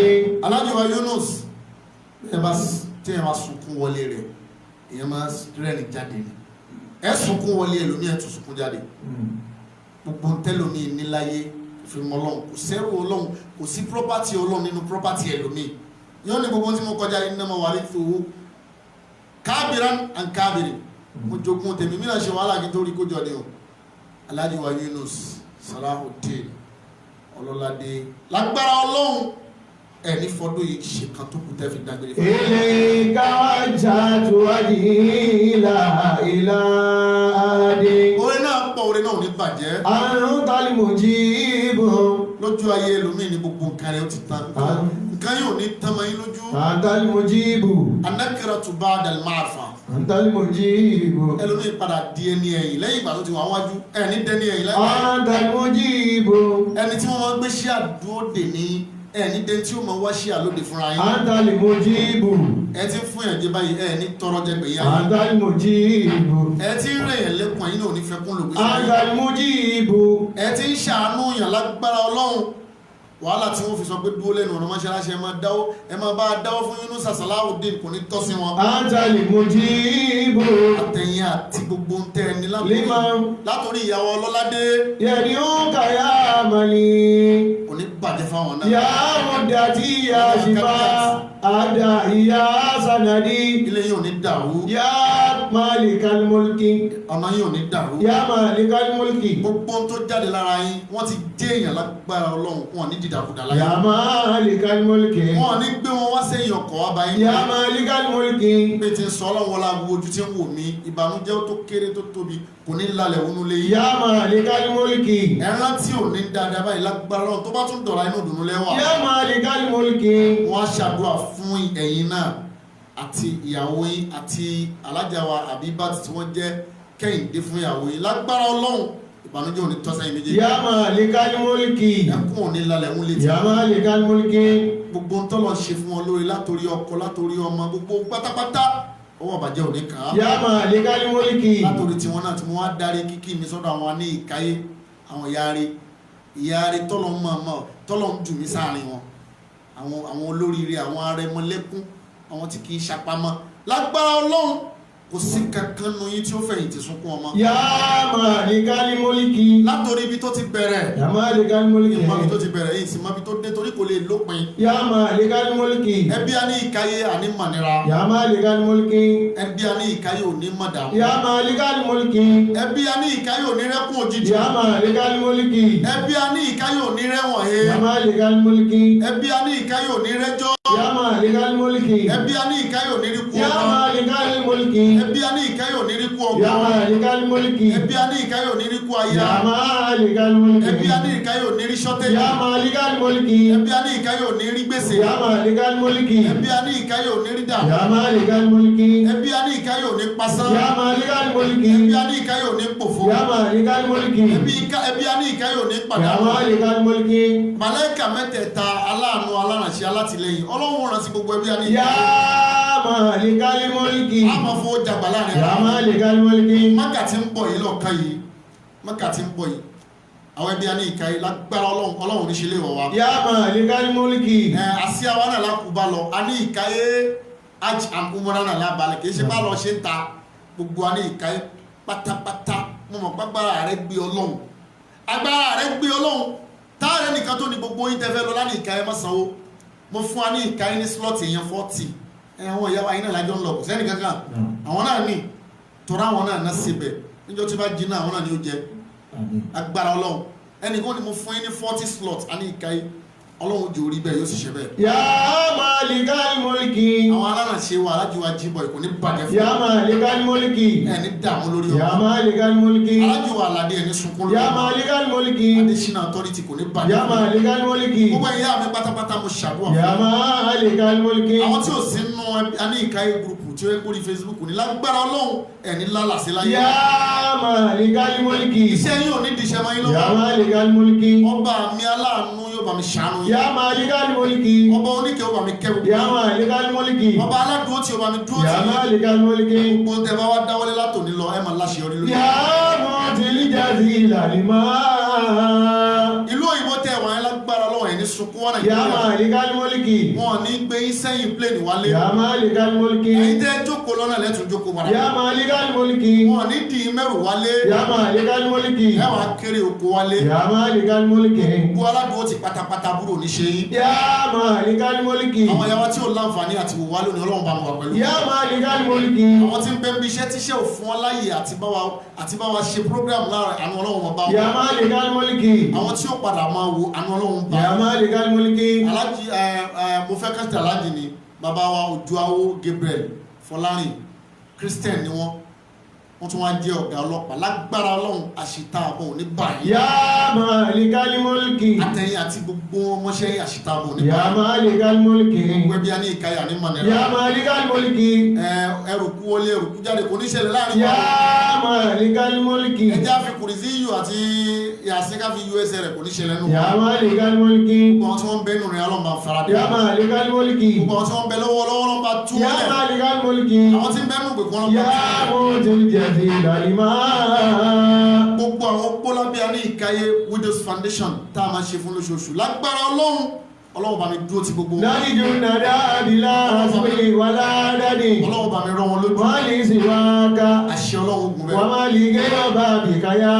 alájọ wa Yunus tí ẹ bá sunkún wọlé rẹ̀ èèyàn máa rẹ́rìn jáde ni ẹ sunkún wọlé ẹlòmí ẹ tún sunkún jáde gbogbo tẹlomi níláyé fi mọ Ọlọ́run kò sẹ́rù Ọlọ́run kò sí property Ọlọ́run nínú property ẹlòmí yóò ní gbogbo tí mo kọjá iná ma wà ní fowó kábìrán and kábìrì mo jogun tèmi mí náà ṣe wàhálà kí n tó rí kójọ ni o Alhaji wa Yunus Salahuddin Ọlọ́ládé lágbára Ọlọ́run ẹni fọdún yìí ṣe kan tó kù tẹ́ fi dágbére fún إليك وجهت وجهي لا إله إلا orin náà pọ̀ orin náà ò ní bàjẹ́ أنت المجيب lójú ayé ẹlòmíì ní gbogbo nǹkan rẹ̀ ó ti tán nǹkan yóò ní tán mọ́ yín lójú أنت المجيب an-nakiratu ba'da al-ma'rifa أنت المجيب ẹlòmíì padà di ẹni ẹ̀yìn lẹ́yìn ìgbà tó ti wà wájú ẹni dẹni ẹ̀yìn lẹ́yìn أنت المجيب ẹni tí wọ́n máa gbé ṣíà dúró dè ní ẹni dẹni tí ó máa wá ṣíà lóde fúnra yín أنت المجيب ẹ ti ń fún yàn jẹ báyìí ẹni tọrọ jẹ gbẹ̀yà أنت المجيب ẹ ti ń rẹ̀ yẹn lẹ́kùn ẹ̀yìn náà ò ní fẹ́ kún lògbé أنت المجيب ẹ ti ń ṣàánú yàn lágbára ọlọ́run wàhálà tí wọ́n fi sọ pé dúró lẹ́nu ọ̀nà mọ́ṣáláṣí ẹ máa bá a dáwọ́ fún Yunus Salahuddin kò ní tọ́ sí wọn. أنت المجيب àtẹ̀yìn àti gbogbo ń tẹ́ ẹni لمن látòrí ìyàwó ọlọ́ládé يدعوك يا ملي kò ní bàjẹ́ fáwọn náà. يا مدتي يا شفاء أدعي يا سندي ilé yìí ò ní dàrú يا مالك الملك ọ̀nà yìí ò ní dàrú. يا مالك الملك gbogbo ohun tó jáde lára yín wọ́n ti dé èèyàn lágbára ọlọ́run wọn ní dìdàkudà láyé. يا مالك الملك wọn ní gbé wọn wá sẹ́yìn ọkọ̀ wá báyìí. يا مالك الملك pé ti ń sọ ọlọ́run wọlé aago ojú tí ń wò mí ìbànújẹ́ tó kéré tó tóbi kò ní lálẹ́ wọnú lé yìí. يا مالك الملك ẹran tí ò ní dáadáa báyìí lágbára ọlọ́run tó bá tún dọ̀la inú ìdùnnú lẹ́wà. يا مالك الملك wọ́n á ṣàdúrà fún ẹ̀yin náà àti ìyàwó yín àti alájà wa Abibat tí wọ́n jẹ́ Kẹ́hìndé fún ìyàwó yín lágbára ọlọ́run ìbànújẹ́ ò ní tọ́ sẹ́yìn méjèèjì. يا مالك الملك ẹkún ò ní lálẹ́ ń létí. يا مالك الملك gbogbo ń tọ́lọ̀ ṣe fún wọn lórí látòrí ọkọ látòrí ọmọ gbogbo pátápátá ọwọ́ àbàjẹ́ ò ní kàn án. يا مالك الملك látòrí tiwọn náà tí wọ́n á darí kíkí mi sọ́dọ̀ àwọn ní ìkáyé àwọn ìyáre tọ́lọ̀ ń mọ̀ tọ́lọ̀ ń jù mí sáàrin wọn àwọn olóríire àwọn arẹmọlẹ́kún àwọn tí kì í ṣàpamọ́ lágbára ọlọ́run kò sí kankan nu yín tí ó fẹ̀yìntì sunkún ọmọ. يا مالك الملك látòrí ibi tó ti bẹ̀rẹ̀ يا مالك الملك ìmọ̀ ibi tó ti bẹ̀rẹ̀ yìí sì mọ̀ ibi tó dé torí kò lè lópin. يا مالك الملك ẹbí a ní ìkáyé àní mọ̀nira يا مالك الملك ẹbí a ní ìkáyé òní mọ̀dàmú يا مالك الملك ẹbí a ní ìkáyé òní rẹ́kún òjijì يا مالك الملك ẹbí a ní ìkáyé òní rẹ́wọ̀n he يا مالك الملك ẹbí a ní ìkáyé òní rẹ́jọ́ يا مالك الملك ẹbí a ní ìkáyé òní rí kú يا ọmọ مالك الملك ẹbí a ní ìkáyé òní rí kú يا ọmọ مالك الملك ẹbí a ní ìkáyé òní rí kú aya يا مالك الملك ẹbí a ní ìkáyé òní rí ṣọ́tẹ́jì يا مالك الملك ẹbí a ní ìkáyé òní rí gbèsè يا مالك الملك ẹbí a ní ìkáyé òní rí dàmú يا مالك الملك ẹbí a ní ìkáyé òní pasán يا مالك الملك ẹbí a ní ìkáyé òní pòfo يا مالك الملك ẹbí a ní ìkáyé òní يا pàdánù. مالك الملك màláíkà mẹ́tẹ̀ẹ̀ta aláàánú alárànṣẹ́ alátìlẹ́yìn ọlọ́run rán sí gbogbo ẹbí a ní يا مالك الملك àmọ́ fowó jàgbá láàrin يا ara مالك الملك Mákà tí ń bọ̀ yìí lọ́ọ̀kan yìí Mákà tí ń bọ̀ yìí àwọn ẹbí a ní ìka yìí lágbára ọlọ́run ní ṣe lè wọ̀ wá. يا مالك الملك àsíá wa náà lákùúbá lọ a ní ìka yìí hajj and umrah náà lábalẹ̀ kì í ṣe bá lọ ṣe ń ta gbogbo a ní ìka yìí pátápátá mo mọ̀ pàgbára rẹ gbé ọlọ́run agbára rẹ gbé ọlọ́run táàrẹ nìkan tó ní gbogbo yín tẹ́fẹ́ lọ láti ìka yìí má sanwó mo fún wa ní ìka yìí ní slot èèyàn 40 àwọn ìyá wa yín náà lájọ ń lọ kò sẹ́ni kankan àwọn náà ní tọ́ra àwọn náà ná síbẹ̀ níjọ́ tí bá jiná àwọn náà ní ó jẹ agbára ọlọ́run ẹnì kan ni mo fún yín ní 40 slot a ní ìka yìí ọlọ́run jò rí bẹ́ẹ̀ yóò sì ṣe bẹ́ẹ̀. يا مالك الملك àwọn alárànṣe wa alájú wa jíbọ̀ ìkò ní bàjẹ́ fún يا مالك الملك ẹni dààmú lórí يا ọmọ مالك الملك alájú wa aládé ẹni sunkún lórí يا ọmọ مالك الملك adésínà authority kò ní bàjẹ́ يا fún مالك الملك gbogbo ìyá mi pátápátá mo ṣàdúrà يا fún مالك الملك àwọn tí ò sí nínú aní ìkáyé gúrùpù tí ó ń kórí Facebook ní lágbára ọlọ́run ẹni lálàsí láyé يا مالك الملك iṣẹ́ yín ò ní dìṣẹ́ mọ́ yín يا lọ́wọ́ مالك الملك ọba mi aláàánú yóò bá mi ṣàánú yín يا مالك الملك ọba oníkẹ́ yóò bá mi kẹ́ gbogbo يا مالك الملك ọba aládùúgbò tí yóò bá mi dúró يا tì yín مالك الملك gbogbo tẹ bá wá dáwọ́lé látòní lọ ẹ máa láṣeyọrí lórí. يا معطي الجزيل لما ìlú òyìnbó tẹ wà ní lágbára lọ́wọ́ ẹ̀ ní sunkún wọn يا nàìjíríà مالك الملك wọn ní gbé yín sẹ́yìn pléènì wálé يا مالك الملك ẹ̀yin tẹ́ jókòó lọ́nà lẹ́tùn jókòó padà يا مالك الملك wọn ní dì í mẹ́rù wálé يا مالك الملك ẹ wàá kéré oko wálé يا مالك الملك gbogbo aládùúgbò ti pátápátá búrò ní ṣe yín يا مالك الملك àwọn ìyàwó tí ò láǹfààní àti wò wá lónìí ọlọ́run bá mi wà pẹ̀lú يا مالك الملك àwọn tí ń bẹ ń bí iṣẹ́ tíṣẹ́ ò fún ọ láyè àti bá wa ṣe program láàrin àánú ọlọ́run bá يا wọn مالك الملك àwọn tí ó padà máa wo àánú ọlọ́run bá يا wọn مالك Malikal Mulki. Aláàjì mo fẹ́ kẹ́sìtì aláàjì ni bàbá wa Ojuawo Gabriel Fọlárin Christian ni wọ́n tún wá jẹ́ ọ̀gá ọlọ́pàá lágbára Ọlọ́run àṣìta àbọ̀ ní báyìí. Ya Malikal Mulki. Àtẹ̀yìn àti gbogbo ọmọọṣẹ́ àṣìta àbọ̀ ní báyìí. Ya Malikal Mulki. Gbogbo ẹbí a ní ìkáyà ní Manila. Ya Malikal Mulki. Ẹrùkú wọlé ẹrùkú jáde kò ní ṣẹlẹ̀ láàrin Ya Malikal Mulki. ẹjá fi Kùrìsíyù àti Yàsín ká fi USA rẹ̀ kò ní ṣẹlẹ̀ nù. Ya Malikal Mulki. Gbogbo tí wọ́n ń bẹ nù rẹ̀ ọlọ́mọba faradé. Ya Malikal Mulki. Gbogbo tí wọ́n ń bẹ lọ́wọ́lọ́wọ́ lọ́mọba tú Ya wọlé. Malikal Mulki. Àwọn tí ń bẹ nù gbẹ̀gbọ́n lọ́mọba Ya Mutil Jadid Alima. gbogbo àwọn pólàbíà ní ìkáyé Widows Foundation tá a máa ṣe fún lóṣooṣù lágbára Ọlọ́run bá mi dúró ti gbogbo wọn. Nádìjú nàdá àbílá àsìkò wàlá dádì. Ọlọ́run bá mi rán wọn lójú. Wọ́n lè sì wá ká. Àṣẹ Ọlọ́run ogun Wọ́n bẹ́ẹ̀. máa lè gé ọba àbíkáyá.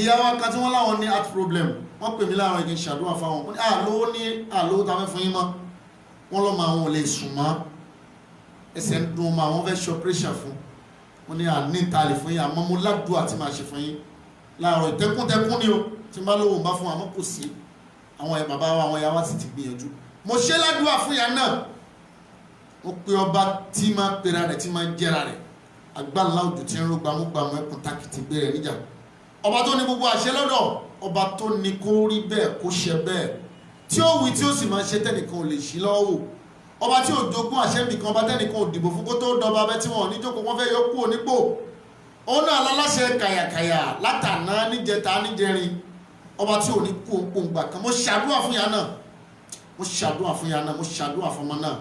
Ìyá wa kan tí wọ́n láwọn ní heart problem wọ́n pè mí láàárọ̀ ìkí ń ṣàdúrà fáwọn. Wọ́n ní àlówó ta fẹ́ fún yín mọ́. Wọ́n lọ́mọ àwọn ò lè sùn mọ́. Ẹsẹ̀ ń dùn mọ́ àwọn fẹ́ ṣe operation fún. Wọ́n ní àní ìtàlẹ̀ fún yín àmọ́ mo ládùú àti máa ṣe fún yín. Láàárọ̀ ìtẹ́kùntẹ́kùn ni o tí n bá lówó ń bá fún àmọ́ kò sí. Àwọn ẹ̀ bàbá wa àwọn ìyá wa sì ti gbìyànjú. Mo ṣe ládùúà fún ìyá náà. Mo pe ọba tí máa pera rẹ̀ tí máa jẹ́ra rẹ̀. Agbára òjò tí ń ro gbàmúgbàmù ẹkùn tákìtì gbé rẹ̀ níjà. Ọba tó ní gbogbo àṣẹ lọ́dọ̀, ọba tó ní kó rí bẹ́ẹ̀ kó ṣe bẹ́ẹ̀. Tí ó wí tí ó sì máa ṣe tẹ́nìkan ò lè ṣí lọ́wọ́. Ọba tí ò jogún àṣẹ nìkan ọba tẹ́nìkan ò dìbò fún kó tó dọba abẹ́ tí wọn ò ní jókòó wọn fẹ́ yọ kúrò nípò. Òun náà aláṣẹ kàyàkàyà látàná níjẹta níjẹrin. Ọba tí ò ní kú òǹgbà kan. Mo ṣàdúrà fún ìyá náà. Mo ṣàdúrà fún ìyá náà. Mo ṣàdúrà fún ọmọ náà.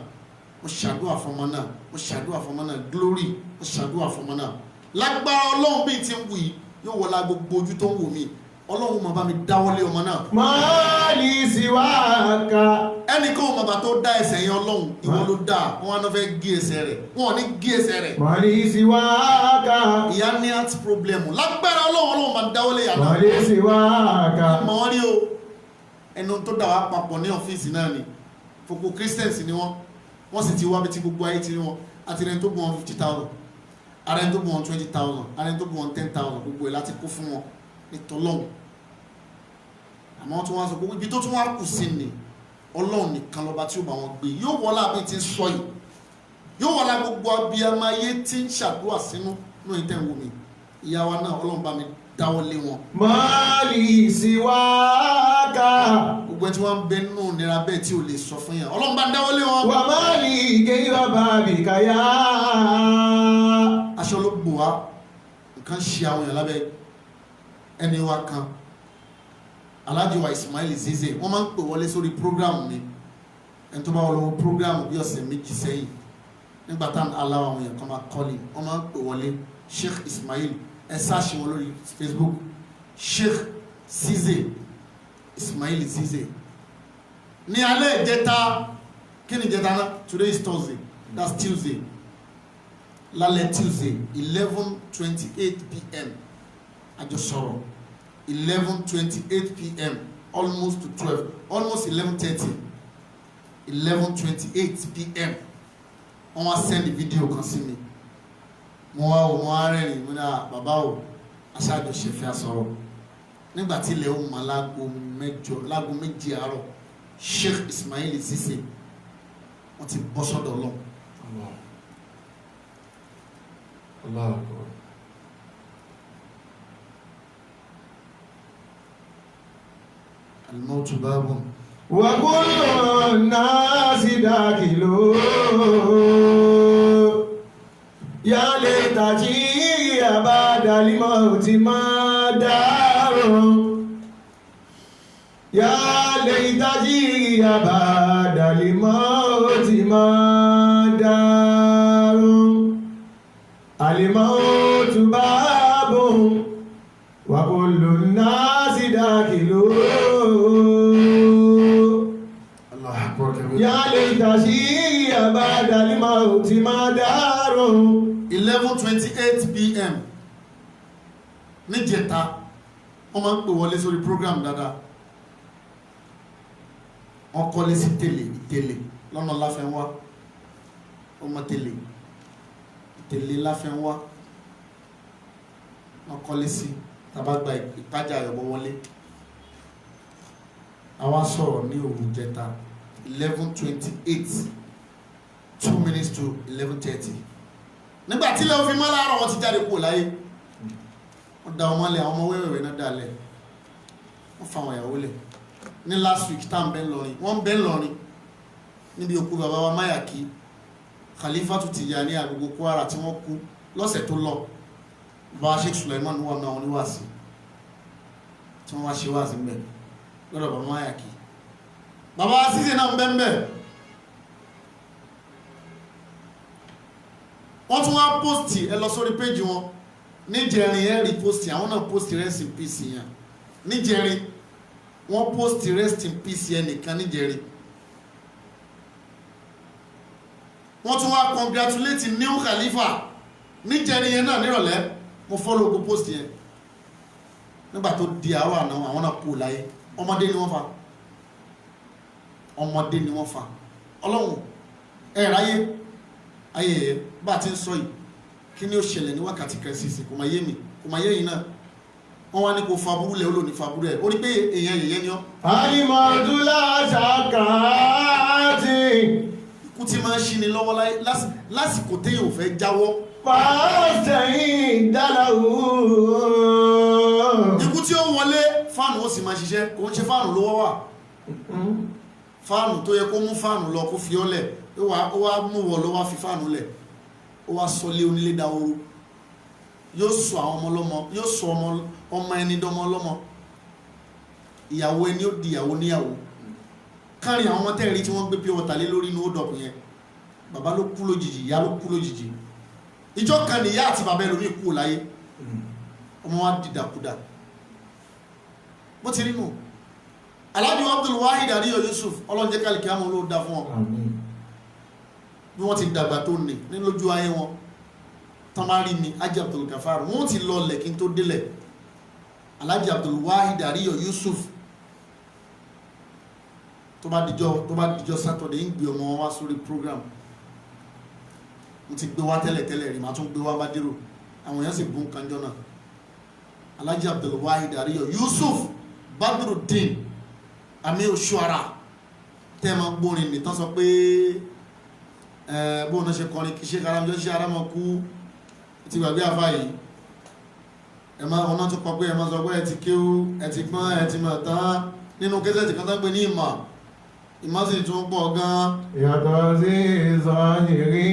Mo ṣàdúrà fún ọmọ náà. Mo ṣàdúrà fún ọmọ náà. Glory. Mo ṣàdúrà fún ọmọ náà. Lágbára Ọlọ́run bí ti ń wù yìí yóò wọlá gbogbo ojú tó ń wò mí. Ọlọ́run máa bá mi dáwọ́lé ọmọ náà. Máàlì síwáàkà. Ẹnìkan ò bàbá tó dá ẹsẹ̀ yẹn Ọlọ́run ìwọ ló dá wọn á fẹ́ gé ẹsẹ̀ rẹ̀ wọn ò ní gé ẹsẹ̀ rẹ̀. Máàlì síwáàkà. Ìyá ní heart problem lágbára Ọlọ́run máa dáwọ́lé ìyá náà. Máàlì síwáàkà. Mọ̀ wọ́n rí o ẹnu tó dà wá papọ̀ ní ọ́fíìsì náà ni fòkò Christians ni wọ́n sì ti wá bí ti gbogbo ayé ti rí wọn àti ẹni tó bù wọn 50,000 ara ẹni tó bù wọn 20,000 ara ẹni tó bù wọn 10,000 gbogbo ẹ̀ láti kó fún wọn ní tọ́lọ́hùn. Àmọ́ wọ́n tún wá sọ pé ibi tó tún wá kù sí ni Ọlọ́run nìkan lọ́ba tí ó bá wọn gbé yóò wọlá bí ti ń sọ yìí yóò wọlá gbogbo abiyamọ ayé tí ń ṣàdúrà sínú ní ìtẹ̀wò mi ìyá wa náà Ọlọ́run bá mi dáwọ́lé wọn. Máàlì síwáàkà. Gbogbo ẹ tí wọ́n ń bẹ nínú ìnira bẹ́ẹ̀ tí ò lè sọ fún yàn Ọlọ́run bá dáwọ́lé wọn. Wà máàlì gé ọba àbíkáyá. Aṣọ ló gbò wá nǹkan ṣe àwọn èèyàn lábẹ́ ẹni wa kan Alhaji wa Ismail Zize wọ́n máa ń pè wọlé sórí prógrámù mi ẹni tó bá wọlé wọ prógrámù bí ọ̀sẹ̀ méjì sẹ́yìn nígbà táwọn aláwọ̀ àwọn èèyàn kan máa kọ́lé wọ́n máa ń pè wọlé Sheikh Ismail ẹ sáàṣì wọn lórí Facebook Sheikh Zize Ismail Zize ní alẹ́ ìjẹta kí ni ìjẹta náà today is Thursday that's Tuesday lálẹ́ Tuesday 11:28 p.m. àjọ sọ̀rọ̀ 11:28 p.m. almost to 12 almost 11:30 11:28 p.m. wọ́n wá send video kan sí mi mo wá o mo wá rẹ́rìn mo ní bàbá o aṣáájú ṣẹfẹ́ àsọ̀rọ̀ nígbà tí ilẹ̀ ó mọ̀ láago méjì àárọ̀ Sheikh Ismail Zize wọ́n ti bọ́ sọ́dọ̀ lọ. الموت باب وكل الناس داخلون يا ليت جيء بعد الموت ما دار يا ليت جيء بعد الموت ما دار الموت باب وكل الناس داخلون يا ليت جيء بعد الموت ما دار 11:28 p.m. níjẹta wọ́n máa ń pè wọlé sórí program dáadáa wọ́n kọ́lé sí tèlè lọ́nà láfẹ́wá ọmọ tèlè láfẹ́wá wọ́n kọ́lé sí tabagba ìpájà àyọ̀bọ̀ wọlé àwa sọ̀rọ̀ ní òru jẹta 11:28 2 minutes to 11:30 nígbà tí lẹ́wọ́ fi mọ́ láàárọ̀ wọn ti jáde kúrò láyé wọ́n da ọmọ lẹ̀ àwọn ọmọ wẹ́wẹ̀wẹ́ náà dalẹ̀ wọ́n fa àwọn ìyàwó lẹ̀ ní last week tá à ń bẹ́ ńlọrin wọ́n bẹ́ ńlọrin níbi òkú bàbá wa Mayaki Khalifatu Tijani agbègbè Kwara tí wọ́n kú lọ́sẹ̀ tó lọ bá Sheikh Suleiman wà náà oníwàásí tí wọ́n wá ṣe wáàsí ń bẹ̀ lọ́dọ̀ bàbá Mayaki bàbá Sise náà ń bẹ́ ń bẹ̀ wọ́n tún wá post ẹ lọ sórí péjì wọn níjẹrin ẹ rí post àwọn náà post rest in peace yẹn níjẹrin wọ́n post rest in peace yẹn nìkan níjẹrin wọ́n tún wá congratulate new Khalifa níjẹrin yẹn náà nírọ̀lẹ́ mo follow gbogbo post yẹn nígbà tó di àwọn àná àwọn náà kú láyé ọmọdé ni wọ́n fa ọlọ́run ẹ̀ráyé ayé bá ti ń sọ yìí kí ni ó ṣẹlẹ̀ ní wákàtí kan sísìn kò máa yé mi kò máa yé yìí náà wọ́n wá ní kò faburú lẹ̀ ó lò ní faburú ẹ̀ ó rí pé èèyàn yẹ̀yẹ́ ni ọ́. àyìnbọ̀dúlá ṣàkàtì. ikú tí máa ń ṣí ni lọ́wọ́ lásìkò téèyàn ò fẹ́ jáwọ́. fàásẹ̀yìn dáláwù. ikú tí ó wọlé fáànù ó sì máa ṣiṣẹ́ kò ń ṣe fáànù lówó wà fáànù tó yẹ kó mú fáànù lọ kó fi ọ́ lẹ̀ ó wá mú wọ̀ ló wá fi fáànù lẹ̀ ó wá sọ lé onílé dáwóró yóò sọ àwọn ọmọ ọlọ́mọ yóò sọ ọmọ ẹni dọ́mọ ọlọ́mọ ìyàwó ẹni ó di ìyàwó níyàwó kárin àwọn ọmọ tẹ́ẹ̀rí tí wọ́n gbé pure water lé lórí inú ódọ̀pù yẹn bàbá ló kú lójijì ìyá ló kú lójijì ìjọ kan nìyá àti bàbá ẹlòmíì kú láyé ọmọ wa dìdàkudà bó ti rí nù Alhaji Abdul Wahid Ariyo Yusuf ọlọ́njẹ́ kálíkì àmọ́ ló dá fún ọ bí wọ́n ti dàgbà tó ní lójú ayé wọn tamari ni Haji Abdul Gafar wọ́n ti lọ lẹ̀ kí n tó délẹ̀ Alhaji Abdul Wahid Ariyo Yusuf tó bá dijọ́ Saturday ń gbé ọmọ wa sórí program mo ti gbé wá tẹ́lẹ̀ rí màá tún gbé wá Bádírò àwọn èèyàn sì bú kanjọ́ náà Alhaji Abdul Wahid Ariyo Yusuf Badruddin àmì Òṣùara tẹ́ ma gbórin nìtàn sọ pé bóun náà ṣe kọrin kì í ṣe karamjọ́ ṣe ara mọ̀ kú ti gbàgbé àfá yìí ọ̀nà tó kọ pé ẹ máa sọ pé ẹ ti kéwú ẹ ti gbọ́n ẹ ti mọ̀ tán nínú kẹsẹ̀tì kan tó gbé ní ìmọ̀ sì tún pọ̀ gan. yàtọ̀ sí ìsọ̀hìnrí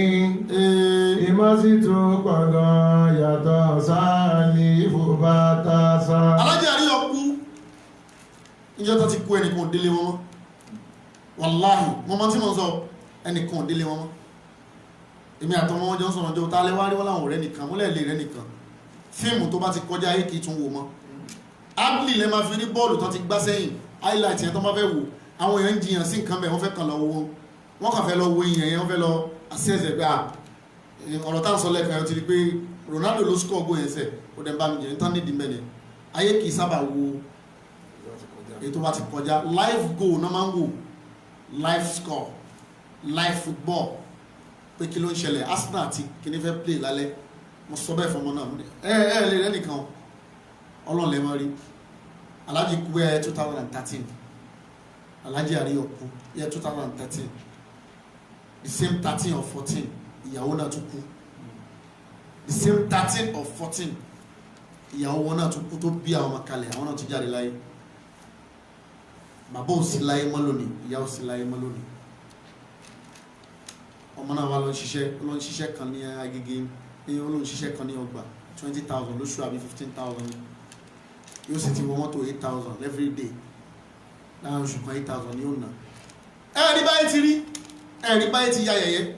ìmọ̀ sì tún pọ̀ gan yàtọ̀ sáàlì ìfòbátà sáà. Alhaji Ariyo kú ìjọ tó ti kú ẹnìkan délé wọn mọ́ wàláhì mọ́mọ́ tí mo sọ ẹnìkan délé wọn mọ́ èmi àtọmọ wọn jọ ń sọ̀rọ̀ jọ tá lẹ́wárí wọ́n láwọn ọ̀rẹ́ nìkan múlẹ̀ lè rẹ́ nìkan fíìmù tó bá ti kọjá ayé kìí tún wò mọ́ abúlé lẹ́ máa fi rí bọ́ọ̀lù tó ti gbá sẹ́yìn highlight yẹn tó máa fẹ́ wò àwọn èèyàn ń jiyàn sí nǹkan bẹ́ẹ̀ wọ́n fẹ́ kàn lọ wo wọ́n kàn fẹ́ lọ wo ìyẹn yẹn wọ́n fẹ́ lọ àṣẹ́sẹ̀ pé ọ̀rọ̀ táwọn sọ lẹ́ẹ̀kan ti rí pé Ronaldo ló score goal yẹn sẹ̀ ó dẹ̀ bá mi jẹ́ tán nídìí mẹ́lẹ̀ ayé kìí sábà wo èyí tó bá ti kọjá live goal náà máa ń wò live score live football pé kí ló ń ṣẹlẹ̀ Arsenal àti kíní fẹ́ play lálẹ́ mo sọ bẹ́ẹ̀ fọmọ náà lè rẹ́ nìkan Ọlọ́run lè mọ́ rí Alhaji kú ẹ 2013 Alhaji Ariyo kú yẹ 2013 the same 13 or 14 ìyàwó náà tún kú the same 13 or 14 ìyàwó wọn náà tún kú tó bí àwọn ọmọ kalẹ̀ àwọn náà tún jáde láyé bàbá ò sí láyé mọ́ lónìí ìyá ò sí láyé mọ́ lónìí ọmọ náà wà lọ ń ṣiṣẹ́ kan ní Agége ní olóhùn ṣiṣẹ́ kan ní ọgbà 20,000 lóṣù àbí 15,000 yóò sì ti wọ mọ́tò 8,000 every day láàrin oṣù kan 8,000 ní òun náà ẹ̀rí báyìí ti rí ẹ̀rí báyìí ti ya yẹ̀yẹ́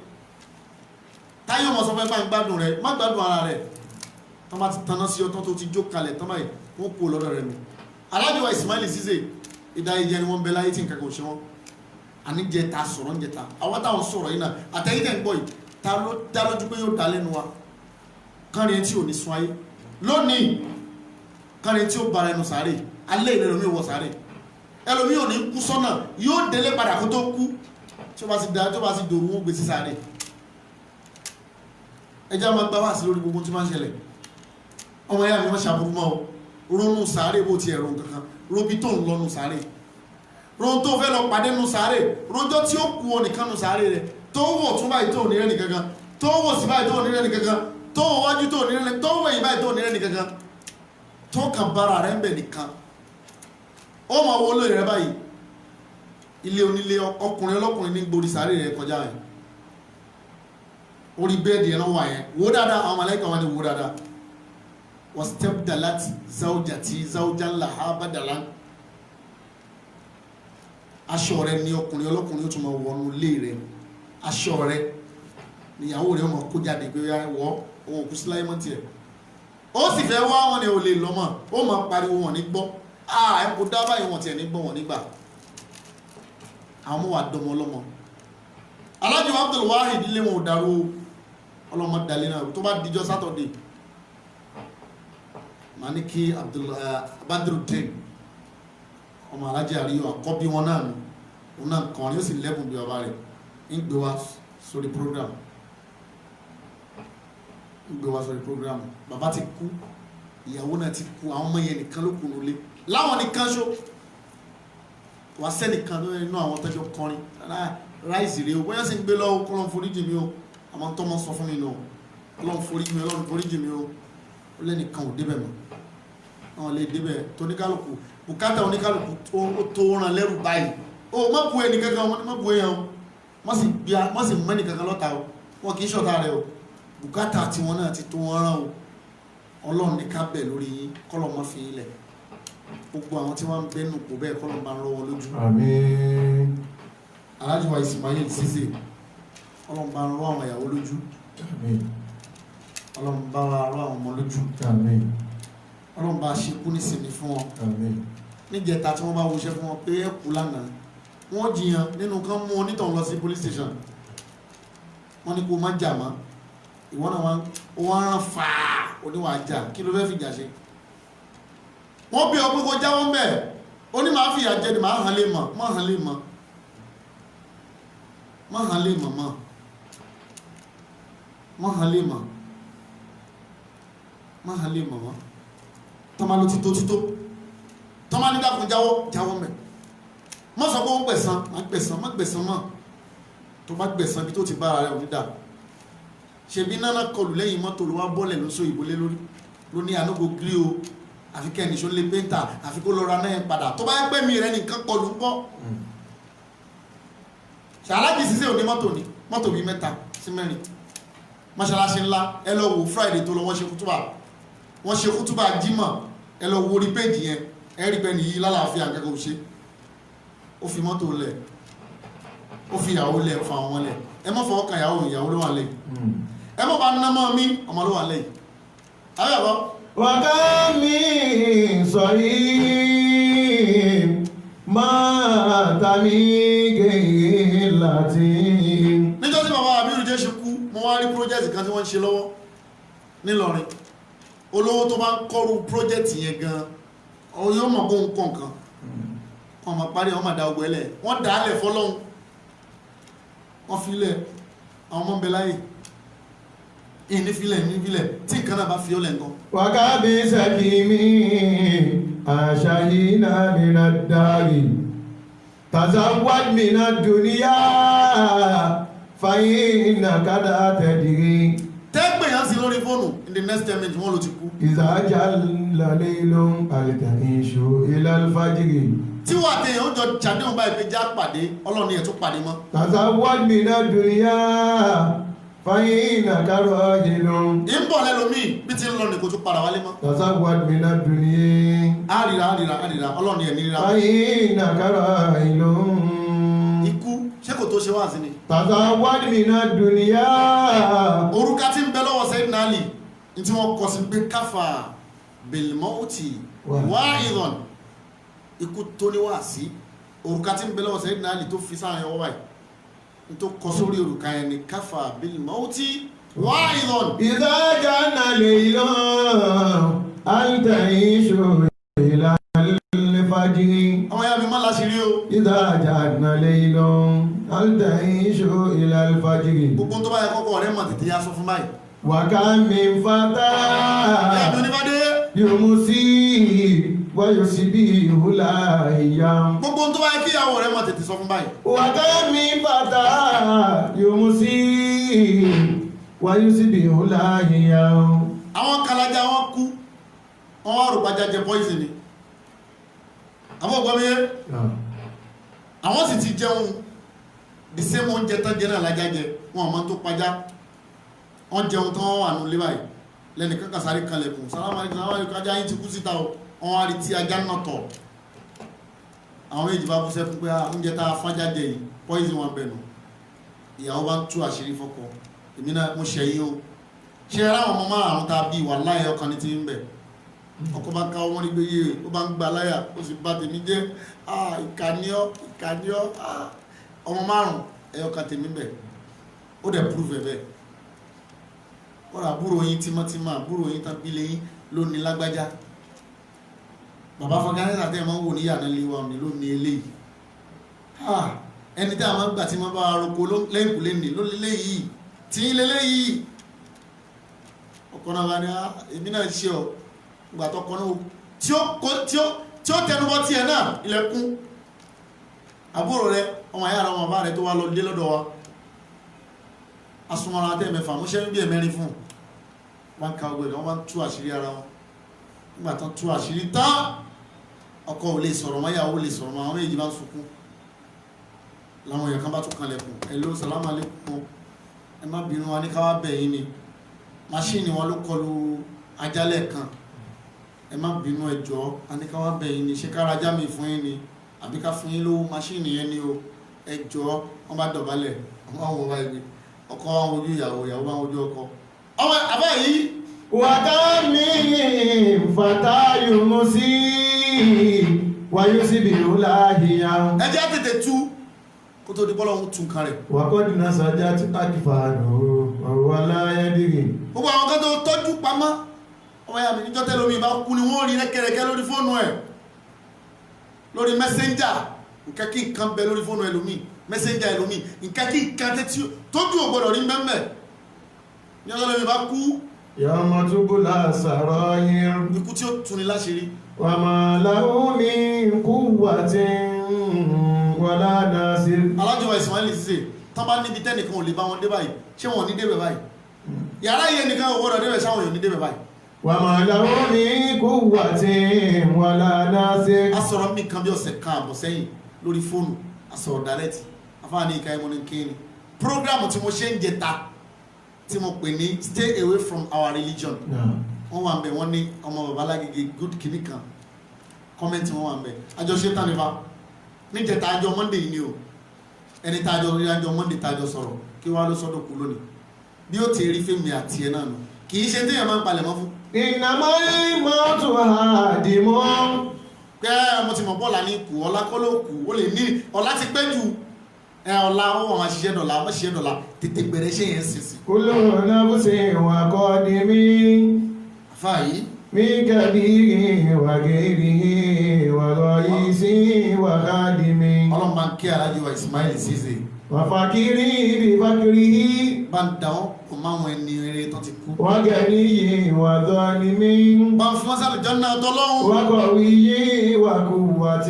táyé ọmọ sọ fẹ́ bá ń gbádùn rẹ̀ má gbádùn ara rẹ̀ tán bá ti taná sí ọtán tó ti jó kalẹ̀ tán báyìí wọ́n kú lọ́dọ̀ rẹ̀ nù Alhaji wa Ismail Sise ìdáyéjẹ ni wọ́n bẹ láyé tí nǹkan kò ṣe wọ́n àní jẹta sọ̀rọ̀ ń jẹta àwọn táwọn sọ̀rọ̀ yìí náà àtẹ̀yìntẹ̀ ń gbọ́ yìí ta ló dá lójú pé yóò dá lẹ́nu wa kárin tí ò ní sun ayé lónìí kárin tí ó bára ẹnu sáré alẹ́ ìlẹ̀ lómi wọ sáré ẹlòmí ò ní kú sọ́nà yóò délé padà kó tó kú tí ó bá sì dòrú wọn gbé sí sáré ẹjá máa gbá wá sí lórí gbogbo tí máa ń ṣẹlẹ̀ ọmọ ẹ̀yà mi wọ́n ṣàbùrú mọ́ ronú sáré bó ti ẹ̀rọ kankan robi tó ń lọ́nu sáré ron tó fẹ́ lọ pàdé nù sáré rojọ́ tí ó kú ọ nìkan nù sáré rẹ̀ tó wọ̀ tún báyìí tó ní rẹ̀ nìkankan tó wọ̀ sí báyìí tó ní rẹ̀ nìkankan tó wọ̀ wájú tó ní rẹ̀ tó wọ̀ yìí báyìí tó ní rẹ̀ nìkankan tó kàn bára rẹ̀ ń bẹ̀ nìkan ó máa wọ olóyè rẹ̀ báyìí ilé onílé ọkùnrin ọlọ́kùnrin ní gborí sáré rẹ̀ kọjá yẹn orí bẹ́ẹ̀dì ẹ̀rọ wà yẹn wò dáadáa àwọn màláíkà wọn ni wò dáadáa wastabdalat zawjati zawjan laha badalan aṣọ rẹ̀ ní ọkùnrin ọlọ́kùnrin ó tún máa wọnú ilé rẹ̀ aṣọ rẹ̀ níyàwó rẹ̀ ó máa kó jáde pé wọ́ òun òkú síláyé mọ́ tiẹ̀ ó sì fẹ́ wá wọn ni ò lè lọ́mọ ó máa pariwo wọn ní gbọ́ ẹ kò dá báyìí wọn tiẹ̀ ní gbọ́ wọn nígbà àwọn ọmọ wa dọmọ ọlọ́mọ Alhaji Abdul Wahid ilé wọn ò dàrú ọlọ́mọ dalẹ́ náà tó bá dijọ́ sátọ̀dé màá ní kí Badruddin ọmọ Alhaji Àríyọ̀ àkọ́bí wọn náà nù òun náà kàn yóò sì lẹ́bùn bí ọba rẹ̀ ń gbé wá sórí program bàbá ti kú ìyàwó náà ti kú àwọn ọmọ yẹn nìkan ló kù nílé láwọn nìkan ṣó wà sẹ́nìkan tó nínú àwọn tọ́jọ́ kọrin ráìsì rèé o bóyá sì ń gbé lọ́wọ́ kọ́lọ́n foríjì mi o àmọ́ tó mọ́ sọ fún mi nù ọlọ́run foríjì mi o ó lẹ́nìkan ò débẹ̀ mọ́ àwọn lè débẹ̀ tó oníkálùkù bùkátà oníkálùkù tó ràn lẹ́rù báyìí o má bu ẹni kankan wọn má bu èèyàn o má sì mẹ́ni kankan lọ́ta o wọn kì í ṣọ̀tá rẹ o bùkátà tí wọn náà ti tó wọn rán o ọlọ́run ní ká bẹ̀ lórí yín kọ́lọ́ mọ́ fi ilẹ̀ gbogbo àwọn tí wọ́n ń bẹ́nu kò bẹ́ẹ̀ kọ́lọ́ bá ń rọ́ wọn lójú. Àmín. Alhaji wa Ismail Sise ọlọ́run bá ń rọ́ àwọn ìyàwó lójú. Àmín. ọlọ́run bá wa rọ́ àwọn ọmọ lójú. Àmín. ọlọ́run bá ṣe kú nísìnyí fún wọn. Àmín. níjẹta tí wọ́n bá wọṣẹ́ fún wọn pé ẹ kú lánàá wọ́n jiyàn nínú kan mú onítọ̀hún lọ sí police station wọ́n ní kó má jà mọ́ ìwọ náà wọ́n rán fàá oníwà jà kí ló fẹ́ fi jà ṣe wọ́n bí ọgbọ́n kó jáwọ́ mẹ́ ó ní máa fi ìyà jẹ ni máa hàn lè mọ̀ má hàn lè mọ̀ má hàn lè mọ̀ mọ́ má hàn lè mọ̀ má hàn lè mọ̀ mọ́ tọ́mà ló tító tọ́mà ní dákun jáwọ́ mẹ́ má sọ pé ó gbẹ̀san má gbẹ̀san mọ́ tó bá gbẹ̀san bí tó ti bára rẹ̀ onídà ṣe bí náà kọlù lẹ́yìn mọ́tò ló wá bọ́ọ̀lẹ̀ ló sọ ìbólé lórí ló ní ànúgbò gírí o àfi kẹ́ni ṣó lé pẹ́ntà àfi kó lọ ra náà padà tó bá pẹ́ mi rẹ̀ nìkan kọlù ń bọ́ ṣàlájì sísẹ́ òní mọ́tò bí 3 sí 4 mọ́ṣáláṣí ńlá ẹ lọ wo Friday tó lọ wọ́n ṣe kútúbà jímọ̀ ẹ lọ wo orí péjì yẹn ẹ rí pẹ́ nìyí lálàáfíà kẹ́kọ̀ọ́ ṣe ó fi mọ́tò lẹ̀ ó fi ìyàwó lẹ̀ fa àwọn lẹ̀ ẹ mọ́ fọwọ́ kan ìyàwó ló wà lẹ̀ ẹ mọ́ bá ná mọ́ mi ọmọ ló wà lẹ̀ ayọ̀bọ̀ wàká mi sọ yìí máa tàbí gègé láti. níjọ́ tí bàbá Abiru jẹ́ ṣe kú mo wá rí project kan tí wọ́n ń ṣe lọ́wọ́ nílọrin olówó tó bá ń kọ́rù project yẹn gan yóò mọ̀ kó ń kọ̀ nǹkan wọ́n máa parí wọ́n máa da ogun ẹlẹ̀ wọ́n dà á lẹ̀ fọ́lọ́hun wọ́n filẹ̀ àwọn ọmọ ń bẹ láyé ìnífilẹ̀ tí nǹkan náà bá fi ó lẹ̀ nǹkan. wàkábí sẹ́kìmí àṣàyínà mìíràn dárì tazawwaj mìíràn dúníyà fàyínà kádà tẹ̀dìrí. tẹ́gbẹ̀yàn sí lórí fóònù in the next 10 minutes wọ́n ló ti kú. ìzájà lálẹ́ ló ń àlìtàníṣó ìlàlfàjìrì. tí wà á tẹ̀yàn ó jọ jàdéhùn báyìí pé já pàdé ọlọ́ni ẹ̀ tó pàdé mọ́. tazawwaj mìíràn dúníyà fàyínà kárọ̀ yìí ló ń. ìbọ̀ lẹ́lòmíì bí ti ń lọ nìkó tó padà wálé mọ́. tazawwaj mìíràn dúníyà. àrìrà ọlọ́ni ẹ̀ níra. fàyínà kárọ̀ yìí ló ń. ikú ṣé kò tó ṣe wá sí ni. tazawwaj mìíràn dúníyà. òrùka tí ń bẹ lọ́wọ́ Sayyidina Ali ní tí wọ́n kọ sí pé káfà bilmọ́ọ̀tì wa'idhan ikú tó ní wá sí òrùka tí ń bẹ lọ́wọ́ Sayyidina Ali tó fi sáàrin ọwọ́ báyìí tó kọ sórí òrùka yẹn ni káfà bilmọ́ọ̀tì wa'idhan. idha jana laylan alta'ishu ila al-fajri. ọmọ ya mi má láṣìírí o. idha jana laylan alta'ishu ila al-fajri. gbogbo tó bá yẹ kọ́kọ́ rẹ̀ mọ̀ tètè yá sọ fún báyìí. wa kam min fata ẹ̀mí onífàdé. yumsi ويصبح لاهيا. gbogbo tó bá yẹ kí ìyàwó rẹ̀ máa tètè sọ fún báyìí. وكم من فتى يمسي ويصبح لاهيا. àwọn kalaja wọn kú wọn wá rògbàjà jẹ poison ni àwọn ọgbọ́n mi yẹ àwọn sì ti jẹun the same oúnjẹ tán jẹ náà lájá jẹ wọn àmọ́ tó pajá wọn jẹun tán wọn wà nù lé báyìí lẹ́nìkan kan sáré kanlẹ̀kùn sàlámàlẹ́kùn ajá yín ti kú síta o wọn wá rí tí ajá náà tọ̀ àwọn èjì bá bú sẹ́kún pé oúnjẹ tá a fájá jẹ yìí poison wọn bẹ̀nu ìyàwó bá ń tú àṣírí fọ́kọ èmi náà mo ṣe yìí o ṣe ara àwọn ọmọ márùn-ún tá a bí wà láyé ọkàn ní ti ń bẹ̀ ọkọ bá ká ọmọ nígbé yé ó bá ń gba láyà ó sì bá tèmi jẹ́ ìkànnìọ́ ọmọ márùn-ún ẹ̀yọkàn tèmi bẹ̀ ó dẹ̀ prove ẹ̀ bẹ́ẹ̀ kọ́ra àbúrò yín tímọ́tímọ́ àbúrò yín tán bílé yín ló ní lágbájá bàbá fọkànlẹ́sà tẹ́ ẹ̀ máa ń wò níyànà lé wa ní ló ní eléyìí ẹni tí a máa ń gbà tí wọ́n bá roko lẹ́yìnkùlé ní ló léléyìí tí ń léléyìí ọkọ̀ náà wá ní èmi náà ṣe ọ̀ ìgbà tọkọ náà tí ó tẹnubọ́ tí ẹ náà ilẹ̀kùn àbúrò rẹ ọmọ ayára ọmọ bá rẹ tó wá lọ dé lọ́dọ̀ wa asùnmọ́ra tẹ́ mẹ́fà mú ṣẹ́ bí ẹ̀mẹ́rin fún wọn ká ọgbẹ̀rẹ̀ wọn bá ń tú àṣírí ara wọn nígbà tán tú àṣírí tán ọkọ ò lè sọ̀rọ̀ máa yàwó lè sọ̀rọ̀ máa àwọn èjì bá ń sunkún láwọn èèyàn kan bá tún kanlẹ̀kùn hello salamu alaikum ẹ má bínú wa ní káwá bẹ̀yìn ni máṣíìnì wọn ló kọlu ajálẹ̀ kan ẹ má bínú ẹjọ́ aníkáwá bẹ̀yìn ni ṣé kára já mi fún yín ni àbí ká fún yín lówó máṣíìnì yẹn ni o ẹjọ́ wọn bá dọ̀bálẹ̀ àwọn àwọn ọba ìgbé ọkọ wọn ojú ìyàwó ìyàwó bá ojú ọkọ ọmọ àbá yìí. وكم من فتى يمسي ويصبح لاهيا. ẹ jẹ́ tètè tú kó tó di bọ́lá òun tún kan rẹ̀. وقد نسجت أكفانه وهو لا يدري. gbogbo àwọn kan tó tọ́jú pamọ́ ọmọ yà mí níjọ́ tẹ́lómi bá kú ni wọ́n rí rẹ́kẹrẹkẹ lórí fóònù ẹ̀ lórí mẹ́sẹ́njà nǹkan kí nǹkan bẹ lórí fóònù ẹlòmíì mẹ́sẹ́njà ẹlòmíì nǹkan kí nǹkan tẹ́tí tójú ò gbọdọ̀ rí mẹ́mẹ́ níjọ́ tẹ́lómi bá kú. يوم تبلى السرائر. ikú tí ó tuni láṣìírí. وما له من قوة ولا ناصر. alájọba Ismaili ṣiṣe tán bá níbi tẹ́nìkan ò lè bá wọn dé báyìí ṣé wọn ò ní débẹ̀ báyìí yàrá yẹn nìkan ò gbọdọ̀ débẹ̀ sáwọn èèyàn ní débẹ̀ báyìí. وما له من قوة ولا ناصر. a sọ̀rọ̀ mi kan bí ọ̀sẹ̀ kan àbọ̀ sẹ́yìn lórí fóònù a sọ̀rọ̀ dálẹ́tì afáàní ìka ẹ̀mọ́ ní kéènì prógrámù tí mo ṣe ń jẹta tí mo pè ní stay away from our religion wọ́n wà ń bẹ̀ wọ́n ní ọmọ bàbá Lágége good kìíní kan kọ́mẹ́ntì wọ́n wà ń bẹ̀ àjọṣe tánifá níjẹta àjọ Monday yìí ni o ẹni tàjọ rí àjọ Monday tàjọ sọ̀rọ̀ kí wọ́n á lọ sọ́dọ̀ kú lónìí bí ó ti rí fèmí àti ẹ̀ náà nù kì í ṣe téèyàn máa ń palẹ̀ mọ́ fún. إنما الموت هادم. pé mo ti mọ̀ bọ́ọ̀lá ní kù ọlá kọ́ ló kù ó lè ní ọlá ti pẹ́ jù ọlá ó wọ́n máa ṣiṣẹ́ dọ̀là wọ́n ṣiṣẹ́ dọ̀là tètè bẹ̀rẹ̀ ṣe yẹn sísì. كل نفس وقادم. fàyí. من كبير وغيره ورئيس وخادم. ọlọ́run máa ń kí alájí wa Ismaili Ceesay. وفقير بفقره. bá ń dáwọ́ kò máa wọn ẹni eré tó ti kú. وغني وظالم. bá ń fún ọ́sàlù jọ́nà tọ́lọ́hún. وقوي وقوة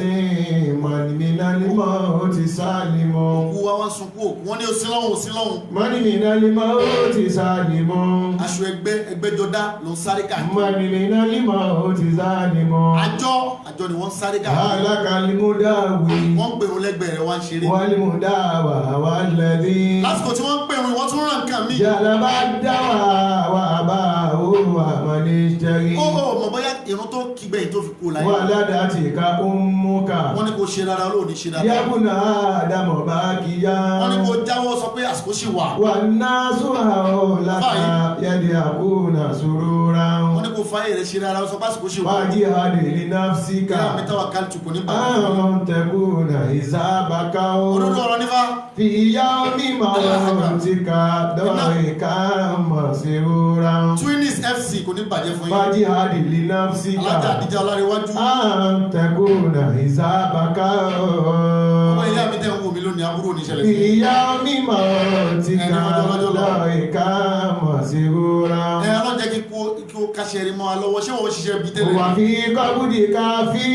من من الموت سالم. òkú wa wá sunkún òkú wọn ní òsínlọ́hún òsínlọ́hún. من من الموت سالم. aṣọ ẹgbẹ́jọdá ló ń sáré káàkiri. من من الموت سالم. àjọ ni wọ́n ń sáré káàkiri. هلك المداوي. wọ́n ń pè wọn lẹ́gbẹ̀ẹ́ rẹ̀ wá ń ṣeré. والمداوى والذي. lásìkò tí wọ́n ń pè wọn wọ́n tún ràn kàn mí. جلب الدواء وأباه ومن اشتري. ó mọ̀ bóyá irun tó kígbẹ́ yìí tó fi kú láyé. ولدتك أمك. wọ́n ní kò ṣe rárá lóòní ṣe rárá. يا ابن آدم باكيا. wọ́n ní kò jáwọ́ sọ pé àsìkò ṣì wà. والناس حولك يضحكون سرورا. wọ́n ní kò fáyé rẹ̀ ṣe rárá sọ pé àsìkò ṣì wà. واجهد لنفسك yàrá mi táwa kálítù kò ní bàbá. أن تكون إذا بكوا olódò ọ̀rọ̀ nífà. في يوم موتك ضحكا مسرورا. Twinnies FC kò ní bàjẹ́ fún yín. واجهد لنفسك alájà àdíjà ọlárẹ̀wájú. أن تكون إذا بكوا ọmọ ìyá mi tẹ́ ń wò mí lónìí aburú oníṣẹ́lẹ̀ في sí. يوم موتك ضحكا مسرورا. ọlọ́jẹ́ kí ó káṣẹ́ láṣẹ rí mọ́ wa lọ́wọ́ ṣé wọ́n ṣiṣẹ́ bí tẹ́lẹ̀. wà fi kọ́bùdì káfí.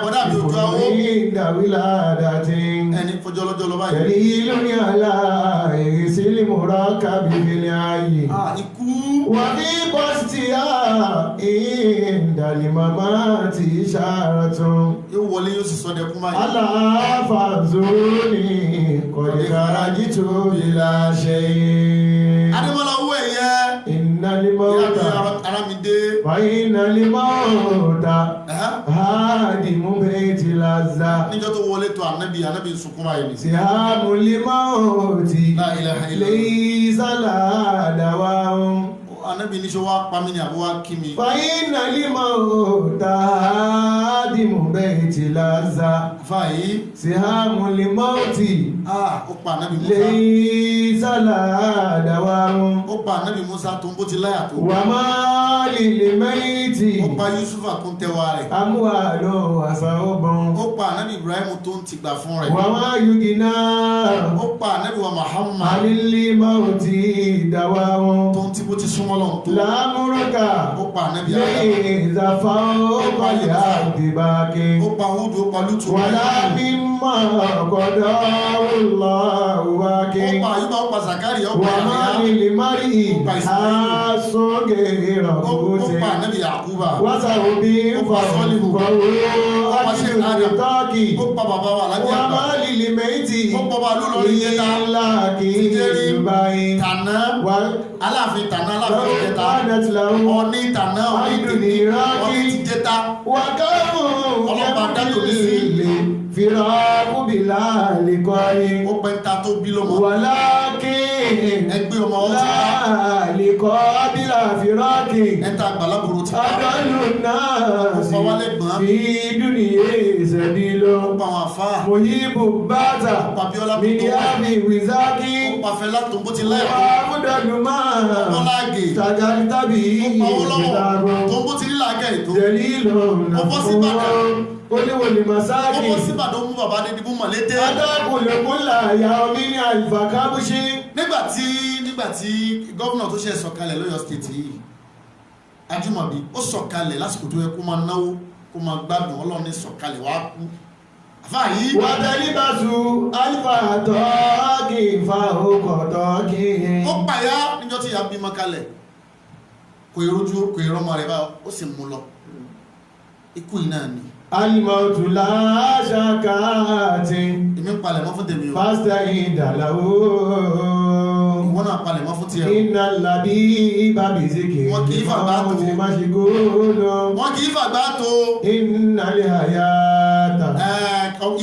bọ́dà mi ò ju awó. ìdàwílà dàtí. ẹni fọjọ́ lọ́jọ́ lọ báyìí. ẹ̀rí lóní àlá ìrísí lèmọ̀rá kábíbílẹ̀ ayé. ikú. wà fi bọ́sítì á ìdàlímàmá ti ṣàràtún. yóò wọlé yóò sì sọ dẹkùn báyìí. aláfàzóní kọ̀dìkàrà jìtò ìlà ṣe yìí. adémọlá owó ẹ̀yẹ. ìnàlímọ̀ọ́ta. arámidé. ìnàlímọ̀ọ́ta. hádìmú bẹ́ẹ̀tì lázà. níjọ́ tó wọlé tó ànábì sunkún báyìí ni. sihamulímọ̀ọ́tì. lẹ́yìn sálà àdáwà ń. ànábì ní ṣe wá pa mí ní àbúwá kí mi. ìnàlímọ̀ọ́ta. hádìmú bẹ́ẹ̀tì lázà. fàyí. sihamulímọ̀ọ́tì. ó pa ànábì Musa. lẹ́yìn sálà àdáwà ń. ó pa ànábì Musa tó ń bó ti láyà tó. wà má lílè mẹ́yìntì. ó pa Yusufa tó ń tẹwa rẹ̀. amúhàlọ́ àṣà ọgbọ̀n. ó pa ànábì Ibrahim tó ń tìgbà fún rẹ̀. wà má yugi náà. ó pa ànábì wa Muhammad. alílé mọ́ọ̀tì ìdáwà wọn. tó ń tí bó ti súnmọ́ lọ́n tó. lámúrọ́kà. ó pa ànábì lẹ́yìn ìzàfà ọkọ̀lẹ̀ àdìbàkì. ó pa Húdù ó pa Lútù. wàlá mímọ́ ọ̀gọ́dọ̀ ọlọ́wàkì. ó pa Àyùbá ó pa Zakari ó pa wà má lílè márì. àsọ̀gẹ̀rọ̀ ó kòtẹ́. pa ànábì Yakuba. wàsà òbí fàwọ̀ àṣìṣe tọ́kì. ó pa bàbá wa alájà wà àgbà. má lílè méjì. ó pa bàbá lórí ìjẹta. ìlà kì í báyìí. tànà aláàfin tànà aláàfin ìjẹta. wàdàtìláwọ̀. ọ̀ní tànà ọ̀ní àìdùn tèmi ìrákì. ọ̀ní ti jẹta. wàkàmù ọlọ́pàá dájọ́ mi sí. fìràkùbìlà lè kọ́ ni. ó pẹ́ ta tó bí lọ́mọ. wàlákì. ẹgbẹ́ ọmọ ọtí ká. lè kọ́ bílà fìràkì. ẹ̀ta àgbàlagbòrò ti ká. adọ́lù náà Ó pa wá lẹ́gbọ̀n. fi dúnìyẹ ìṣẹ̀bí lọ. ó pa àwọn àfáà. Mòyíbù bàtà. ó pa Bíọ́lá tó tó. Mílíàmì wìzákì. ó pa Fẹlá tó bó ti láyà tó. Àmúdàlù máa. Ọláàgè. Tàjàrí tàbí ó pa owó lọ́wọ́ ìgbàgbọ́. tó ń bó ti lílà ágẹ́ ètò. Jẹ̀lí lọ nà Ó bọ́ sí fún Ìbàdàn. wọn. Oníwòlì ó Màsáàkì. bọ́ sí Ìbàdàn ó mú bàbá Adédìbú mọ̀lété. Adákùnlẹ̀kùnlà àyà omi ní àlùfà kábúṣí. nígbàtí gọ́vùnà tó ṣe sọ̀kalẹ̀ lọ́yọ̀ stéètì yìí Ajímọ̀bí ó sọ̀kalẹ̀ lásìkò tó yẹ kó máa náwó kó máa gbádùn Ọlọ́run ní sọ̀kalẹ̀ wá kú àfáà yìí. Wàtẹ́líbàṣù àlùfà tọ́ọ̀kì fa okọ̀ tọ́ọ̀kì. ó pàyà níjọ́ tí ìyá bímọ kalẹ̀ kò ìrójú kò ìrọmọ rẹ̀ bá ó sì mú lọ ikú yìí náà ni. Alimọ̀tù láṣàkáàtì. èmi ń palẹ̀ mọ́ fún tèmi o. Pásítà ìdàláwó. ìwọ́n náà palẹ̀ mọ́ fún tiẹ̀ o. Iná làbí bàbí zikì. Wọ́n kì í fàgbà tó. Ti má ṣe góòlò. wọ́n kì í fàgbà tó. Iná lè àyàtà.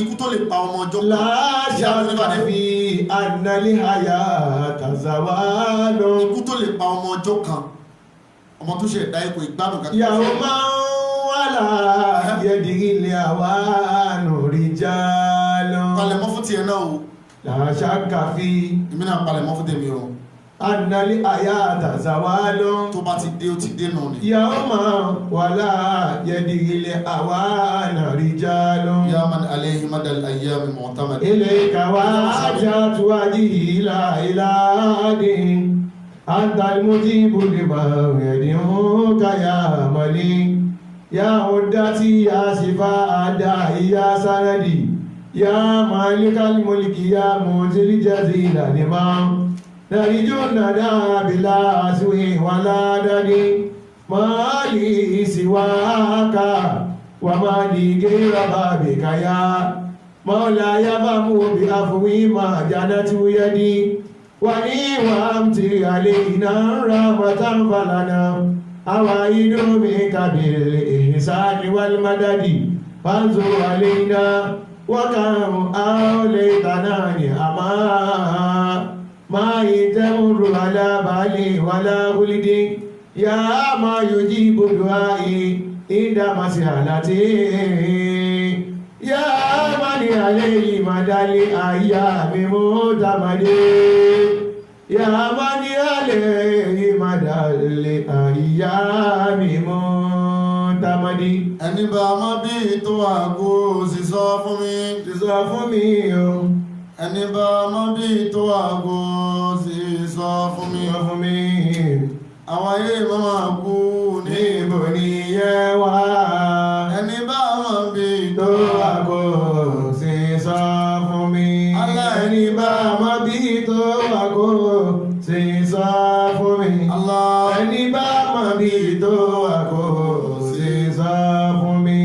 ikú tó lè pa ọmọ ọjọ́ kan. Láṣàkáàtì ànálẹ́ àyàtà zàwálò. ikú tó lè pa ọmọ ọjọ́ kan ọmọ tó ṣe ẹ̀dá ikọ̀ ìgbádùn kankan. Ìyàwó máa ń wàlà yẹ̀dì ilé àwa nùrí jálọ. palẹ̀ mọ́ fún tiẹ̀ náà o. Làṣàkàfí. èmi náà palẹ̀ mọ́ fún tèmi o. Ànálẹ́ àyàtà zàwálò. tó bá ti dé ó ti dé nù ni. Ìyàwó máa wàlà yẹ̀dì ilé àwa nùrí jálọ. ya man alayhi madal ayyami mu'tamad. Ilé ìkàwá ajá tuwájì ìlà ìlàdí. أنت المجيب لما يدعوك يا ملي يا عدتي يا شفاء داعي يا سندي يا مالك الملك يا موزي الجزيل لمن نرجو الندى بلا سوء ولا دني ما لي سواك وما لي غير بابك يا مولاي فمو بعفوي ما جنت يدي wani wa amti alaina rahmatan falana awaidu bika bil ihsani wal madadi fanzu alaina wa kam awlaitana ni ama ma yatamuru ala bali wala ulidi ya ma yujibu duai inda masalati ya mani alayhi madali ayyami mutamadi ya mani alayhi madali ayyami mutamadi. ẹni bá má bí tó àgó sì sọ fún mi. Ti sọ fún mi o. ẹni bá má bí tó àgó sì sọ fún mi. Sọ fún mi. àwọn ayé máa kú sì sọ fún mi. Ẹni bá mọ̀ bí tó wà kó sì sọ fún mi.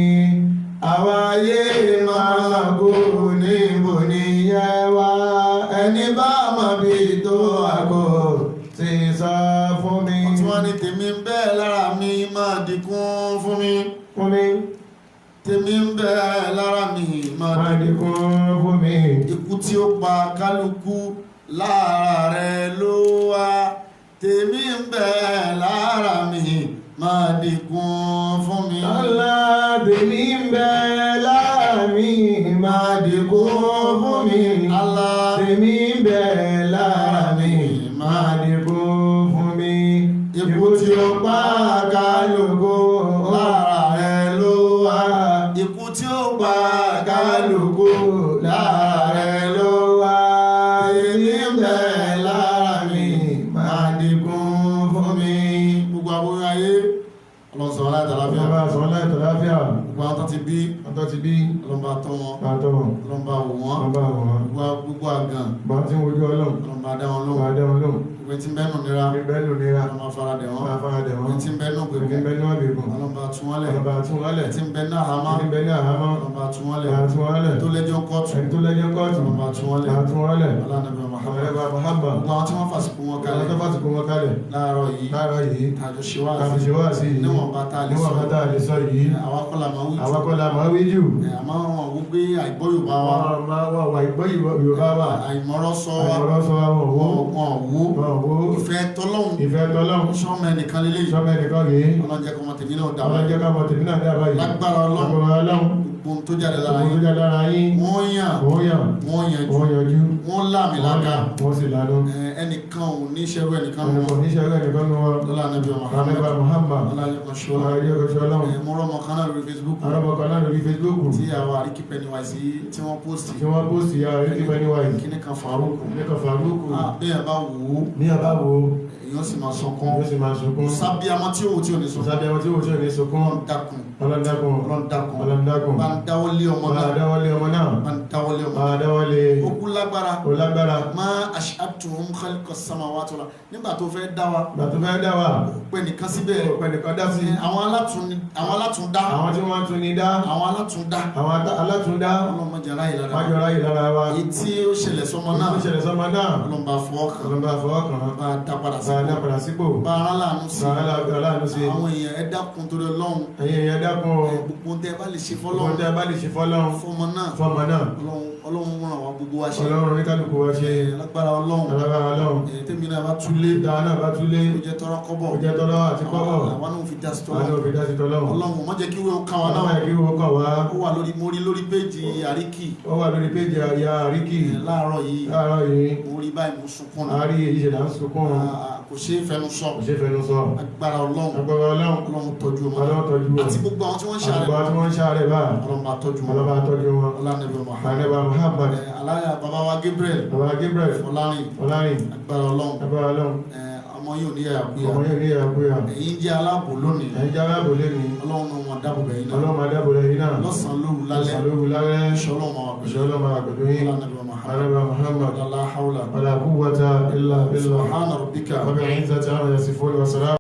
Àwa ayé máa kú níbo nìyẹn wá. Ẹni bá mọ̀ bí tó wà kó sì sọ fún mi. Wọ́n tún wá ní tèmi ń bẹ lára mi máa dínkùn fún mi. Fún mi. Tèmi ń bẹ lára mi máa dínkùn fún mi. Ikú tí ó pa kálukú lára rẹ̀ ló wà. Tèmi ń bẹ lára mi máa dínkùn fún mi. Allah, tèmi ń bẹ lára mi máa dínkùn fún mi. Allah, tèmi ń bẹ lára mi máa dínkùn fún mi. Ikú tí ó pa kálukú lára rẹ̀ ló wà. ikú tí ó pa Kálukú lára rẹ̀ ló wà. Tèmi ń bẹ lára mi máa dínkùn fún mi. gbogbo àwọn ayé ọlọ́sàn aláìtàláfíà. Ọba àsán láìtọ̀ láfíà. gbogbo àwọn tó ti bí Ọjọ́ ti bí ọlọ́mbà tọ́ wọn, àtọ̀wọ̀n. ọlọ́mbà wò wọ́n, Ọba àwọn. gbogbo àgàn Bá tí ń wojú Ọlọ́run. ọlọ́mbà dá wọn Bá lóhùn. dá wọn lóhùn. gbogbo tí ń bẹ́nu nira Ibẹ̀ ló nira. ọlọ́mbà faradẹ̀ wọn. Máa fara dẹ̀ wọ́n. gbogbo tí ń bẹ́nu Ìdí gbogbo bẹ ní wọ́n bèbùn. ọlọ́mbà tún wọ́n lẹ̀. Ọba tún wọ́n lẹ̀. tí ń bẹ́nu àhámọ́ Ìdí bẹ ní àhámọ́. ọlọ́mbà tún wọ́n lẹ̀. Ọba tún wọ́n lẹ̀. tó lẹ́jọ́ kóòtù Ẹni tó lẹ́jọ́ kóòtù. ọlọ́mbà tún wọ́n lẹ̀. Ọba tún wọ́n lẹ̀. ọlọ́nàbẹ̀ Muhammad. Ọba Muhammad. gbogbo àwọn tí wọ́n fàsìkò wọn Àwọn kalẹ̀ tó fàtìkù wọn kalẹ̀. láàárọ̀ yìí Láàárọ̀ yìí. tàjọ ṣe wá Kàfi ṣe wá sí yìí. níwọ̀n bá tá a lè sọ Níwọ̀n bá tá a lè sọ yìí. àwa kọ́ la máa wí jù. Àwọn kọ́lá máa wí jù. àmọ́ wọn wò pé àìgbọ́ Yorùbá wa Wọ́n máa wà ìgbọ́ Yorùbá wà. àìmọ̀rọ̀ sọ wa Àìmọ̀rọ̀ sọ wa wọ̀ wó. wọn wò Wọ́n wó. ìfẹ́ tọ́lọ́hún Ìfẹ́ tọ́lọ́run. sọ́mọ ẹnìkan lélẹ́yìí Sọ́mọ ẹnìkan rèé. ọlọ́jẹ́ kọ́mọ tèmi náà dá wa Ọlọ́jẹ́ ká mọ tèmi náà dábàá yìí. lágbára Ọlọ́run Agbára Ọlọ́run. gbogbo ohun tó jáde lára Àwọn tó yín jẹ́ lára yín. wọ́n yàn Wọ́n yàn. wọ́n yanjú Wọ́n yanjú. wọ́n láàmì lága Wọ́n sì lánú. ẹnìkan ò ní ṣẹ́rú ẹnìkan Ẹnì nù kan níṣẹ́ rẹ̀ nìkan nu wọn. lọ́la nàbí Àmẹ́bà Muhammad. ọlọ́jẹ́ ṣọ́lá Ayé ọkọ̀ Ọlọ́run. mo rọ́mọ kan náà lórí Facebook Arábọ̀kan náà lórí Facebook. tí àwọn àríkí Pennywise tí wọ́n pósìtì Tí wọ́n pósì ya Ríkí Pennywise. kíní kan Farouk Níkan Faruku. bí ẹ bá wò ó Ní àbá wo. èèyàn sì máa sọkún Yóò sì máa sunkún. sábíàmọ́ tí ò ní sọkún Sábẹ́ wọn tí ó ṣe ní sunkún. dákun Ọlọ́dàkùn. ọlọ́dàkùn Ọlọ́dàkùn. bá ń dáwọ́lé ọmọ Máa náà dáwọ́lé ọmọ náà. bá ń dáwọ́lé ọmọ Máa dáwọ́lé. ó kú lágbára Ó lágbára. má ashhadtuhum khalqa samawati wal ard nígbà tó fẹ́ dá wa Gbàtú fẹ́ dá wà. pé nìkan síbẹ̀ Ọ̀pẹ nìkan dá sí. àwọn alátúndá Àwọn tí wọ́n tún ní dá. àwọn alátúndá Àwọn alátúndá. ọlọ́mọdé aráyè lára Wájú ọ̀rá yìí lára wa. èyí tí ó ṣẹlẹ̀ sọmọ náà Ó ṣẹlẹ̀ sọ́mọ náà. ọlọ́mọba fọwọ́ kan Ọlọ́mọba fọwọ́ kàn án. bá dá padà sí Bá a dá padà sípò. bá ara láàánú sí Bá a láàánú sí. àwọn èèyàn ẹ dákun torí Ọlọ́run Ẹ̀yin èèyàn dákun. gbogbo tẹ bá lè ṣe Ọlọ́run fọlọ́run tẹ́ bá lè ṣe fọ́lọ́run. fọmọ náà Fọ́mọ náà. Ọlọ́run ràn wá gbogbo wa ṣe Ọlọ́run ní kálukú wa ṣe. lágbára Ọlọ́run Alágbára Ọlọ́run. tèmi náà bá túlé Ìdá náà bá túlé. ó jẹ́ tọrọ kọ́bọ̀ Ó jẹ́ tọ́lọ́ àti kọ́bọ̀. àwọn náà fi dá sí Àwọn tọ́lọ́ òbí dá sí tọ́lọ́run. Ọlọ́run má jẹ́ kí wọ́n ká wa náà Ọlọ́run kí wọ́n kàn wá. ó wà lórí mórí lórí péjì àríkì Ó wà lórí péjì àyà àríkì. láàárọ̀ yìí Láàárọ̀ yìí. mo rí báyìí mo sunkún A rí èyí ṣe là ń sunkún. kò ṣeé fẹnu sọ Kò ṣe fẹnu sọ. agbára Ọlọ́run Agbára Ọlọ́run. Ọlọ́run tọ́jú ọmọ Ọlọ́run tọ́jú wọn. àti gbogbo àwọn tí wọ́n ń ṣàrẹ̀ Àgbà tí wọ́n ń ṣàárẹ̀ bá. Ọlọ́run bá tọ́jú wọn Ọlọ́ba tọ́jú wọn. ọlọ́nàbí ọmọ Ànẹ́bà Muhammad. aláya bàbá wa Gabriel Bàbá Gabriel. Fọlárin Ọlárin. agbára Ọlọ́run Agbára Ọlọ́run. ọmọ yóò ní ẹ̀yà Ọmọ kúyà yóò ní ìyàgbéyà. ẹ̀yin jẹ́ aláàbò lónìí Ẹ̀yin jáwé àbòlé ni. Ọlọ́run náà wọn dáàbò bẹ̀yìn náà Ọlọ́run máa dábò lẹ́yìn náà. lọ́sàn-án lóru lálẹ́ Lọ́sàn-án lóru lálẹ́. ṣọlọ́run máa wà pẹ̀lú Ìṣọ́ ọlọ́run máa gbẹ̀dọ̀ yín. ọlọ́nàbí ọmọ Ànẹ́bà Muhammad. la hawla ولا قوة إلا بالله subhana rabbika وبعزة عما يصفون وسلام